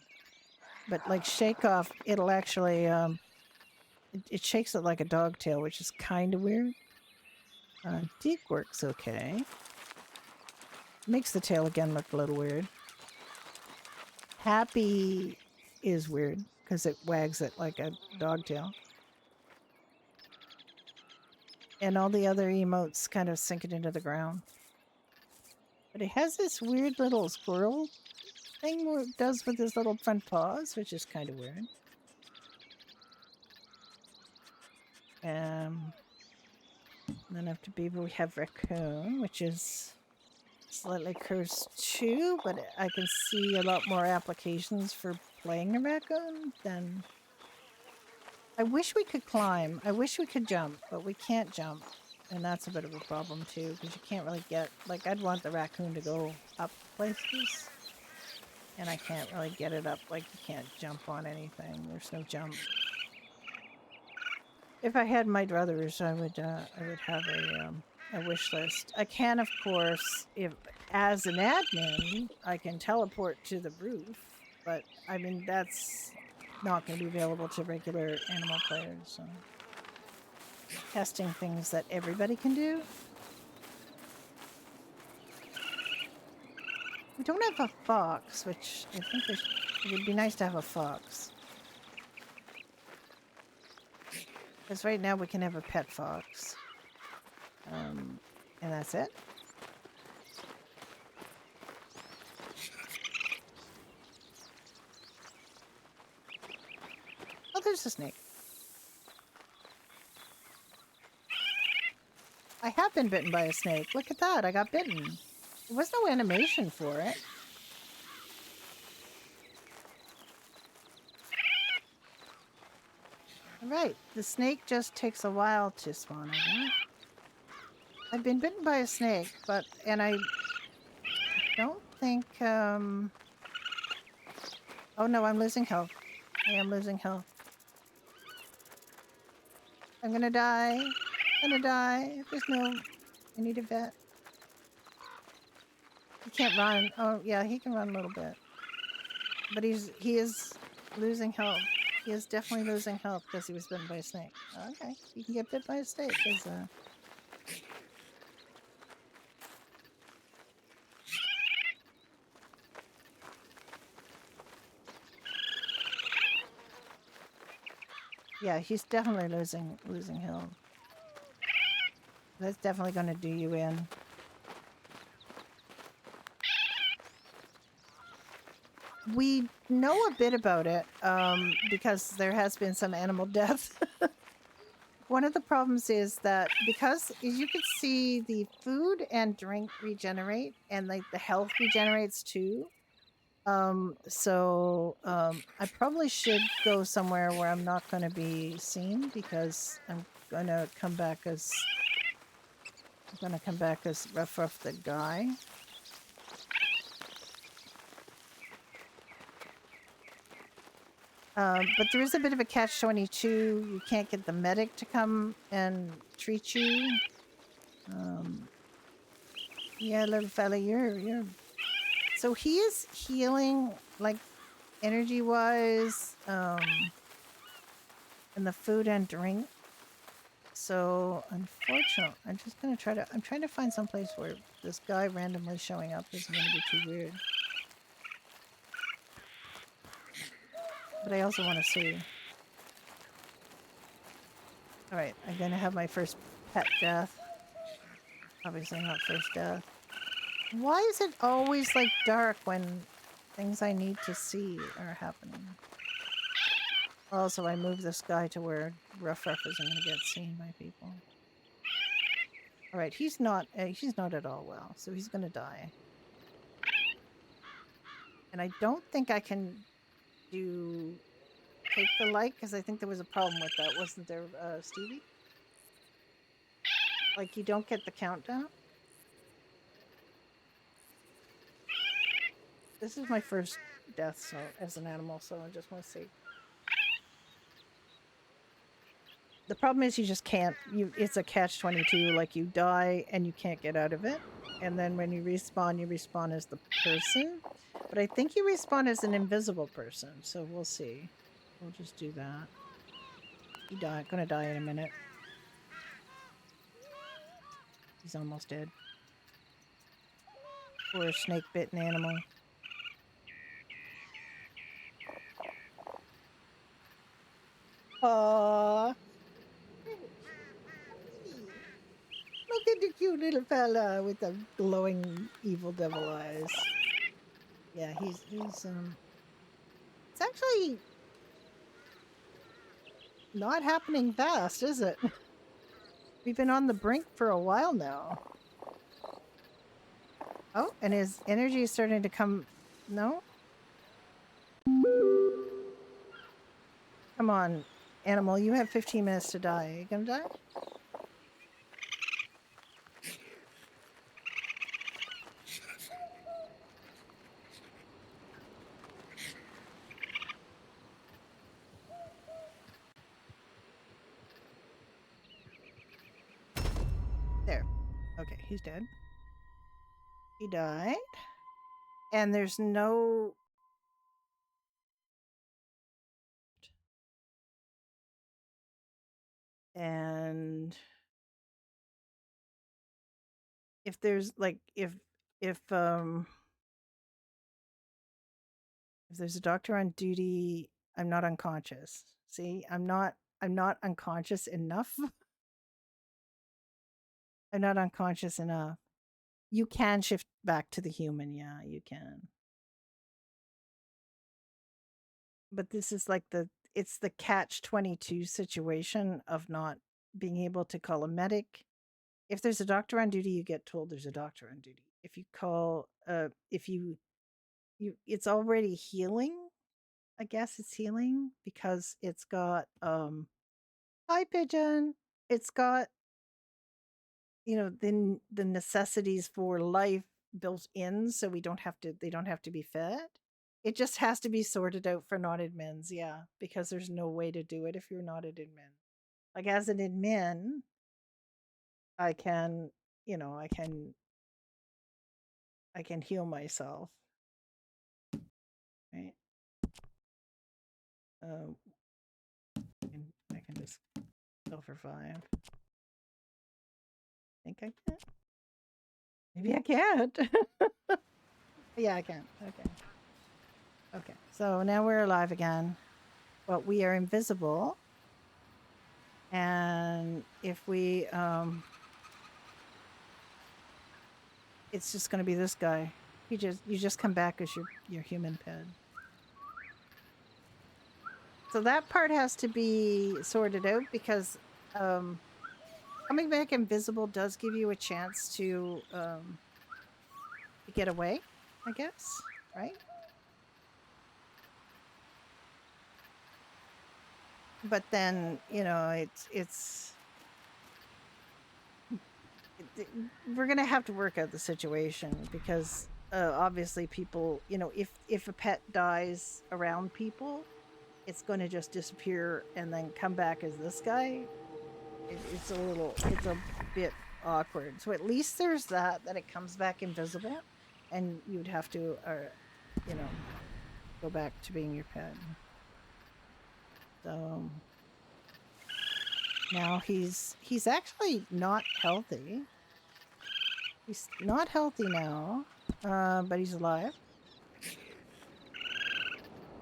but like shake off, it'll actually it shakes it like a dog tail, which is kind of weird. Dig works okay. Makes the tail again look a little weird. Happy is weird because it wags it like a dog tail. And all the other emotes kind of sink it into the ground. But it has this weird little squirrel thing does with his little front paws, which is kind of weird. Then after beaver, we have raccoon, which is slightly cursed too, but I can see a lot more applications for playing a raccoon than. I wish we could climb. I wish we could jump, but we can't jump. And that's a bit of a problem too, because you can't really get, like, I'd want the raccoon to go up places. And I can't really get it up, like, you can't jump on anything. There's no jump. If I had my druthers, I would have a wish list. I can, of course, if as an admin, I can teleport to the roof, but I mean that's not going to be available to regular animal players. So. Testing things that everybody can do. We don't have a fox, which I think it would be nice to have a fox. Because right now we can have a pet fox. And that's it. Oh, there's a snake. I have been bitten by a snake. Look at that. I got bitten. There was no animation for it. Alright, the snake just takes a while to spawn, I think. I've been bitten by a snake, and I don't think, oh no, I'm losing health. I am losing health. I'm gonna die. I'm gonna die. There's no, I need a vet. He can't run. Oh yeah, he can run a little bit. But he is losing health. He is definitely losing health because he was bitten by a snake. Okay, you can get bit by a snake. Yeah, he's definitely losing health. That's definitely going to do you in. We know a bit about it because there has been some animal death. One of the problems is that because, as you can see, the food and drink regenerate, and like the health regenerates too. I probably should go somewhere where I'm not going to be seen because I'm going to come back as Ruff the guy. But there is a bit of a catch-22. You can't get the medic to come and treat you. Yeah, little fella, you're. So he is healing, like, energy-wise, and the food and drink. So, unfortunately, I'm just gonna I'm trying to find some place where this guy randomly showing up isn't gonna be too weird. But I also want to see. Alright, I'm gonna have my first pet death. Obviously not first death. Why is it always like dark when things I need to see are happening? Also, I moved this guy to where Ruff isn't gonna get seen by people. Alright, he's not at all well, so he's gonna die. And I don't think I can take the light, because I think there was a problem with that, wasn't there, Stevie? Like, you don't get the countdown? This is my first death, so as an animal, so I just want to see. The problem is you just can't, it's a catch-22, like you die and you can't get out of it. And then when you respawn as the person. But I think you respawn as an invisible person, so we'll see. We'll just do that. He's gonna die in a minute. He's almost dead. Poor snake-bitten animal. Aww. Look at the cute little fella with the glowing evil devil eyes. Yeah, it's actually not happening fast, is it? We've been on the brink for a while now. Oh, and his energy is starting to come. No? Come on, animal. You have 15 minutes to die. Are you gonna die? There. Okay, he's dead. He died. And there's no. And if there's like if there's a doctor on duty, I'm not unconscious. See, I'm not unconscious enough. I'm not unconscious enough. You can shift back to the human, yeah, you can. But this is like it's the catch-22 situation of not being able to call a medic. If there's a doctor on duty, you get told there's a doctor on duty. If you call if you it's already healing. I guess it's healing because it's got hi pigeon. It's got the necessities for life built in, so they don't have to be fed. It just has to be sorted out for non admins, yeah, because there's no way to do it if you're not an admin. Like as an admin, I can, I can heal myself, right? Um, I can just self revive. Think I can? Maybe I can't. Yeah, I can. Okay. Okay. So now we're alive again, but we are invisible. And if we, it's just going to be this guy. You just come back as your human pet. So that part has to be sorted out because coming back invisible does give you a chance to get away, I guess, right? But then we're gonna have to work out the situation because obviously people, if a pet dies around people, it's going to just disappear and then come back as this guy. It's a bit awkward. So at least there's that it comes back invisible, and you'd have to, go back to being your pet. So now he's actually not healthy. He's not healthy now, but he's alive.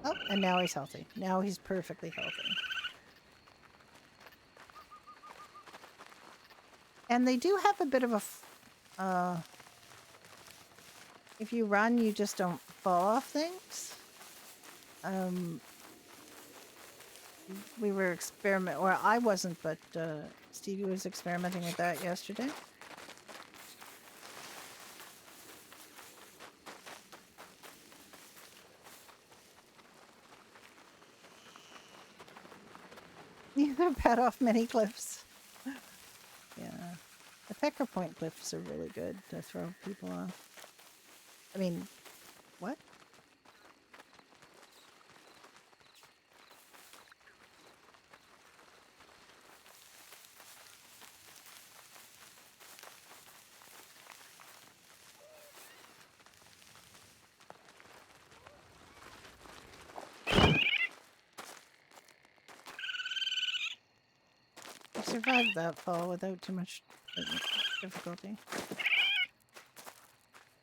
Oh, and now he's healthy. Now he's perfectly healthy. And they do have a bit of a if you run, you just don't fall off things. We were well, I wasn't, but Stevie was experimenting with that yesterday. You could pet off many cliffs. Yeah. The Pecker Point cliffs are really good to throw people off. I mean, what? I survived that fall without too much difficulty.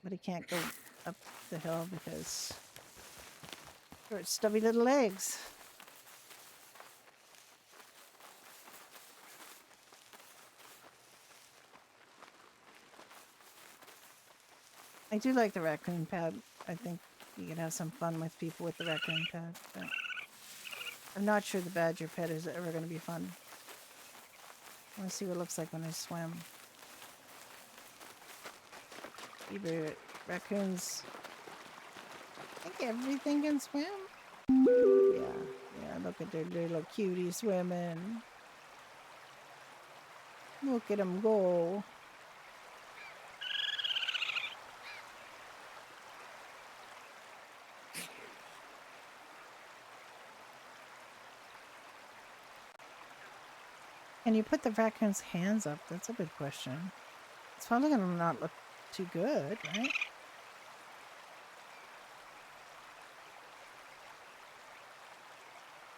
But he can't go up the hill because short, stubby little legs. I do like the raccoon pad. I think you can have some fun with people with the raccoon pet. But I'm not sure the badger pet is ever going to be fun. I want to see what it looks like when I swim. Either raccoons. I think everything can swim. Yeah, look at their little cutie swimming. Look at them go. Can you put the raccoon's hands up? That's a good question. It's probably going to not look too good, right?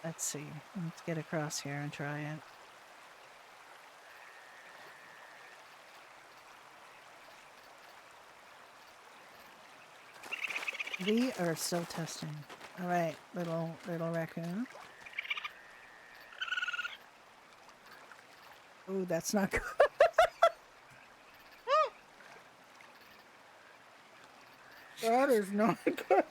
Let's see. Let's get across here and try it. We are still testing. All right, little raccoon. Ooh, that's not good. That is not good.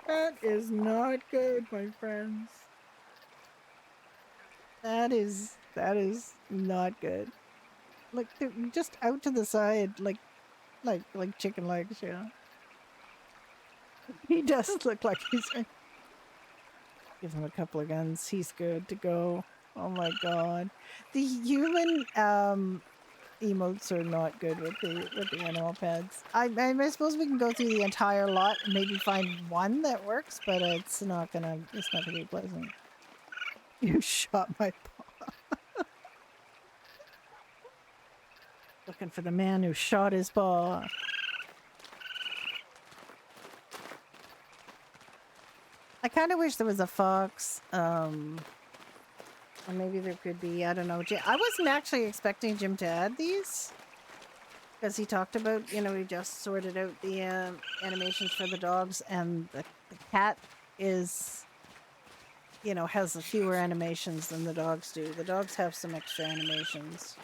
That is not good, my friends. That is not good. Like they're just out to the side, like chicken legs, yeah. He does look like he's. Give him a couple of guns. He's good to go. Oh my god, the human emotes are not good with the animal pets. I suppose we can go through the entire lot and maybe find one that works, but it's not gonna be pleasant. You shot my paw. Looking for the man who shot his paw. I kind of wish there was a fox. Or maybe there could be. I don't know. I wasn't actually expecting Jim to add these. Because he talked about, he just sorted out the animations for the dogs, and the cat is, has fewer animations than the dogs do. The dogs have some extra animations.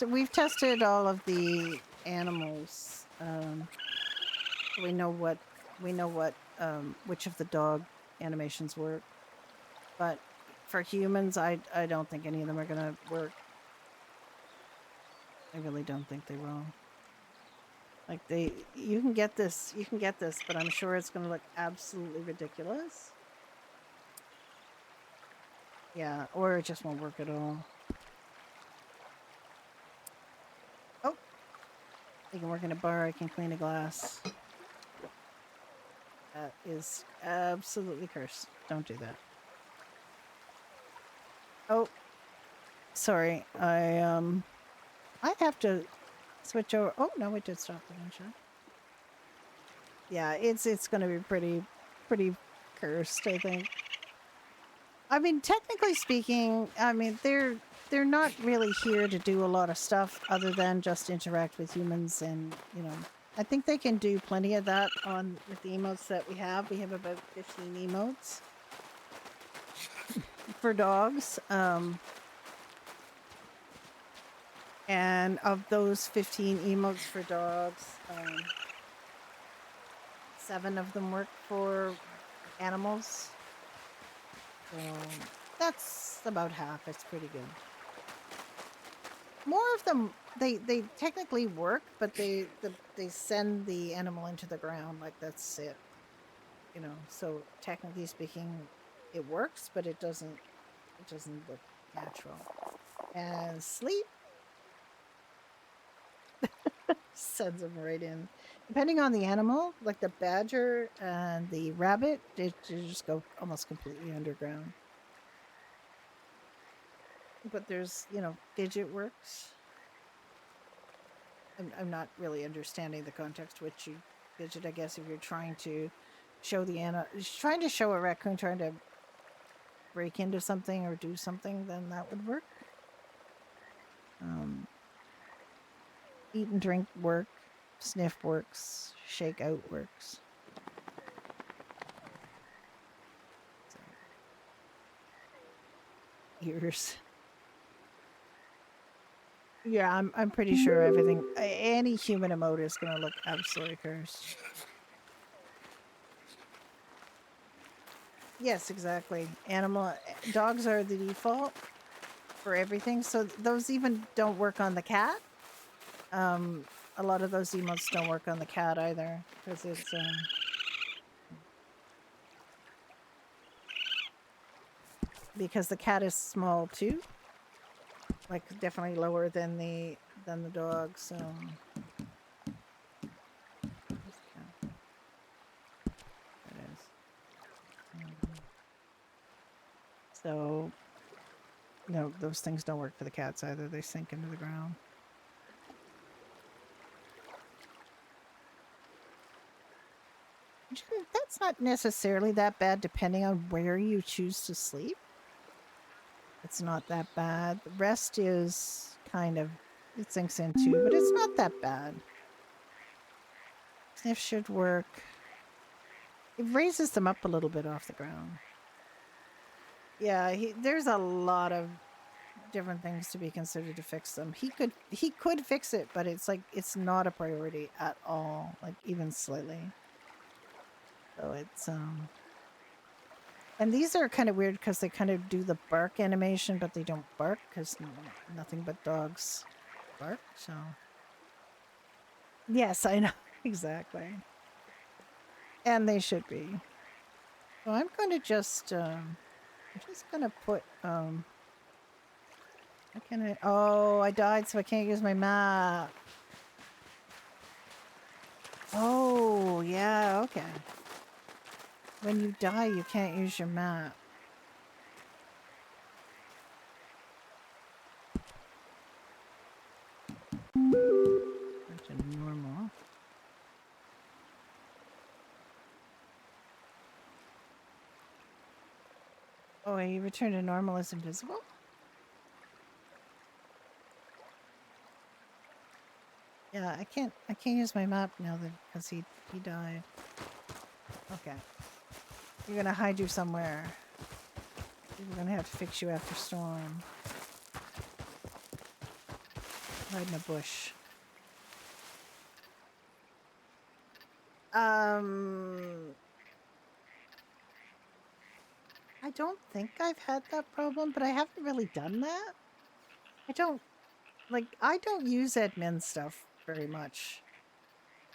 We've tested all of the animals. We know what, which of the dog animations work. But for humans, I don't think any of them are gonna work. I really don't think they will. Like you can get this, but I'm sure it's gonna look absolutely ridiculous. Yeah, or it just won't work at all. Oh! I can work in a bar, I can clean a glass. That is absolutely cursed. Don't do that. Oh. Sorry, I have to switch over. Oh, no, it did stop the gunshot. Yeah, it's gonna be pretty cursed, I think. I mean, technically speaking, I mean, they're not really here to do a lot of stuff other than just interact with humans, and, I think they can do plenty of that with the emotes that we have. We have about 15 emotes for dogs. And of those 15 emotes for dogs, 7 of them work for animals. So that's about half. It's pretty good. More of them, they technically work, but they send the animal into the ground, like that's it. So technically speaking, it works, but it doesn't look natural. And sleep sends them right in. Depending on the animal, like the badger and the rabbit, they just go almost completely underground. But there's, Gidget works. I'm not really understanding the context which you Gidget, I guess, if you're trying to show a raccoon trying to break into something or do something, then that would work. Eat and drink work, sniff works, shake out works. So, ears. Yeah, I'm pretty sure everything, any human emote is gonna look absolutely cursed. Yes, exactly. Dogs are the default for everything, so those even don't work on the cat. A lot of those emotes don't work on the cat either, because it's because the cat is small too, like definitely lower than the dog. So that is. So no, those things don't work for the cats either. They sink into the ground. That's not necessarily that bad, depending on where you choose to sleep. It's not that bad. The rest is kind of, it sinks in too, but it's not that bad. Sniff should work. It raises them up a little bit off the ground. Yeah, there's a lot of different things to be considered to fix them. He could fix it, but it's like it's not a priority at all, like even slightly. So it's and these are kind of weird because they kind of do the bark animation, but they don't bark because nothing but dogs bark. So yes, I know exactly, and they should be. So I'm going to I'm just gonna put how can I? Oh, I died, so I can't use my map. Oh, yeah, okay. When you die, you can't use your map. Back to normal. Oh, you return to normal is invisible? Yeah, I can't use my map now because he died. Okay. You're gonna hide you somewhere. We're gonna have to fix you after storm. Hide in a bush. I don't think I've had that problem, but I haven't really done that. I don't use admin stuff very much.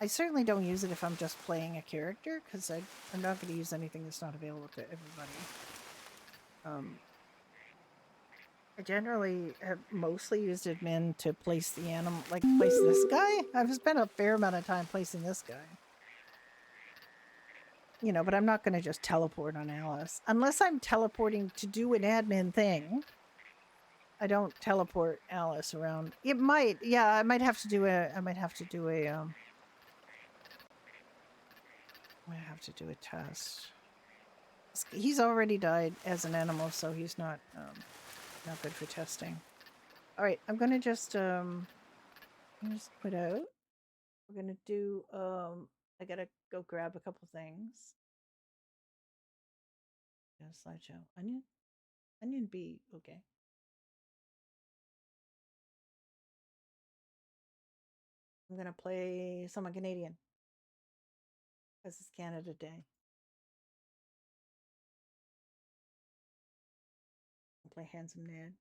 I certainly don't use it if I'm just playing a character, because I'm not going to use anything that's not available to everybody. I generally have mostly used admin to place the animal, like place this guy. I've spent a fair amount of time placing this guy. You know, but I'm not going to just teleport on Alice. Unless I'm teleporting to do an admin thing. I don't teleport Alice around. It might, yeah, I might have to do a test. He's already died as an animal, so he's not good for testing. All right, I'm gonna just put out. We're gonna do I gotta go grab a couple things. Yeah, slideshow. Onion B. Okay. I'm gonna play someone Canadian because it's Canada Day. I'll play Handsome Ned.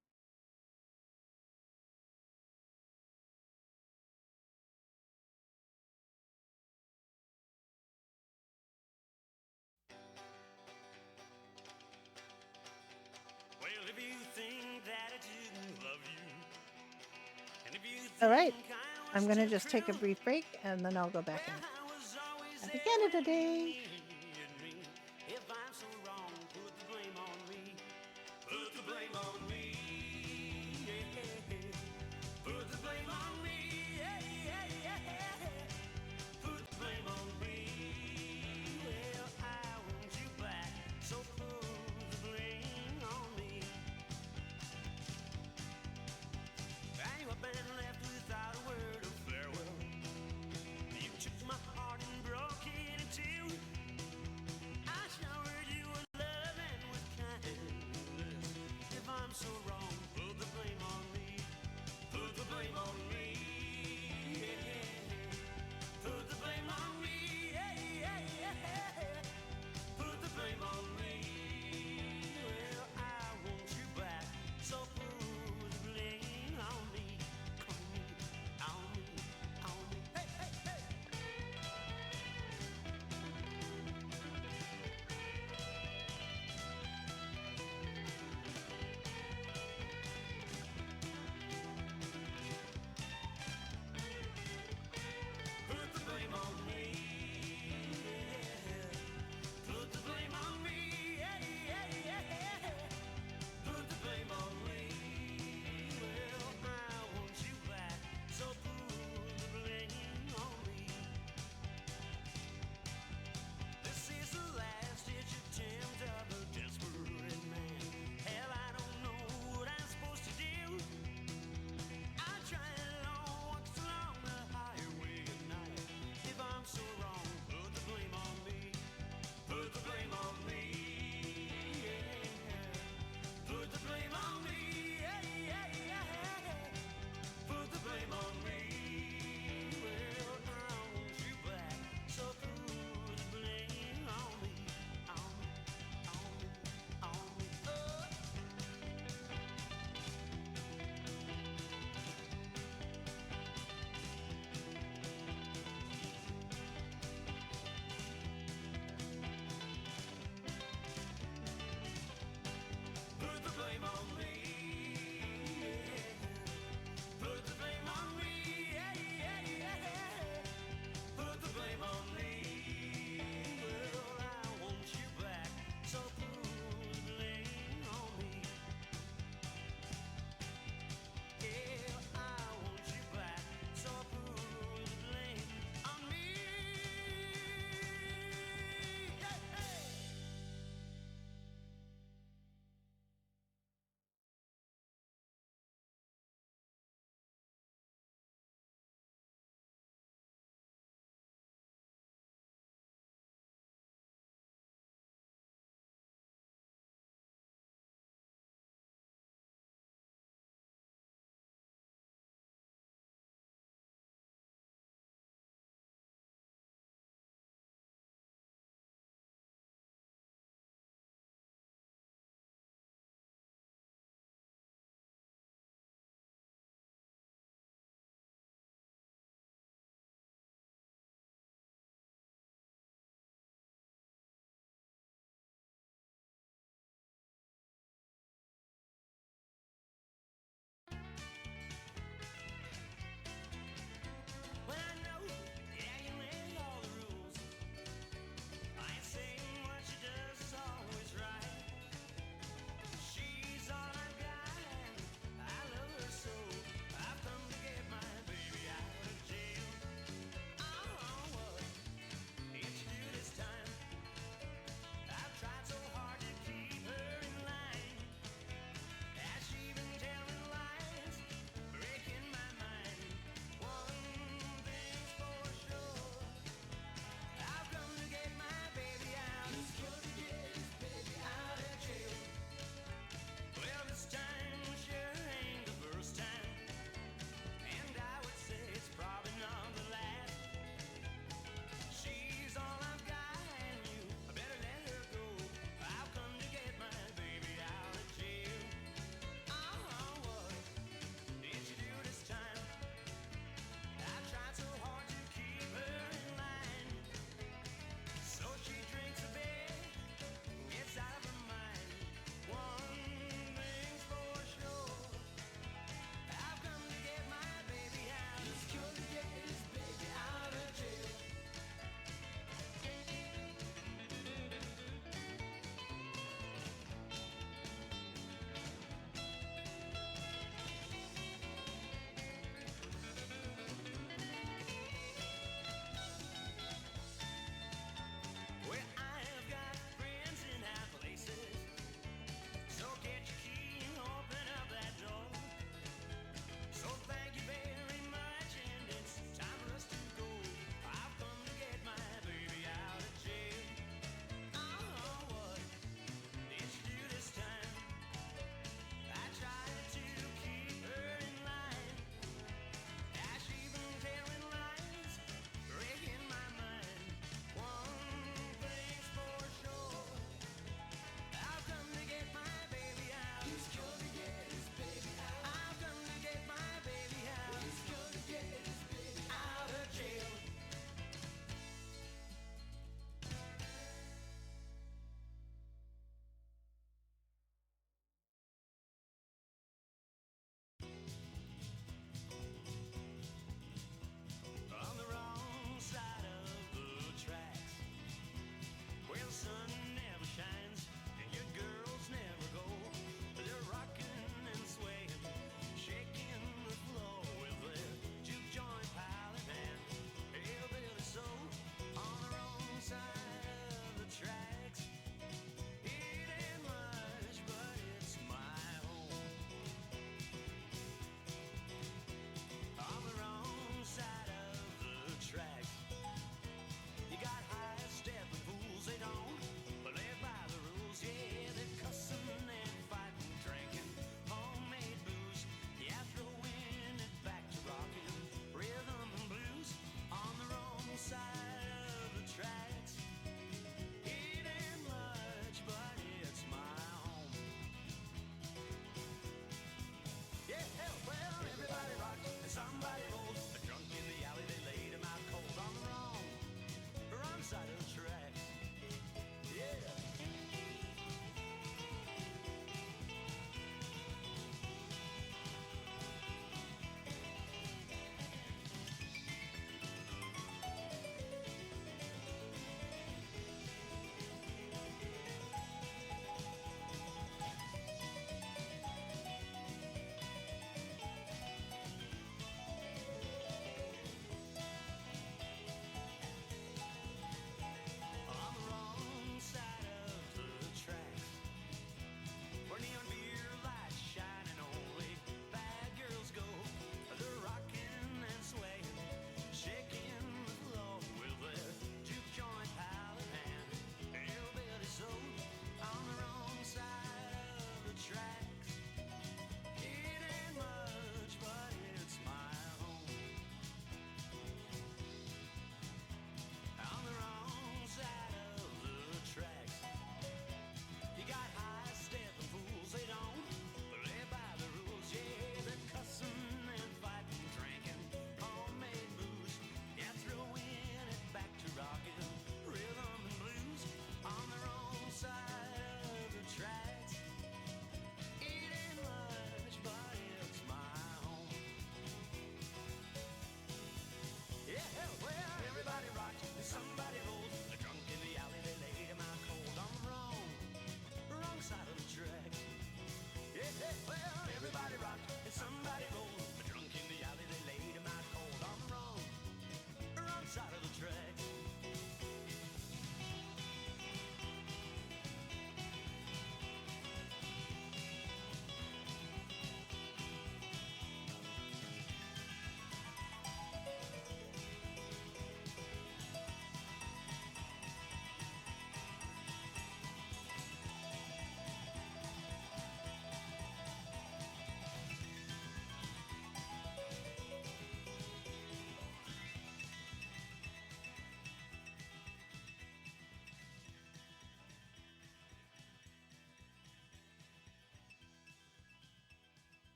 Well, if you think that I didn't love you, and if you All right, think I'm gonna just take a brief break and then I'll go back in. Happy Canada Day! If I'm so wrong, put the blame on me. Put the blame on me. Yeah. Put the blame on me. Yeah. Put the blame on me. Well, I want you back, so put the blame on me.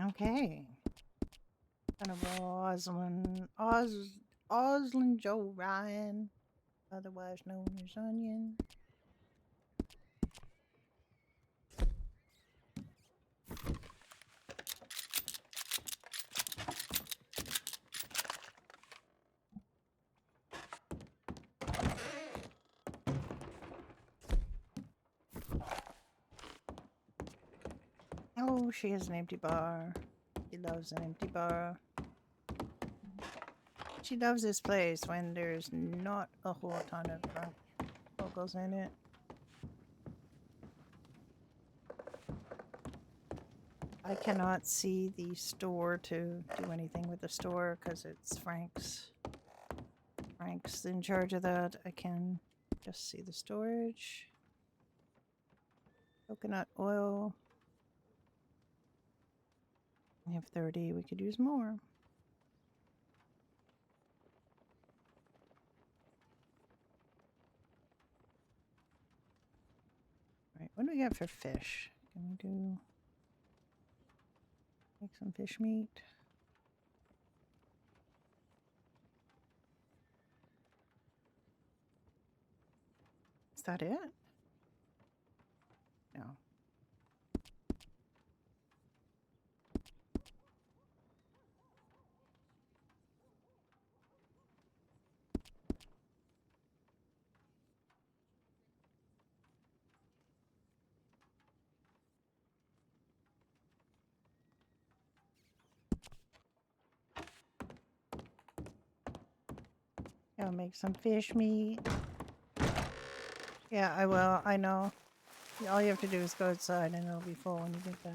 Okay. Carnival Oslin Joe Ryan, otherwise known as Onion. Oh, she has an empty bar. She loves an empty bar. She loves this place when there's not a whole ton of drunk locals in it. I cannot see the store to do anything with the store because it's Frank's. Frank's in charge of that. I can just see the storage. Coconut oil. We have 30. We could use more. Right, what do we got for fish? Can we do make some fish meat? Is that it? No. I'll make some fish meat. Yeah, I will. I know. All you have to do is go outside and it'll be full when you get back.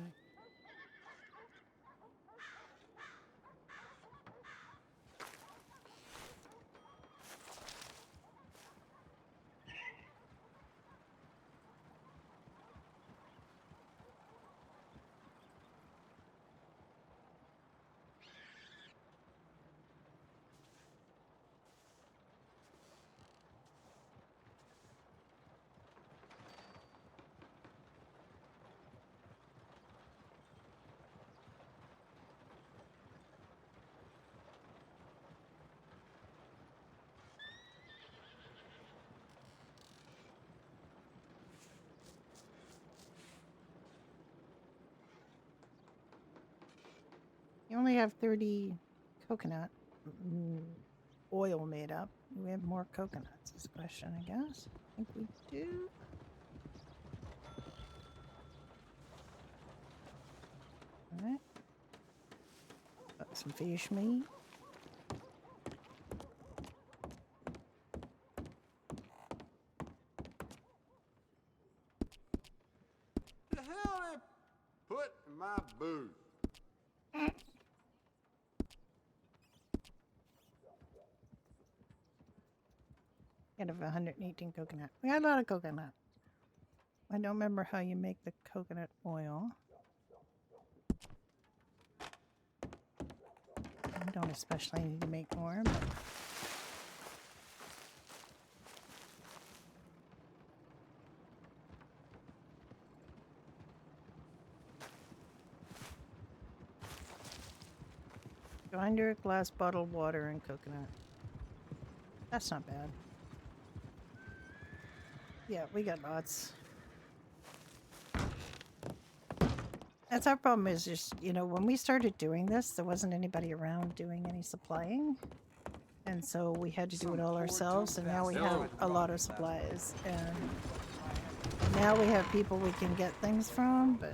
You only have 30 coconut oil made up. Do we have more coconuts? Is the question, I guess. I think we do. Alright. Got some fish meat. The hell they put in my booth? Out of 118 coconut. We got a lot of coconut. I don't remember how you make the coconut oil. I don't especially need to make more, but grinder, glass bottle, water, and coconut. That's not bad. Yeah, we got lots. That's our problem is just, you know, when we started doing this, there wasn't anybody around doing any supplying. And so we had to do it all ourselves, and now we have a lot of supplies. And now we have people we can get things from, but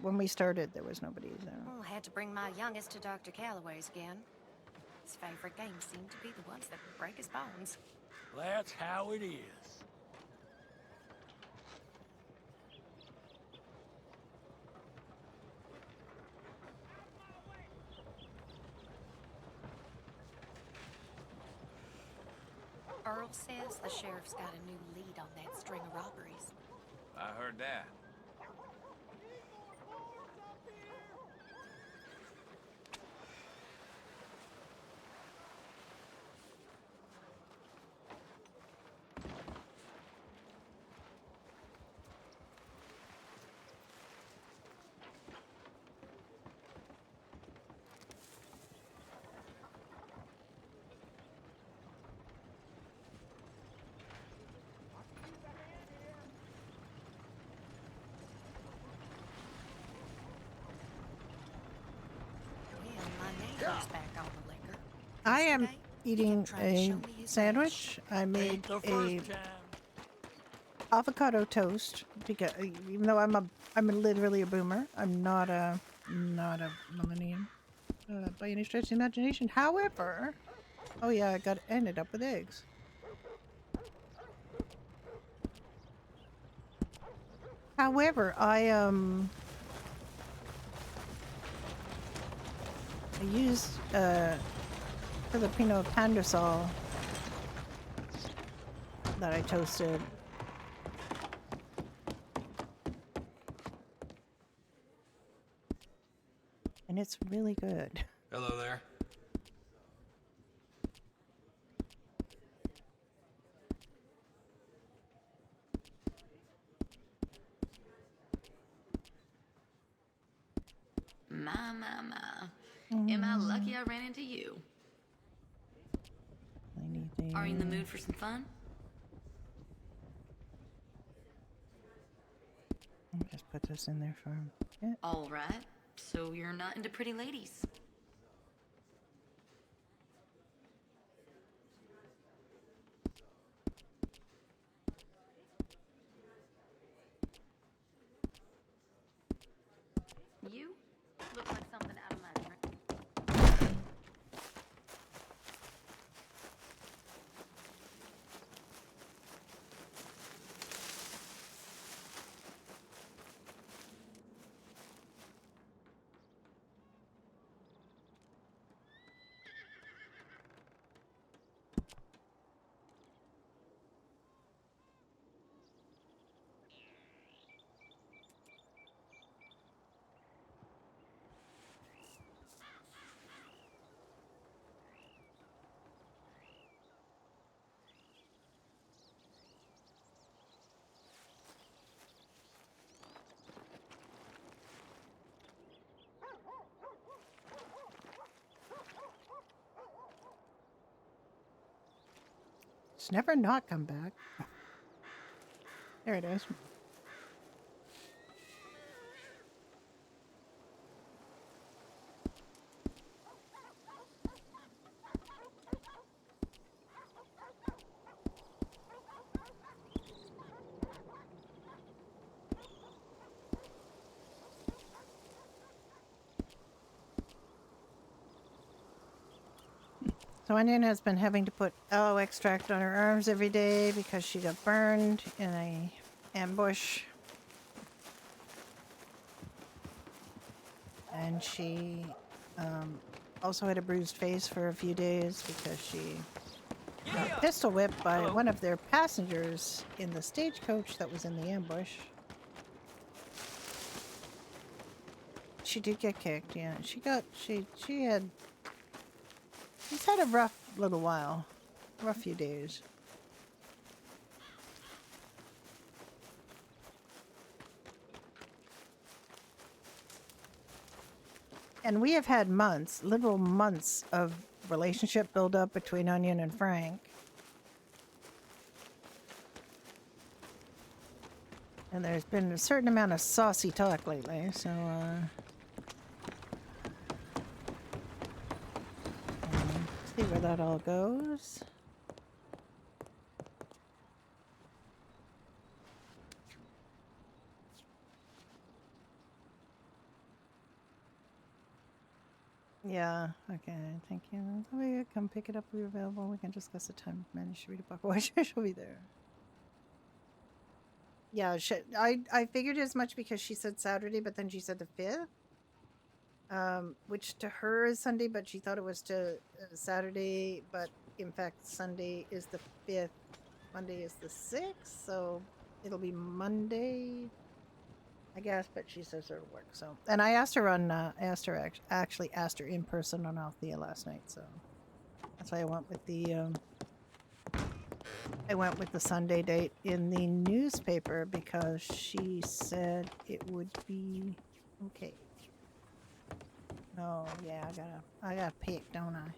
when we started, there was nobody there. Oh, had to bring my youngest to Dr. Calloway's again. His favorite games seem to be the ones that break his bones. That's how it is. Earl says the sheriff's got a new lead on that string of robberies. I heard that. close back on the liquor. I am Yesterday, he eating kept trying to a show me his sandwich. I made Ain't the a first time. avocado toast because even though I'm literally a boomer, I'm not a millennium by any stretch of the imagination. However, oh yeah, I got ended up with eggs. However, I used Filipino pandesal that I toasted. And it's really good. Hello there. My, my, my. Am I lucky I ran into you? Anything? Are you in the mood for some fun? I'll just put this in there for a bit. All right. So you're not into pretty ladies. You look like something out of my dream. It's never not come back. There it is. So Onion has been having to put aloe extract on her arms every day because she got burned in a ambush. And she also had a bruised face for a few days because she got pistol whipped by one of their passengers in the stagecoach that was in the ambush. She did get kicked, yeah. She's had a rough little while. Rough few days. And we have had months, literal months of relationship build up between Onion and Frank. And there's been a certain amount of saucy talk lately, so see where that all goes. Yeah, okay, thank you. We come pick it up when you're available. We can discuss the time. Manage to read a book. Why she'll be there. Yeah, I figured as much because she said Saturday, but then she said the 5th. Which to her is Sunday, but she thought it was to Saturday, but in fact Sunday is the 5th. Monday is the 6th, so it'll be Monday, I guess, but she says it'll work. So, and I asked her actually asked her in person on Althea last night, so that's why I went with the Sunday date in the newspaper because she said it would be okay. Oh yeah, I gotta pick, don't I?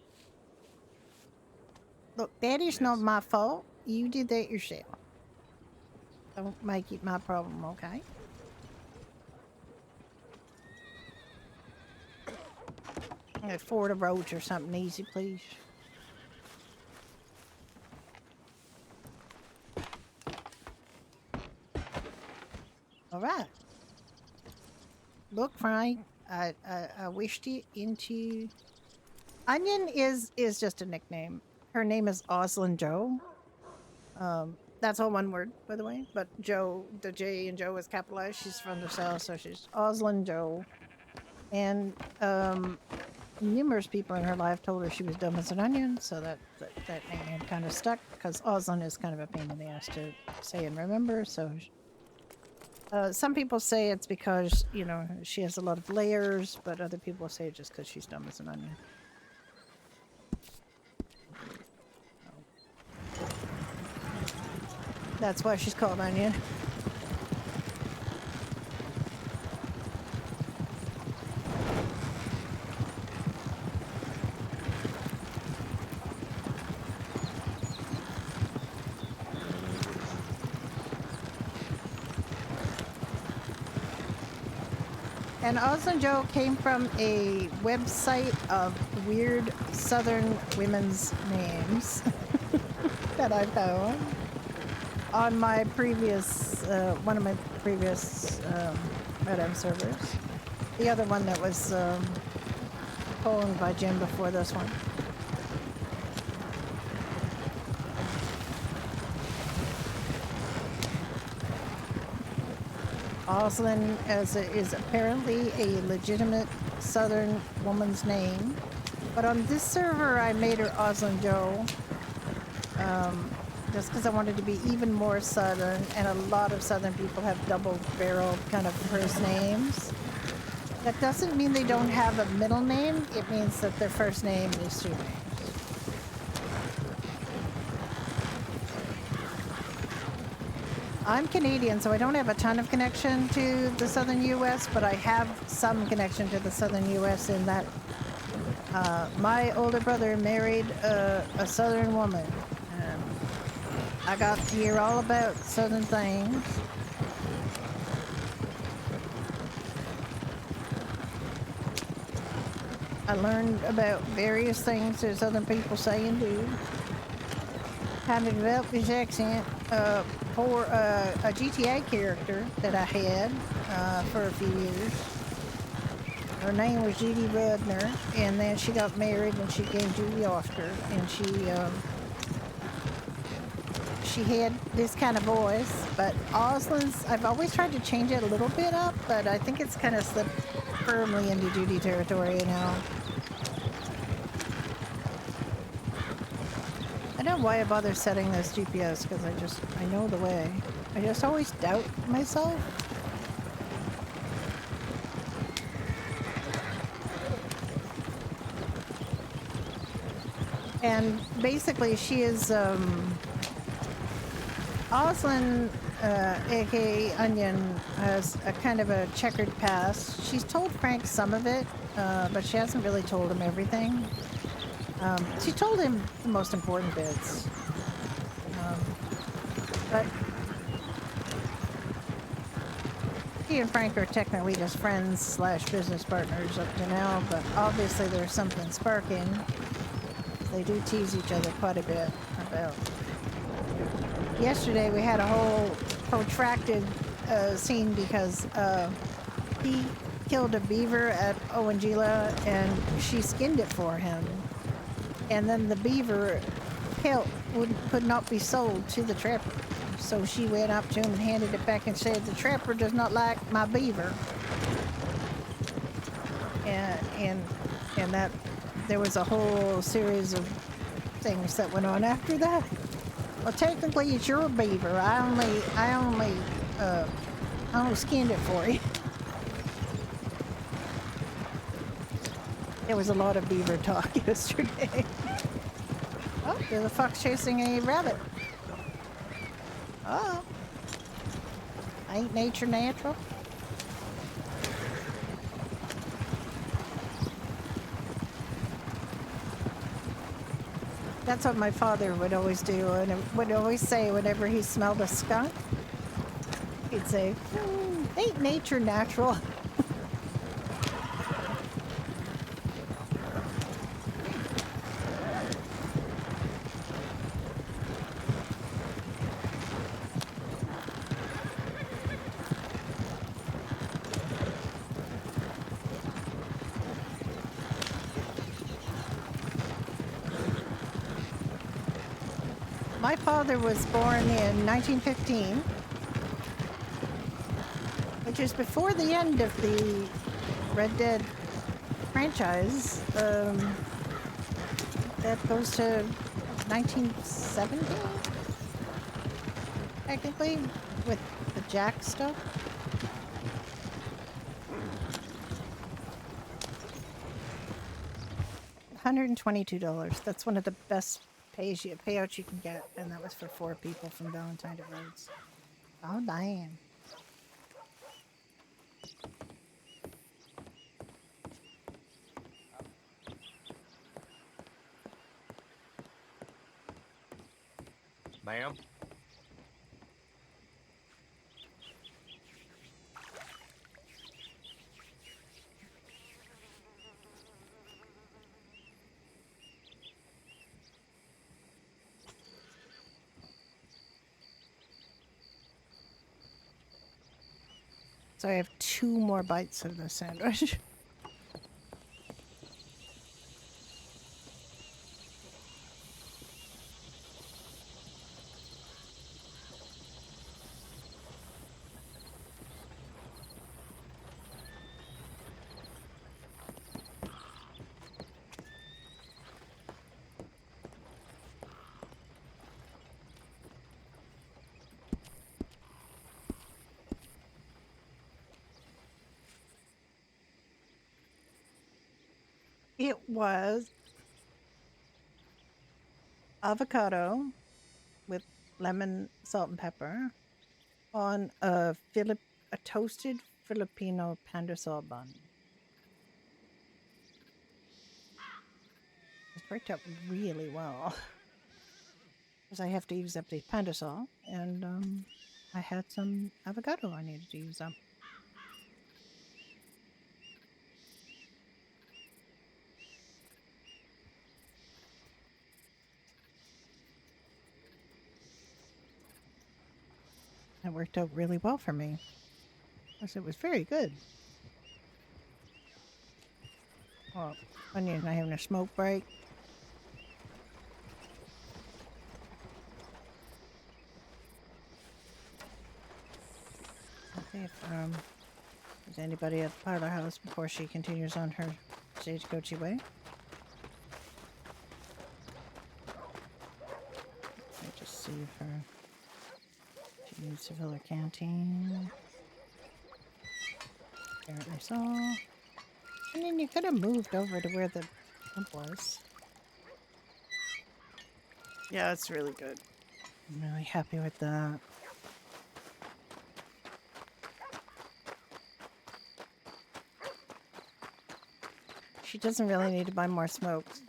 Look, that is not my fault. You did that yourself. Don't make it my problem, okay? Ford a roach or something easy, please. All right. Look, Frank, I wished it into. Onion is just a nickname. Her name is Oslin Joe. That's all one word, by the way. But Joe, the J in Joe is capitalized. She's from the south, so she's Oslin Joe. And numerous people in her life told her she was dumb as an onion, so that name kind of stuck because Oslin is kind of a pain in the ass to say and remember. So some people say it's because she has a lot of layers, but other people say just because she's dumb as an onion. That's why she's called Onion. And Oslin Joe came from a website of weird Southern women's names that I found on my previous, one of my previous Red servers. The other one that was owned by Jim before this one. Oslin is apparently a legitimate Southern woman's name, but on this server I made her Oslin Joe, just because I wanted to be even more Southern, and a lot of Southern people have double-barreled kind of first names. That doesn't mean they don't have a middle name, it means that their first name is two names. I'm Canadian, so I don't have a ton of connection to the southern U.S., but I have some connection to the southern U.S. in that my older brother married a southern woman. I got to hear all about southern things. I learned about various things that southern people say and do. Kind of developed this accent for a GTA character that I had for a few years. Her name was Judy Rudner, and then she got married and she became Judy Oscar, and she had this kind of voice. But Oslin's, I've always tried to change it a little bit up, but I think it's kind of slipped firmly into Judy territory now. I don't know why I bother setting this GPS, because I know the way. I just always doubt myself. And basically she is, Oslin, aka Onion, has a kind of a checkered past. She's told Frank some of it, but she hasn't really told him everything. She told him the most important bits. But he and Frank are technically just friends / business partners up to now, but obviously there's something sparking. They do tease each other quite a bit about. Yesterday we had a whole protracted scene because he killed a beaver at Owangila and she skinned it for him. And then the beaver pelt could not be sold to the trapper. So she went up to him and handed it back and said, "The trapper does not like my beaver." And that there was a whole series of things that went on after that. Well, technically it's your beaver. I only skinned it for you. There was a lot of beaver talk yesterday. Oh, there's a fox chasing a rabbit. Oh. Ain't nature natural? That's what my father would always do, and would always say whenever he smelled a skunk. He'd say, "Ain't nature natural?" My father was born in 1915, which is before the end of the Red Dead franchise. That goes to 1970, technically, with the Jack stuff. $122. That's one of the best payouts you can get, and that was for 4 people from Valentine to Rhodes. Oh, damn. Ma'am? So I have 2 more bites of the sandwich. It was avocado with lemon, salt, and pepper on a toasted Filipino pandesal bun. It worked out really well because I have to use up the pandesal, and I had some avocado I needed to use up. It worked out really well for me because it was very good. Well, onion and I having a smoke break. Let's see if there's anybody at the parlor house before she continues on her stagecoachy way. Let me just see if she needs to fill her canteen. Apparently so. I mean, you could have moved over to where the pump was. Yeah, it's really good. I'm really happy with that. She doesn't really need to buy more smokes.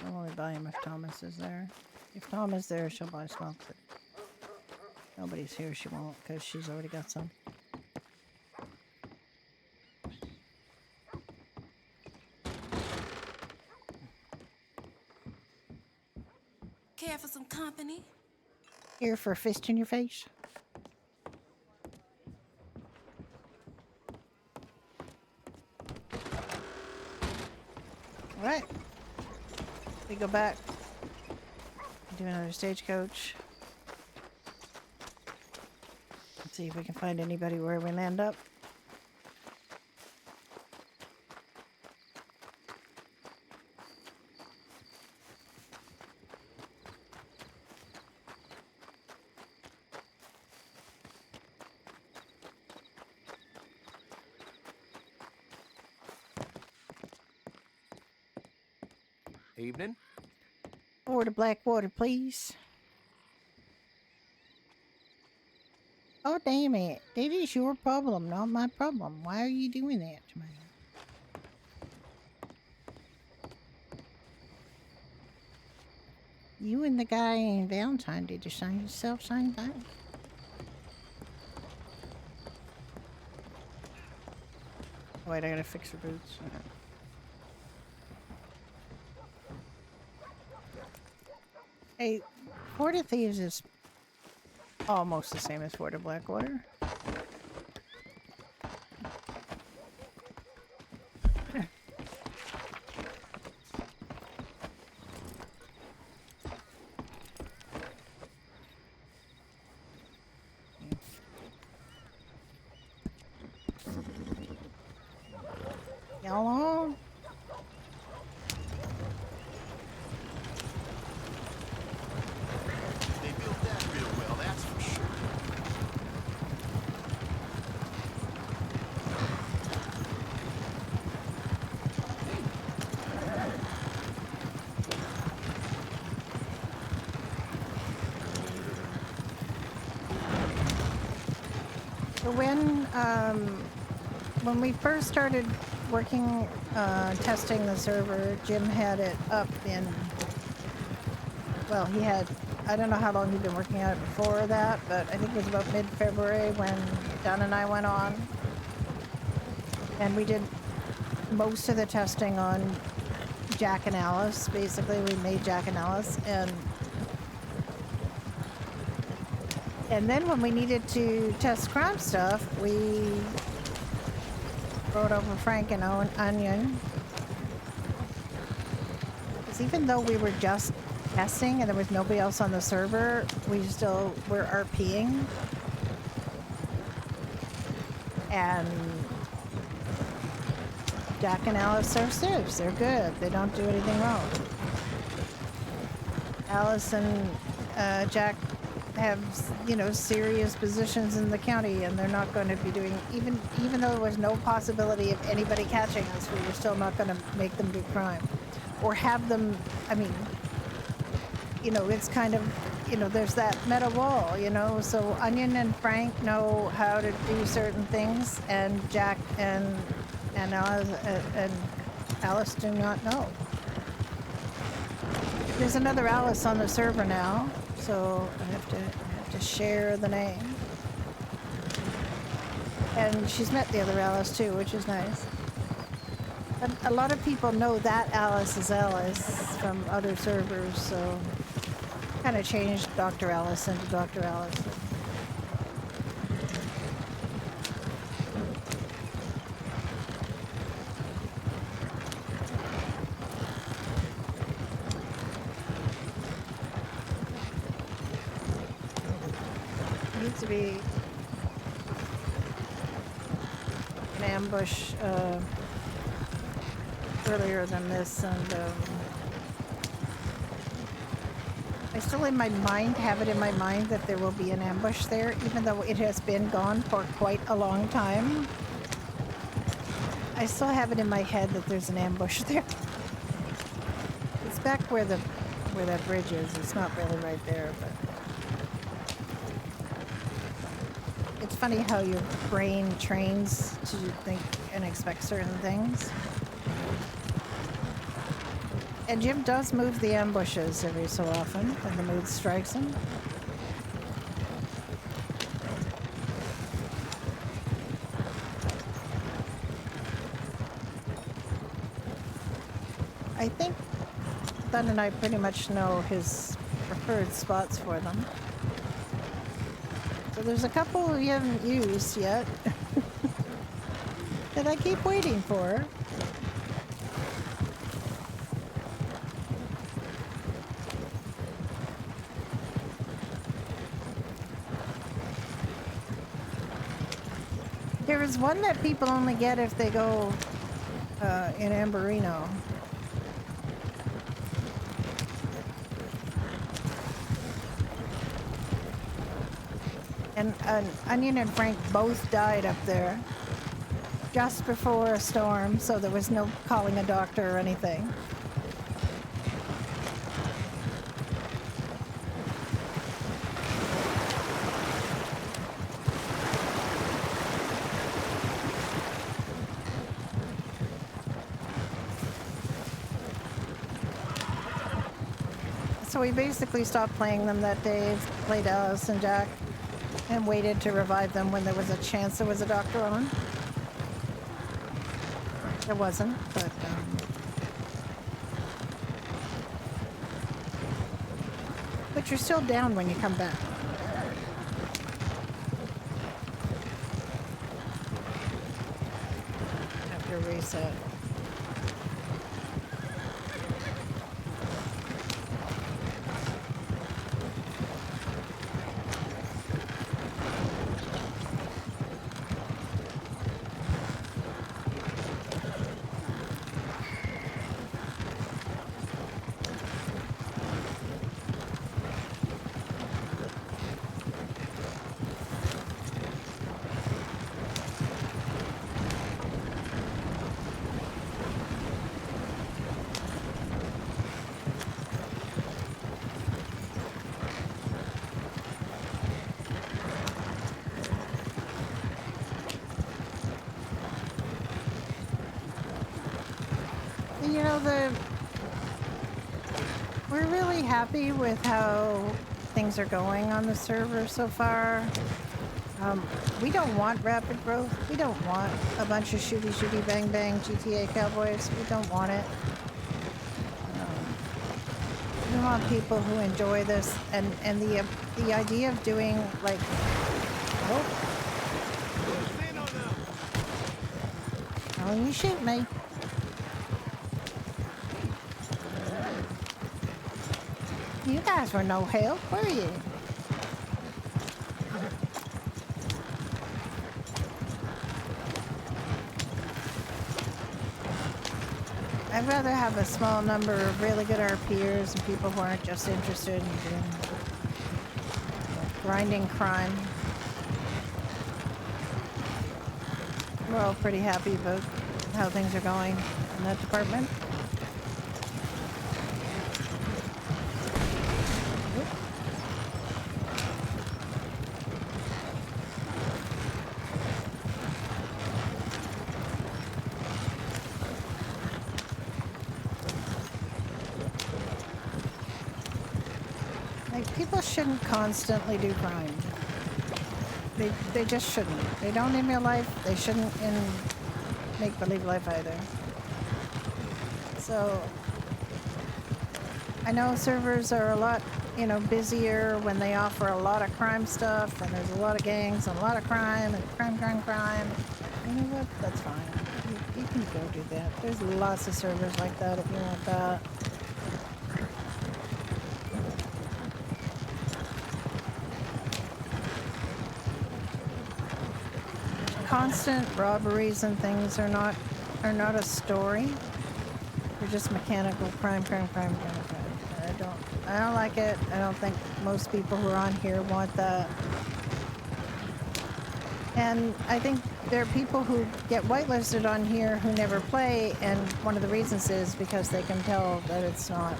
I'll only buy him if Thomas is there. If Tom is there, she'll buy smokes. If nobody's here, she won't, because she's already got some. Care for some company? Here for a fist in your face. Alright. We go back. Do another stagecoach. Let's see if we can find anybody where we land up. Evening. Over to Blackwater, please. Oh, damn it. That is your problem, not my problem. Why are you doing that to me? You and the guy in Valentine did the same thing. Wait, I gotta fix her boots. Hey, Fort of Thieves is almost the same as Fort of Blackwater. Hello? They built that real well, that's for sure. So when we first started working, testing the server, Jim had it up in, well, he had, I don't know how long he'd been working on it before that, but I think it was about mid-February when Don and I went on. And we did most of the testing on Jack and Alice. Basically, we made Jack and Alice, and then when we needed to test crime stuff, we brought over Frank and Onion. Because even though we were just testing and there was nobody else on the server, we still were RPing. And Jack and Alice are civs. They're good. They don't do anything wrong. Alice and Jack have, you know, serious positions in the county, and they're not going to be doing, even though there was no possibility of anybody catching us, we were still not going to make them do crime or have them. I mean, you know, it's kind of, you know, there's that meta wall, you know, so Onion and Frank know how to do certain things, and Jack and Alice do not know. There's another Alice on the server now, so I have to share the name. And she's met the other Alice too, which is nice. But a lot of people know that Alice is Alice from other servers, so kind of changed Dr. Alice into Dr. Alice. Needs to be an ambush earlier than this, and I still in my mind have it in my mind that there will be an ambush there, even though it has been gone for quite a long time. I still have it in my head that there's an ambush there. It's back where that bridge is. It's not really right there, but it's funny how your brain trains to think and expect certain things. And Jim does move the ambushes every so often when the mood strikes him. I think Thun and I pretty much know his preferred spots for them. So there's a couple we haven't used yet that I keep waiting for. There is one that people only get if they go in Amberino. And Onion and Frank both died up there just before a storm, so there was no calling a doctor or anything. So we basically stopped playing them that day, played Alice and Jack, and waited to revive them when there was a chance there was a doctor on. There wasn't, but you're still down when you come back. After reset. we're really happy with how things are going on the server so far. We don't want rapid growth. We don't want a bunch of shooty bang bang GTA cowboys. We don't want it. We want people who enjoy this and the idea of doing like oh you shoot me. You guys were no help, were you? I'd rather have a small number of really good RPers and people who aren't just interested in doing grinding crime. We're all pretty happy about how things are going in that department. People shouldn't constantly do crime. They just shouldn't. They don't in real life. They shouldn't in make-believe life either. So I know servers are a lot, busier when they offer a lot of crime stuff and there's a lot of gangs and a lot of crime and crime. You know what? That's fine. You can go do that. There's lots of servers like that if you want that. Constant robberies and things are not a story. They're just mechanical crime. I don't like it. I don't think most people who are on here want that. And I think there are people who get whitelisted on here who never play, and one of the reasons is because they can tell that it's not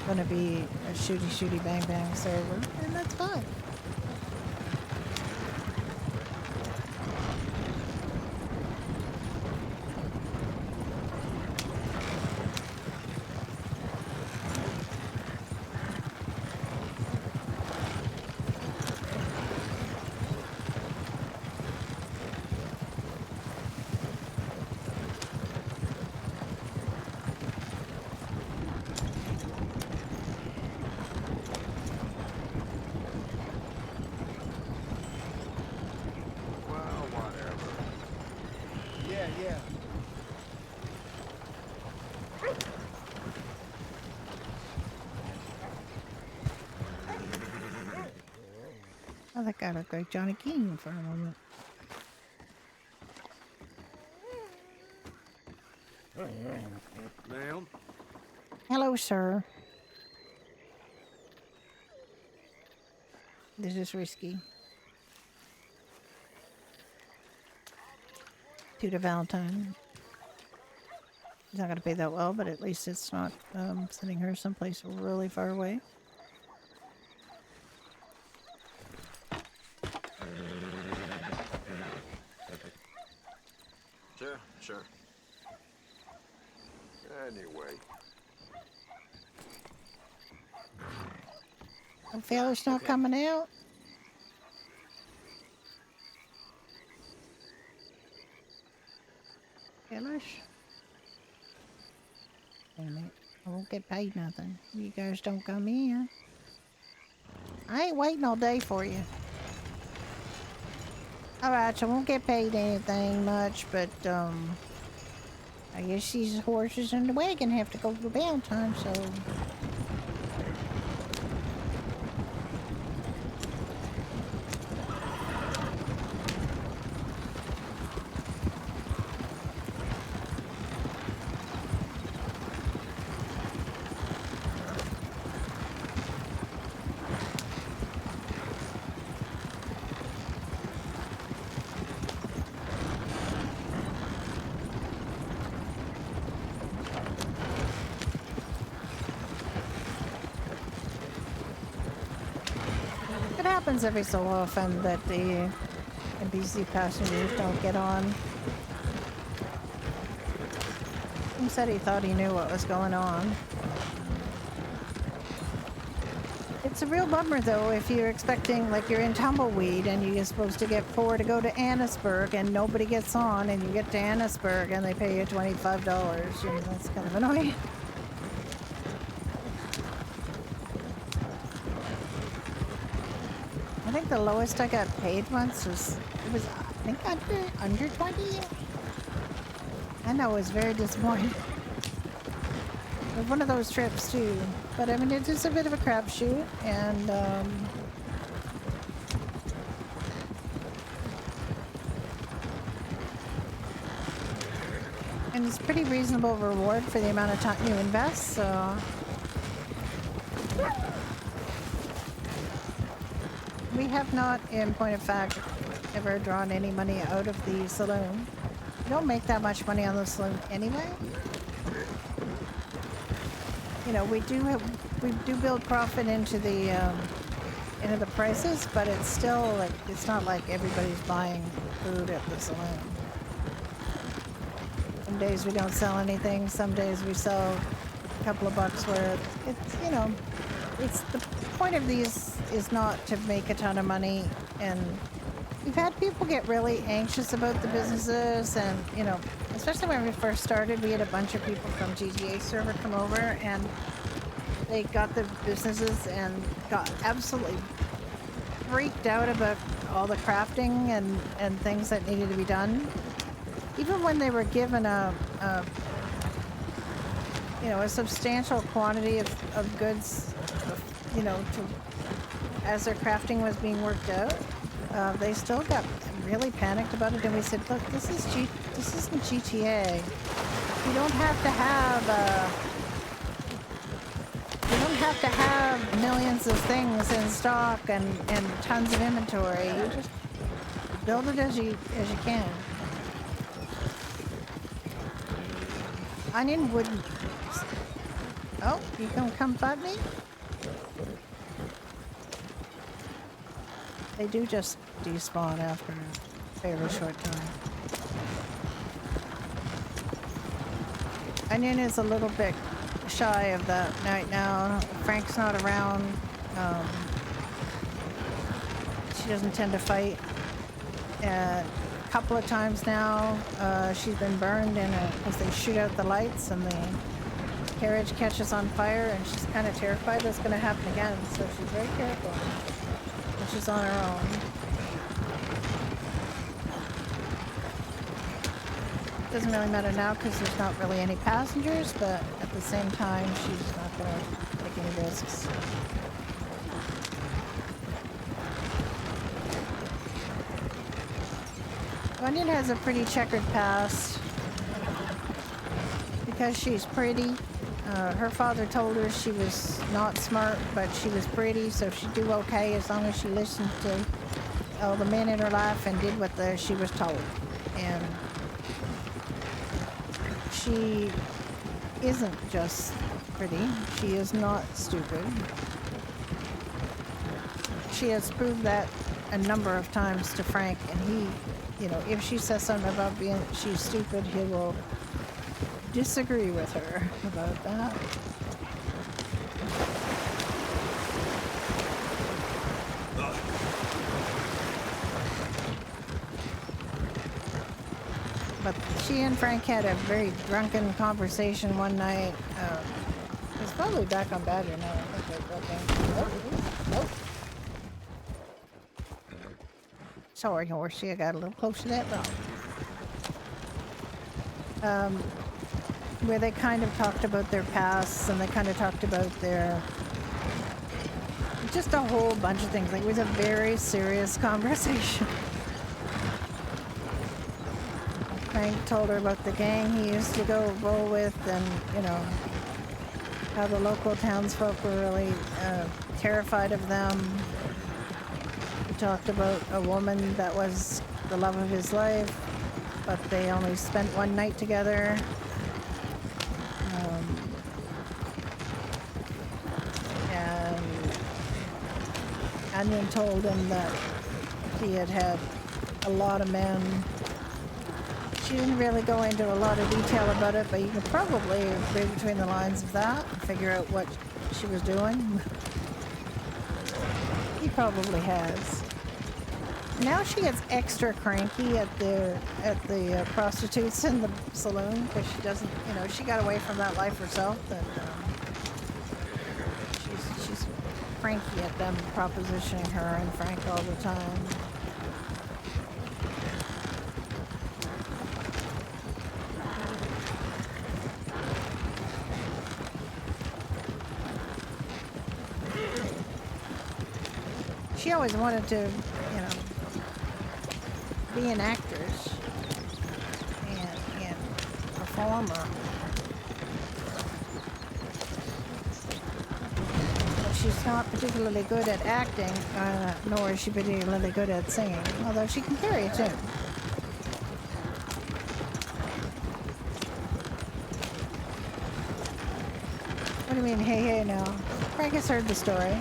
going to be a shooty bang bang server, and that's fine. I think I look like Johnny King for a moment. Ma'am? Hello, sir. This is Risky. Tutor Valentine. He's not going to pay that well, but at least it's not sending her someplace really far away. Sure. Anyway. The fella's not coming out. Fellas? Damn it. I won't get paid nothing. You guys don't come in. I ain't waiting all day for you. Alright, so I won't get paid anything much, but, I guess these horses in the wagon have to go to Valentine, so... It happens every so often that the NPC passengers don't get on. He said he thought he knew what was going on. It's a real bummer, though, if you're expecting, like, you're in Tumbleweed and you're supposed to get 4 to go to Annisburg and nobody gets on, and you get to Annisburg and they pay you $25. You know, that's kind of annoying. I think the lowest I got paid once was, it was, I think, under 20. I know, it was very disappointing. It was one of those trips, too. But, I mean, it's just a bit of a crapshoot, and, and it's pretty reasonable reward for the amount of time you invest, so... We have not, in point of fact, ever drawn any money out of the saloon. We don't make that much money on the saloon anyway. You know, we do build profit into the prices, but it's still like, it's not like everybody's buying food at the saloon. Some days we don't sell anything. Some days we sell a couple of bucks worth. It's, you know, it's the point of these is not to make a ton of money, and we've had people get really anxious about the businesses, and, you know, especially when we first started, we had a bunch of people from GTA server come over, and they got the businesses and got absolutely freaked out about all the crafting and things that needed to be done. Even when they were given a substantial quantity of goods, you know, as their crafting was being worked out, they still got really panicked about it, and we said, look, this isn't GTA. You don't have to have millions of things in stock and tons of inventory. You just build it as you can. Onion wouldn't. Oh, you gonna come fight me? They do just despawn after a fairly short time. Onion is a little bit shy of that right now. Frank's not around. She doesn't tend to fight. A couple of times now, she's been burned because they shoot out the lights and the carriage catches on fire, and she's kind of terrified that's going to happen again, so she's very careful. And she's on her own. Doesn't really matter now because there's not really any passengers, but at the same time, she's not going to take any risks. Onion has a pretty checkered past because she's pretty. Her father told her she was not smart, but she was pretty, so she'd do okay as long as she listened to all the men in her life and did what she was told. And she isn't just pretty. She is not stupid. She has proved that a number of times to Frank, and he, you know, if she says something about she's stupid, he will disagree with her about that. But she and Frank had a very drunken conversation one night. It's probably back on Badger now. I think they're broken. Nope. Sorry, horsey, I got a little close to that wrong. Where they kind of talked about their pasts, and they kind of talked about their... just a whole bunch of things. Like, it was a very serious conversation. Frank told her about the gang he used to go roll with, and, you know, how the local townsfolk were really terrified of them. He talked about a woman that was the love of his life, but they only spent one night together. And Onion told him that he had had a lot of men She didn't really go into a lot of detail about it, but you could probably read between the lines of that and figure out what she was doing. He probably has. Now she gets extra cranky at the prostitutes in the saloon because she doesn't, you know, she got away from that life herself, and she's cranky at them propositioning her and Frank all the time. She always wanted to, you know, be an actress and performer. But she's not particularly good at acting, nor is she particularly good at singing, although she can carry a tune. What do you mean, hey, now? Frank has heard the story.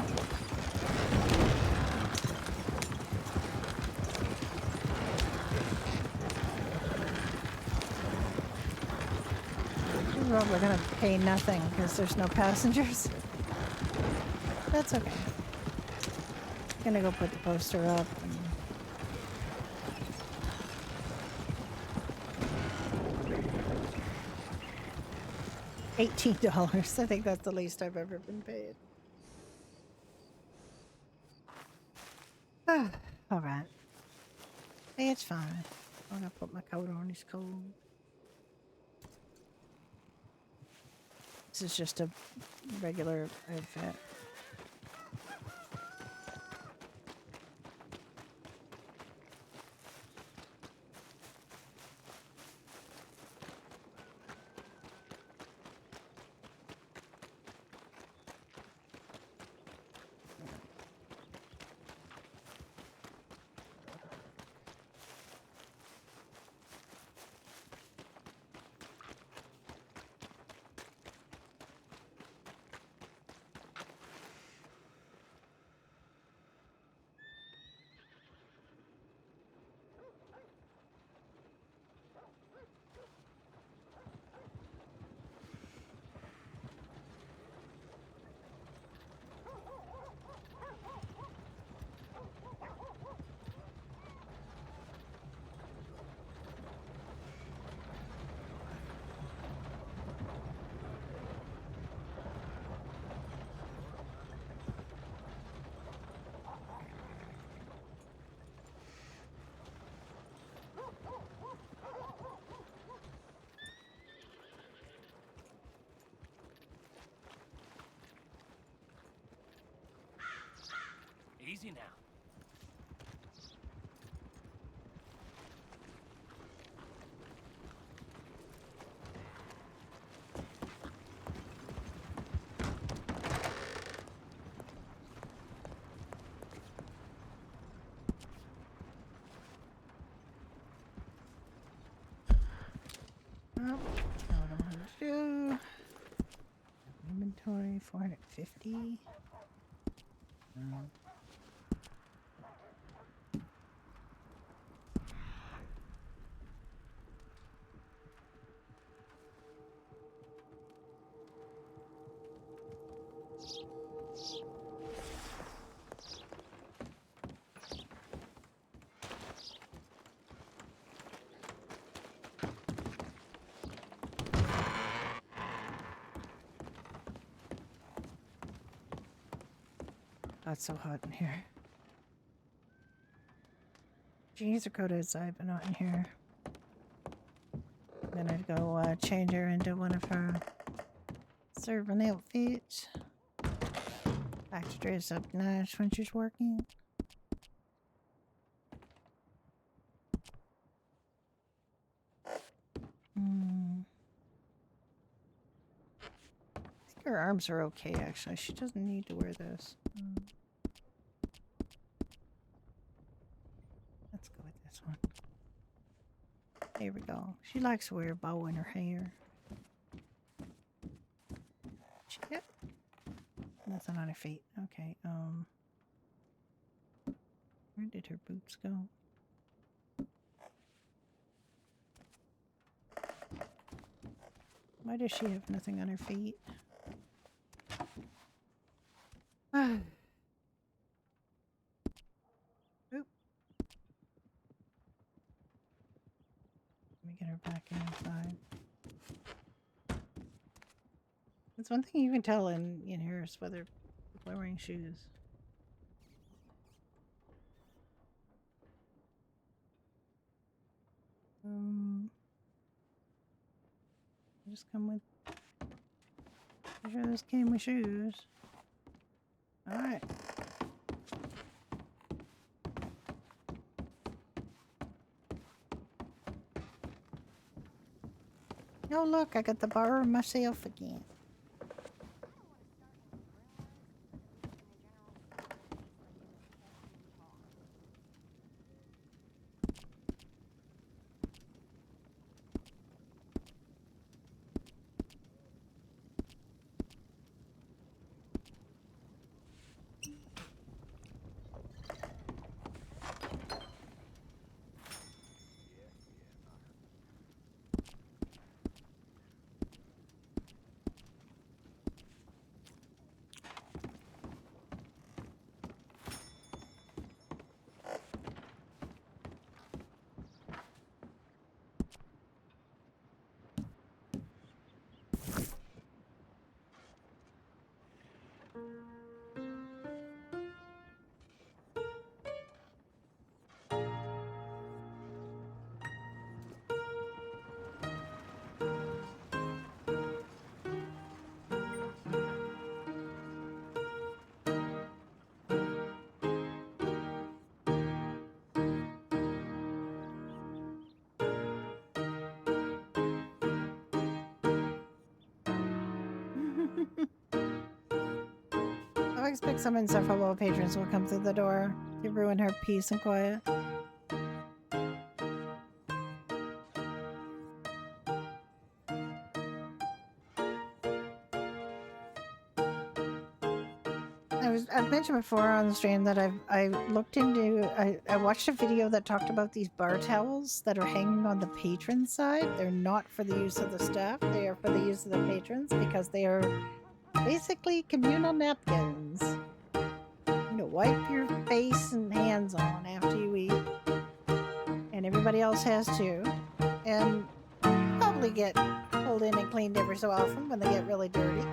We're gonna pay nothing because there's no passengers. That's okay. Gonna go put the poster up. $18. I think that's the least I've ever been paid. All right. Hey, it's fine. I'm gonna put my coat on. It's cold. This is just a regular outfit. Easy now. Well, what I want to do. Inventory 450. It's so hot in here. Jeans are coated outside, but not in here. I'm gonna go change her into one of her servant outfits. Like to dress up nice when she's working. I think her arms are okay, actually. She doesn't need to wear this. Let's go with this one. There we go. She likes to wear a bow in her hair. Yep. Nothing on her feet. Okay, where did her boots go? Why does she have nothing on her feet? Oop. Let me get her back inside. That's one thing you can tell in here is whether people are wearing shoes. Just come with. I'm sure this came with shoes. All right. Oh look, I got the bar myself again. I expect some insufferable patrons will come through the door to ruin her peace and quiet. I've mentioned before on the stream that I looked into. I watched a video that talked about these bar towels that are hanging on the patron side. They're not for the use of the staff. They are for the use of the patrons because they are basically communal napkins. You know, wipe your face and hands on after you eat, and everybody else has too. And probably get pulled in and cleaned every so often when they get really dirty.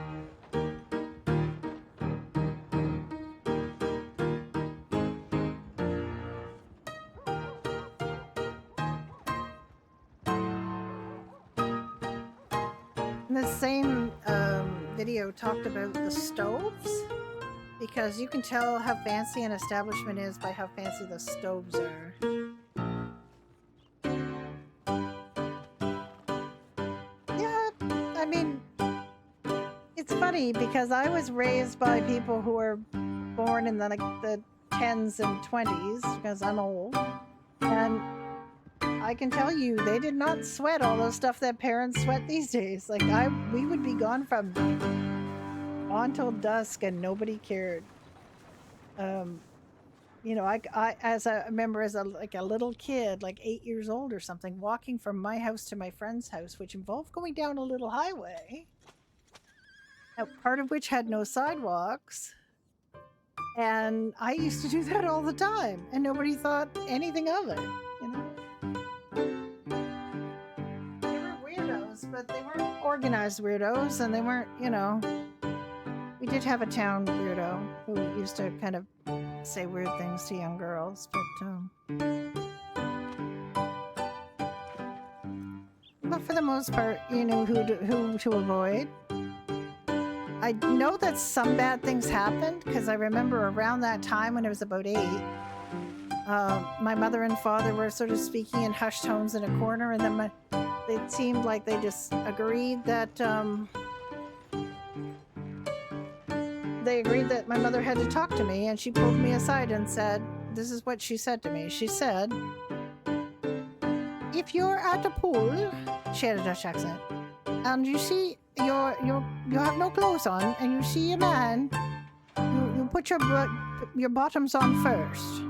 The same video talked about the stoves because you can tell how fancy an establishment is by how fancy the stoves are. Yeah, I mean, it's funny because I was raised by people who were born in the 10s and 20s because I'm old, and I can tell you, they did not sweat all the stuff that parents sweat these days. Like we would be gone from on till dusk, and nobody cared. You know, I remember as a little kid, like 8 years old or something, walking from my house to my friend's house, which involved going down a little highway, part of which had no sidewalks. And I used to do that all the time, and nobody thought anything of it. You know. But they weren't organized weirdos, and they weren't, you know. We did have a town weirdo who used to kind of say weird things to young girls, but for the most part, you know who to avoid. I know that some bad things happened because I remember around that time when I was about 8. My mother and father were sort of speaking in hushed tones in a corner, and then it seemed like they just agreed that my mother had to talk to me, and she pulled me aside and said, this is what she said to me. She said, if you're at a pool, she had a Dutch accent, and you see you have no clothes on, and you see a man, you put your bottoms on first.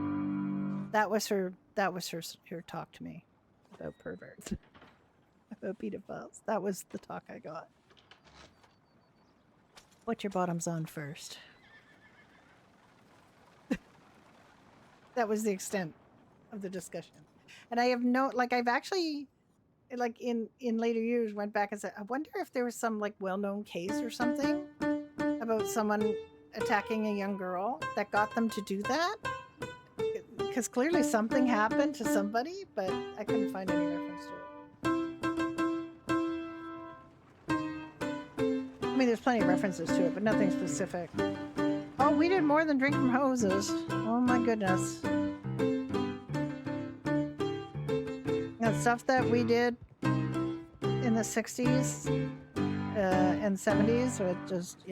That was her talk to me about perverts. about pedophiles. That was the talk I got. Put your bottoms on first. That was the extent of the discussion. And I have I've actually, like in later years, went back and said, I wonder if there was some like well-known case or something about someone attacking a young girl that got them to do that. Because clearly something happened to somebody, but I couldn't find any reference to it. I mean, there's plenty of references to it, but nothing specific. Oh, we did more than drink from hoses. Oh my goodness. The stuff that we did in the 60s and 70s, or just,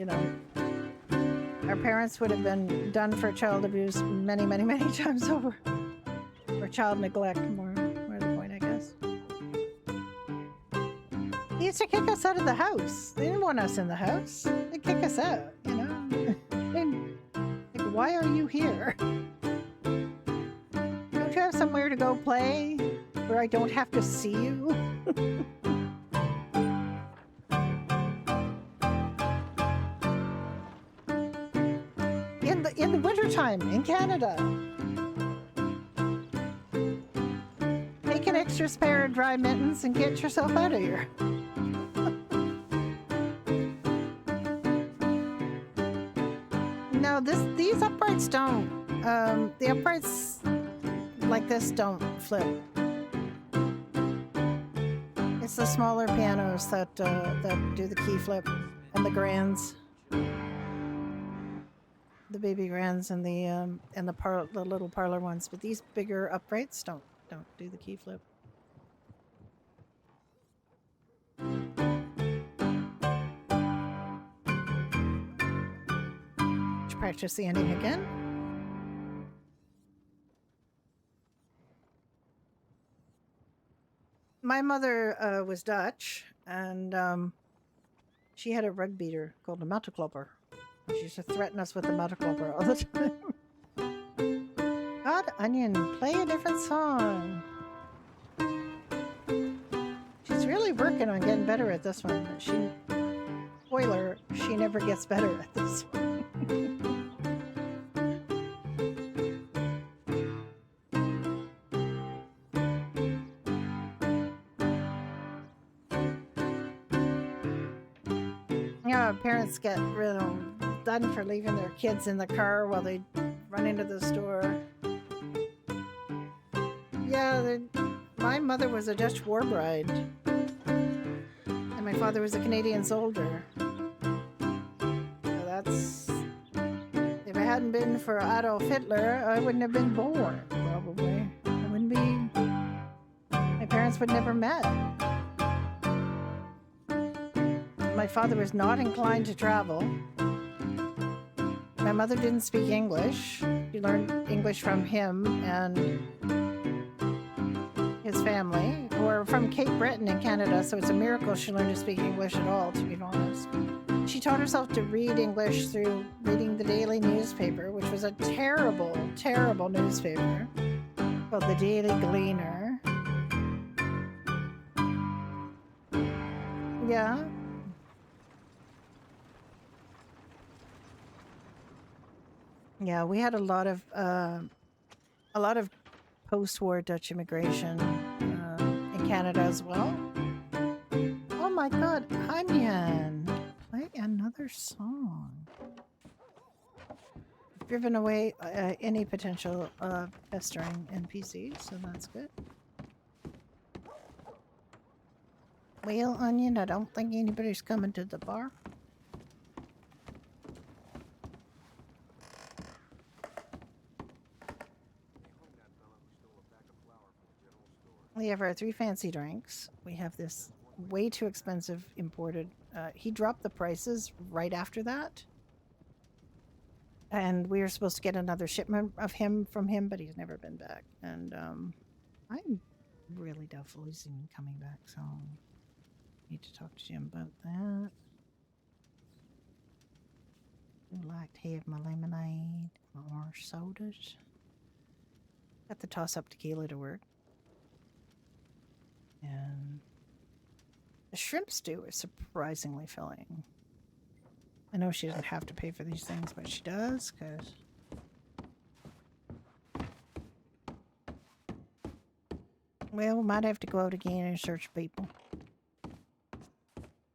our parents would have been done for child abuse many, many, many times over. Or child neglect, more the point, I guess. They used to kick us out of the house. They didn't want us in the house. They'd kick us out, Like, why are you here? Don't you have somewhere to go play where I don't have to see you? In the wintertime in Canada. Take an extra pair of dry mittens and get yourself out of here. No, these uprights don't. The uprights like this don't flip. It's the smaller pianos that do the key flip, and the grands. The baby grands and the little parlor ones, but these bigger uprights don't do the key flip. Let's practice the ending again. My mother was Dutch, and she had a rug beater called a matteklopper. She used to threaten us with the matteklopper all the time. God, Onion, play a different song. She's really working on getting better at this one. Spoiler, she never gets better at this one. Parents get done for leaving their kids in the car while they run into the store. Yeah, my mother was a Dutch war bride, and my father was a Canadian soldier. So that's, if it hadn't been for Adolf Hitler, I wouldn't have been born, probably. I wouldn't be, my parents would never met. My father was not inclined to travel. My mother didn't speak English. She learned English from him and his family, who are from Cape Breton in Canada, so it's a miracle she learned to speak English at all, to be honest. She taught herself to read English through reading the daily newspaper, which was a terrible, terrible newspaper called the Daily Gleaner. Yeah. Yeah, we had a lot of post-war Dutch immigration in Canada as well. Oh my God, Onion, play another song. Driven away any potential pestering NPCs, so that's good. Well, Onion, I don't think anybody's coming to the bar. We have our 3 fancy drinks. We have this way too expensive imported. He dropped the prices right after that. And we were supposed to get another shipment of from him, but he's never been back. And I'm really doubtful he's even coming back, so I need to talk to Jim about that. I'd like to have my lemonade, my orange sodas. Got the toss-up tequila to work. And The shrimp stew is surprisingly filling. I know she doesn't have to pay for these things, but she does, because... Well, we might have to go out again and search people.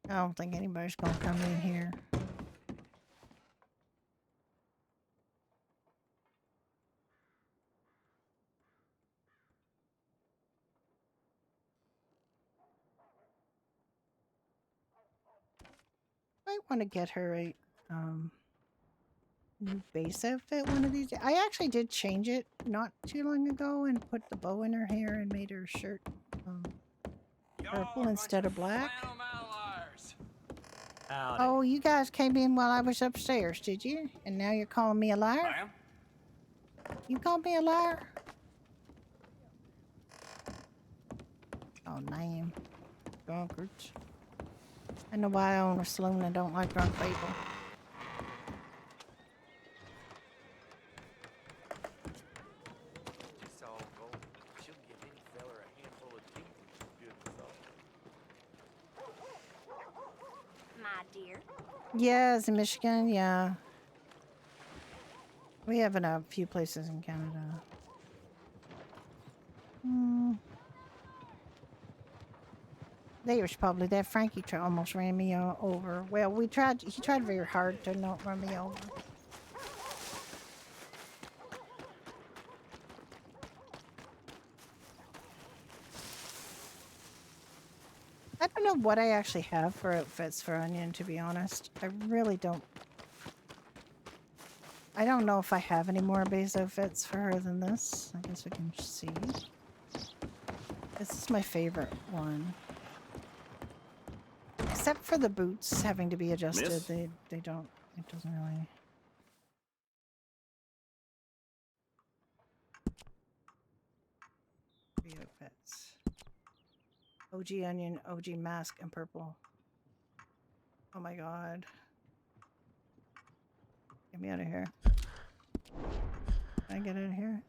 I don't think anybody's gonna come in here. I want to get her a new base outfit one of these days. I actually did change it not too long ago and put the bow in her hair and made her shirt purple instead of black. Oh, you guys came in while I was upstairs, did you? And now you're calling me a liar? Ma'am? You called me a liar? Oh, damn. Drunkards. I know why I own a saloon and don't like drunk people. My dear. Yes, in Michigan, yeah. We have in a few places in Canada. There's probably that Frankie almost ran me over. Well, he tried very hard to not run me over. I don't know what I actually have for outfits for Onion, to be honest. I really don't. I don't know if I have any more base outfits for her than this. I guess we can see. This is my favorite one. Except for the boots having to be adjusted. Miss? They don't, it doesn't really. Three outfits. OG onion, OG mask, and purple. Oh my god. Get me out of here. Can I get out of here?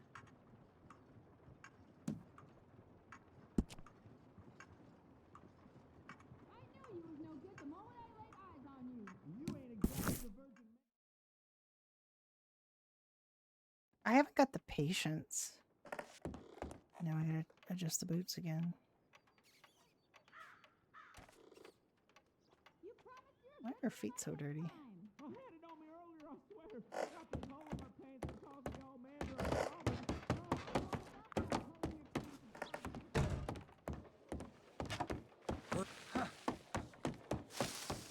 I haven't got the patience. Now I gotta adjust the boots again. Why are her feet so dirty?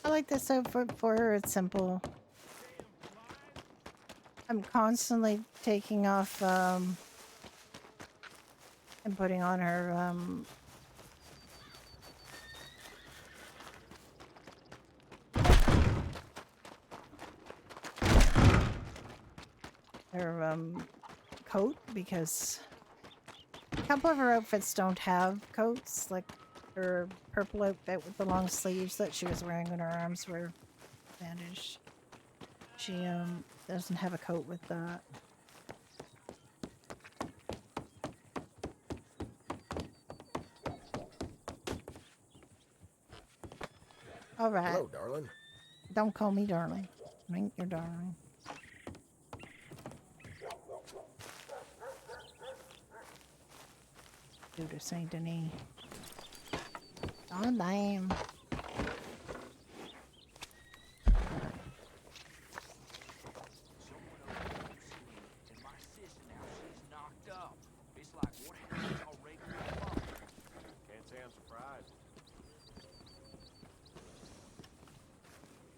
I like this outfit for her. It's simple. I'm constantly taking off and putting on her coat, because a couple of her outfits don't have coats, like her purple outfit with the long sleeves that she was wearing when her arms were bandaged. She doesn't have a coat with that. All right. Hello, darling. Don't call me darling. I ain't your darling. Go to Saint Denis. Oh, damn.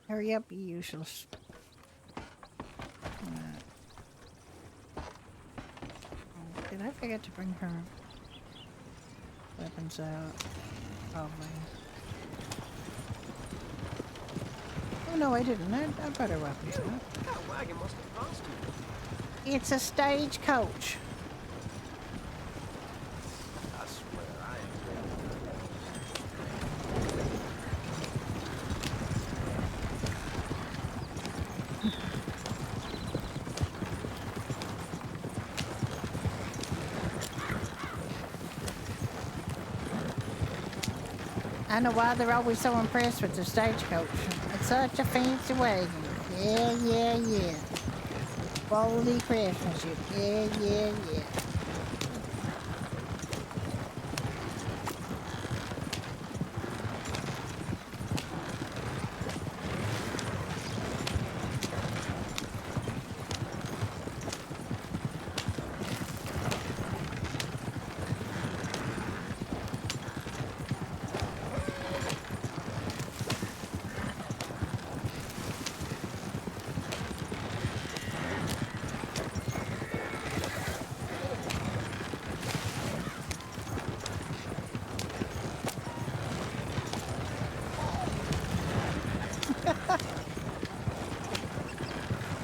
Hurry up, you useless. Did I forget to bring her weapons out? Probably. Oh no, I didn't. I brought her weapons out. That wagon must have cost you. It's a stagecoach. I swear, I ain't. I know why they're always so impressed with the stagecoach. It's such a fancy wagon. Yeah, yeah, yeah. Quality craftsmanship. Yeah, yeah, yeah.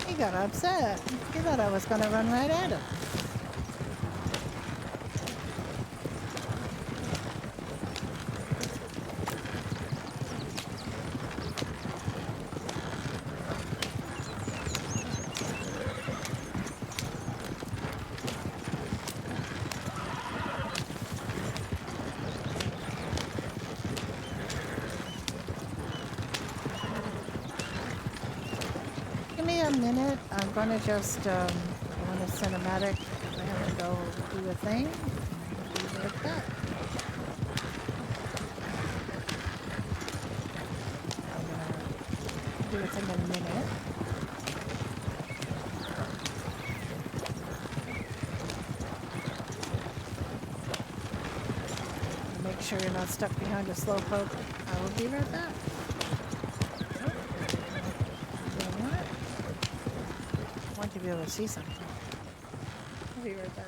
He got upset. He thought I was going to run right at him. Give me a minute. I'm going to just go into cinematic. I have to go do a thing. Be right back. I'm going to do a thing in a minute. Make sure you're not stuck behind a slowpoke. I will be right back. I want to be able to see something. I'll be right back.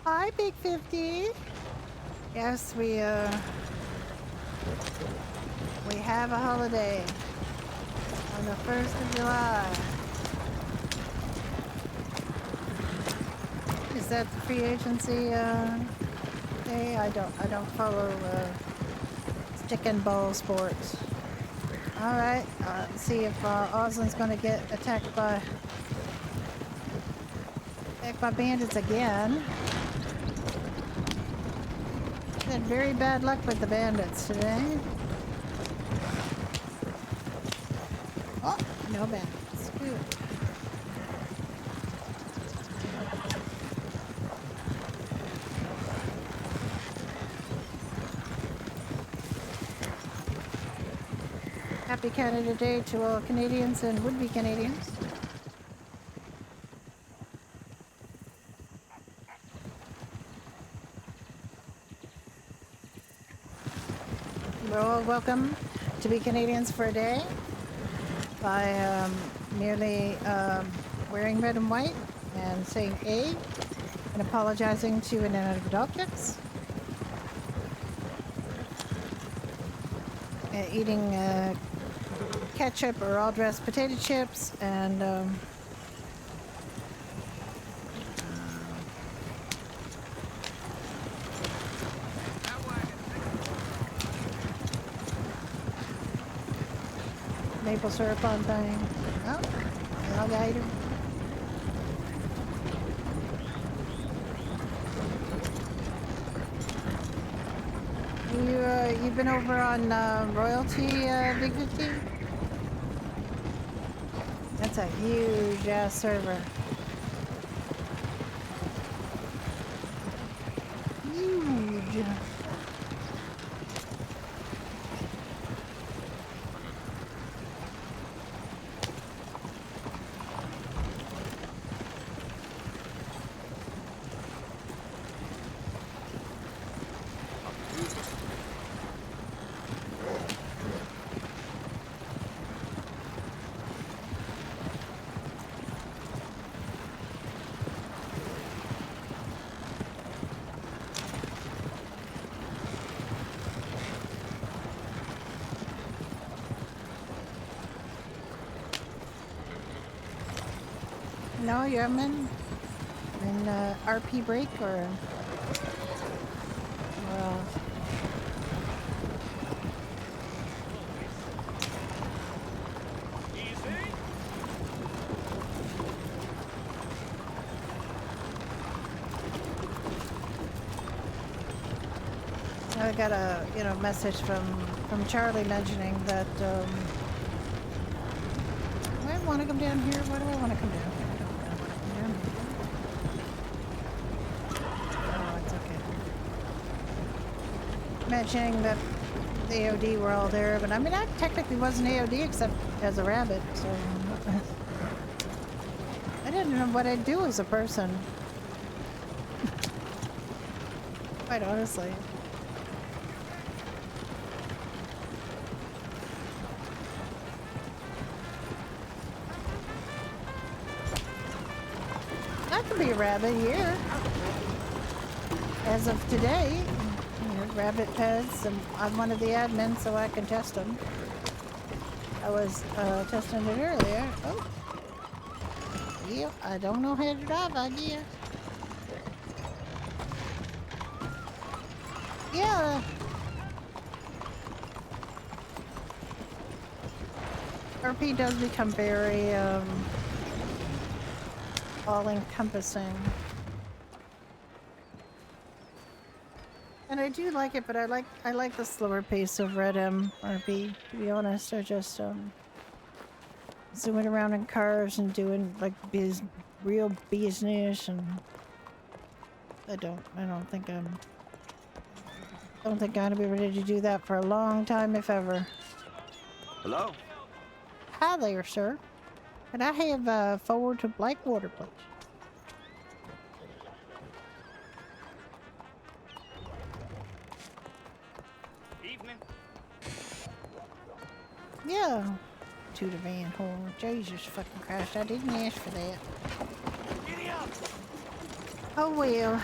Hi, Big 50. Yes, we have a holiday on the 1st of July. Is that the free agency day? I don't follow stick and ball sports. All right, see if Oslin's gonna get attacked by bandits again. Had very bad luck with the bandits today. Oh, no bandits. Good. Happy Canada Day to all Canadians and would-be Canadians. You're all welcome to be Canadians for a day by merely wearing red and white and saying A and apologizing to inanimate objects. And eating ketchup or all-dressed potato chips and maple syrup on thing. Oh, alligator. You've been over on Royalty, Big 50? That's a huge ass server. Huge. No, you're in RP break or well. I got a message from Charlie mentioning that do I want to come down here? Why do I want to come down here? I don't want to come down here. Oh, it's okay. Mentioning that the AOD were all there, but I mean I technically wasn't AOD except as a rabbit, so I didn't know what I'd do as a person. Quite honestly. I could be a rabbit here. As of today, rabbit pets, and I'm one of the admins, so I can test them. I was testing it earlier. Oh, yeah, I don't know how to drive, I guess. Yeah. RP does become very all-encompassing. And I do like it, but I like the slower pace of Red M RP, to be honest. I just zooming around in cars and doing like real business, and I don't think I'm gonna be ready to do that for a long time, if ever. Hello? Hi there, sir. Can I have forward to Blackwater, please? Evening. Yeah. To the van whore. Jesus fucking Christ, I didn't ask for that. Giddy up! Oh well.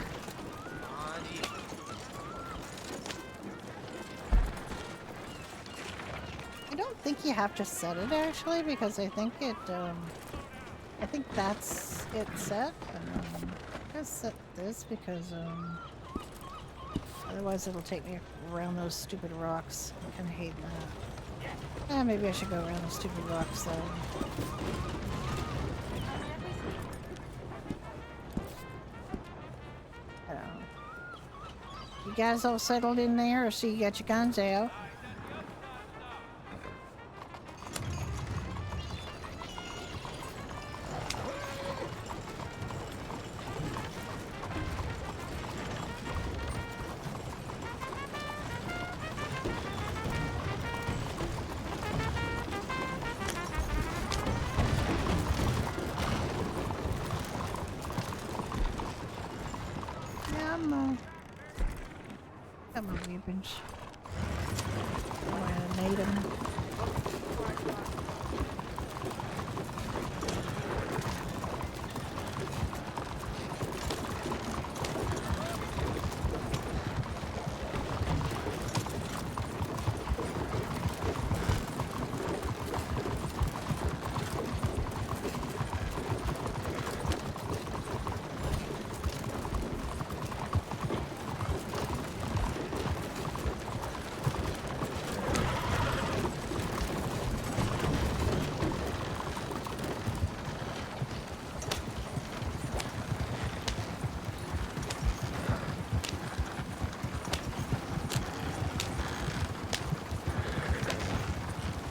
I don't think you have to set it actually, because I think it I think that's it set. I'm gonna set this because otherwise it'll take me around those stupid rocks. I kinda hate that. Maybe I should go around those stupid rocks though. I don't know. You guys all settled in there, or so you got your guns out? Come on, weapons. nade him.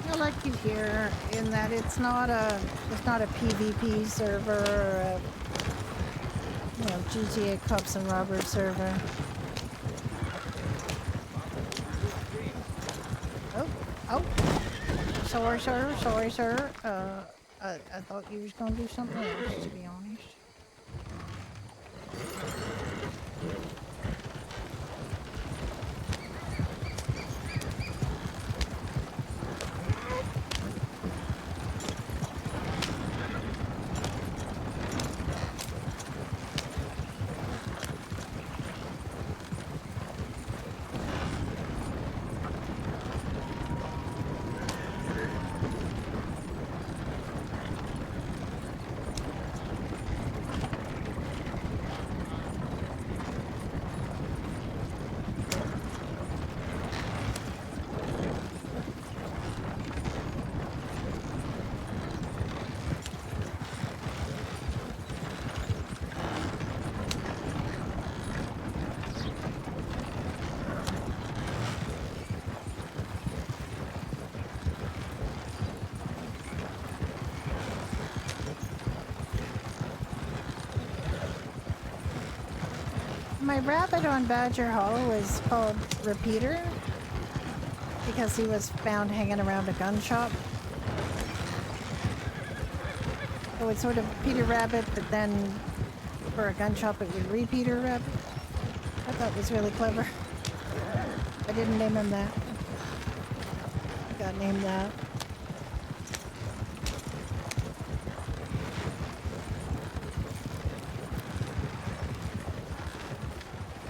I like it here in that it's not a PvP server or a GTA Cops and Robbers server. Oh, sorry, sir. I thought you was gonna do something else, to be honest. My rabbit on Badger Hollow is called Repeater because he was found hanging around a gun shop. So it's sort of Peter Rabbit, but then for a gun shop it was Repeater Rabbit. I thought it was really clever. I didn't name him that. I got named that.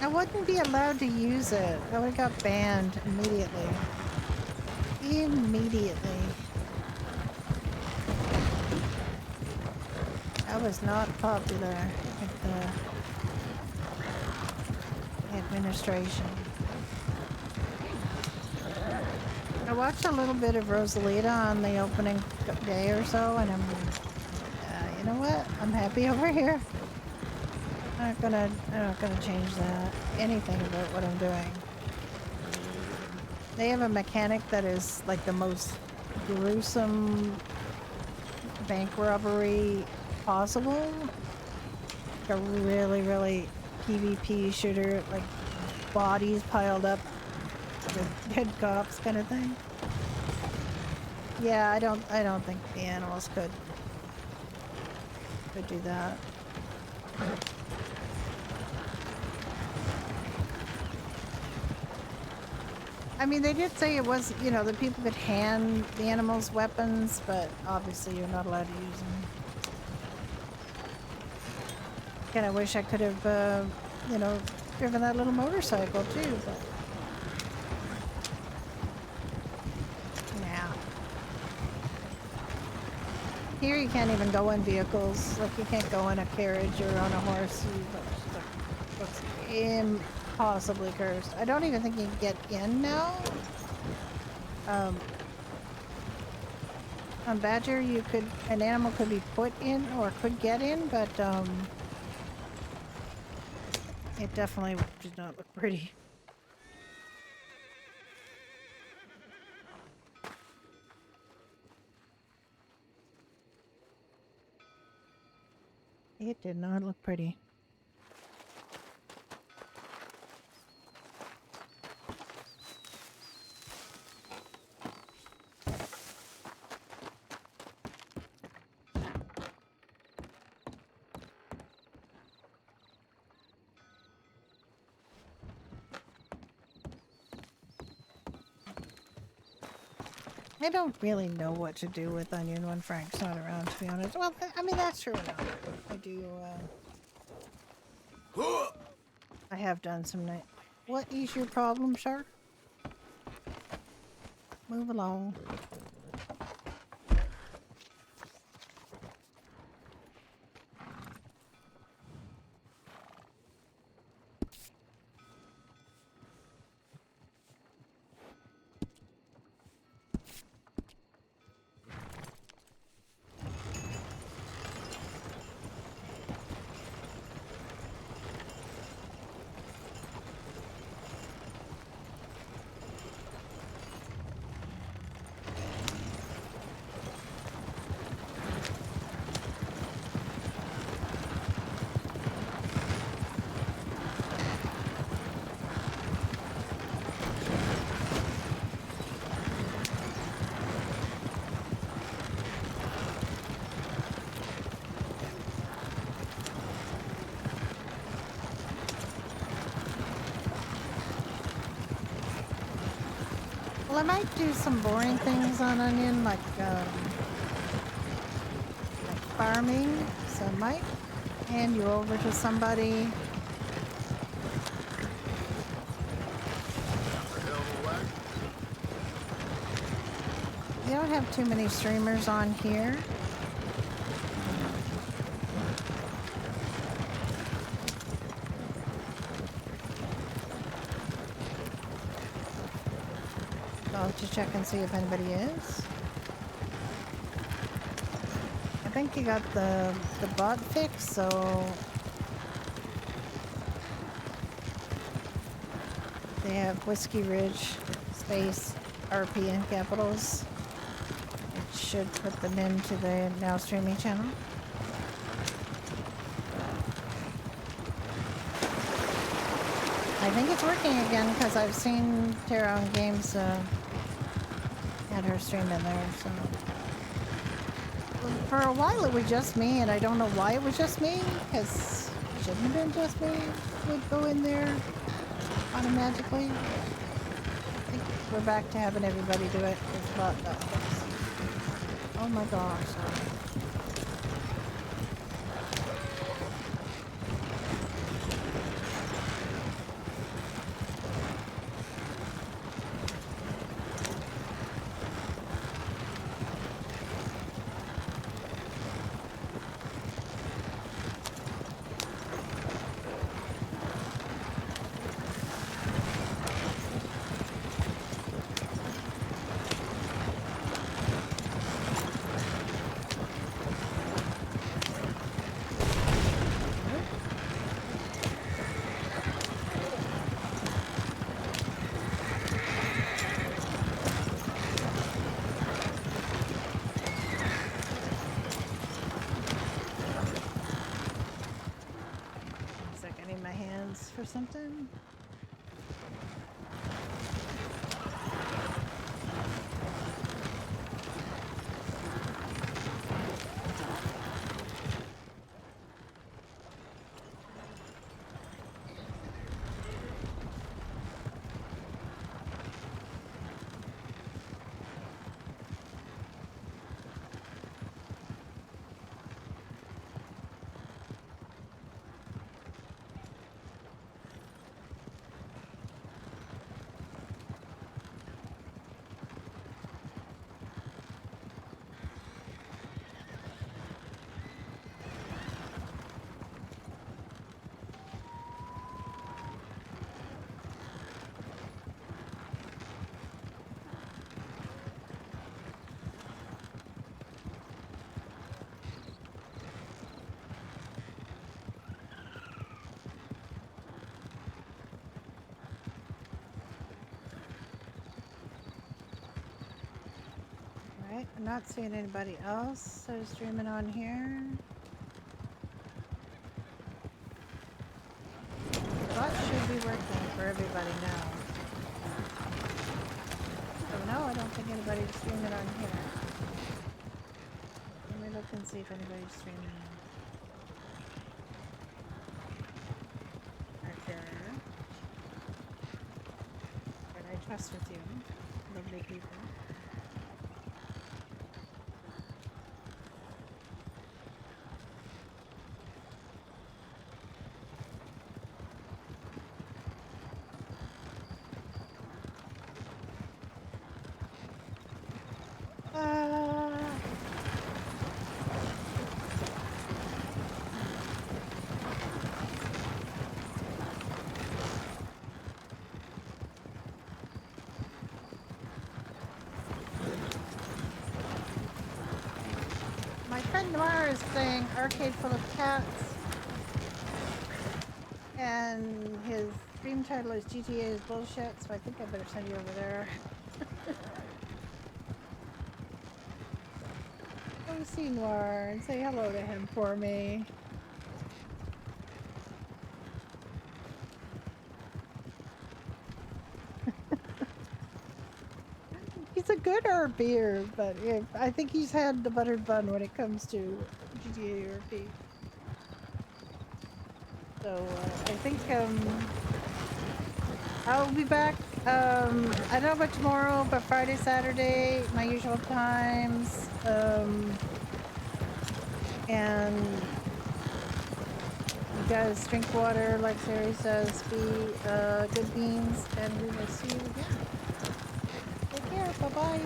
I wouldn't be allowed to use it. I would have got banned immediately. Immediately. I was not popular with the administration. I watched a little bit of Rosalita on the opening day or so, and I'm, you know what? I'm happy over here. I'm not gonna change that. Anything about what I'm doing. They have a mechanic that is like the most gruesome bank robbery possible. Like a really, really PvP shooter, like bodies piled up with dead cops kind of thing. Yeah, I don't think the animals could do that. I mean, they did say it was, you know, that people could hand the animals weapons, but obviously you're not allowed to use them. Kinda wish I could have, you know, driven that little motorcycle too, but... yeah. Here you can't even go in vehicles. Like, you can't go in a carriage or on a horse. Looks impossibly cursed. I don't even think you can get in now. On Badger, an animal could be put in or could get in, but it definitely did not look pretty. It did not look pretty. I don't really know what to do with Onion when Frank's not around, to be honest. Well, I mean, that's true enough. I do, I have done some night. What is your problem, sir? Move along. Well, I might do some boring things on Onion, like farming. So I might hand you over to somebody. We don't have too many streamers on here. I'll have to check and see if anybody is. I think you got the bot fixed, so they have WhiskeyRidge space RP in capitals. It should put them into the now streaming channel. I think it's working again because I've seen Tara on Games had her stream in there, so. For a while it was just me, and I don't know why it was just me, because it shouldn't have been just me. Would go in there automatically. I think we're back to having everybody do it. It's about that. Oh my gosh. For something? Alright, I'm not seeing anybody else that is streaming on here. Bot should be working for everybody now. So no, I don't think anybody's streaming on here. Let me look and see if anybody's streaming. Archer. What I trust with you. Lovely people. is playing Arcade Full of Cats. And his stream title is GTA is Bullshit, so I think I better send you over there. Go see Noir and say hello to him for me. He's a good herb beer, but I think he's had the buttered bun when it comes to GTA RP. So I think I'll be back. I don't know about tomorrow, but Friday, Saturday, my usual times. And you guys drink water, like Sari says, be good beans, and we will see you again. Take care. Bye bye.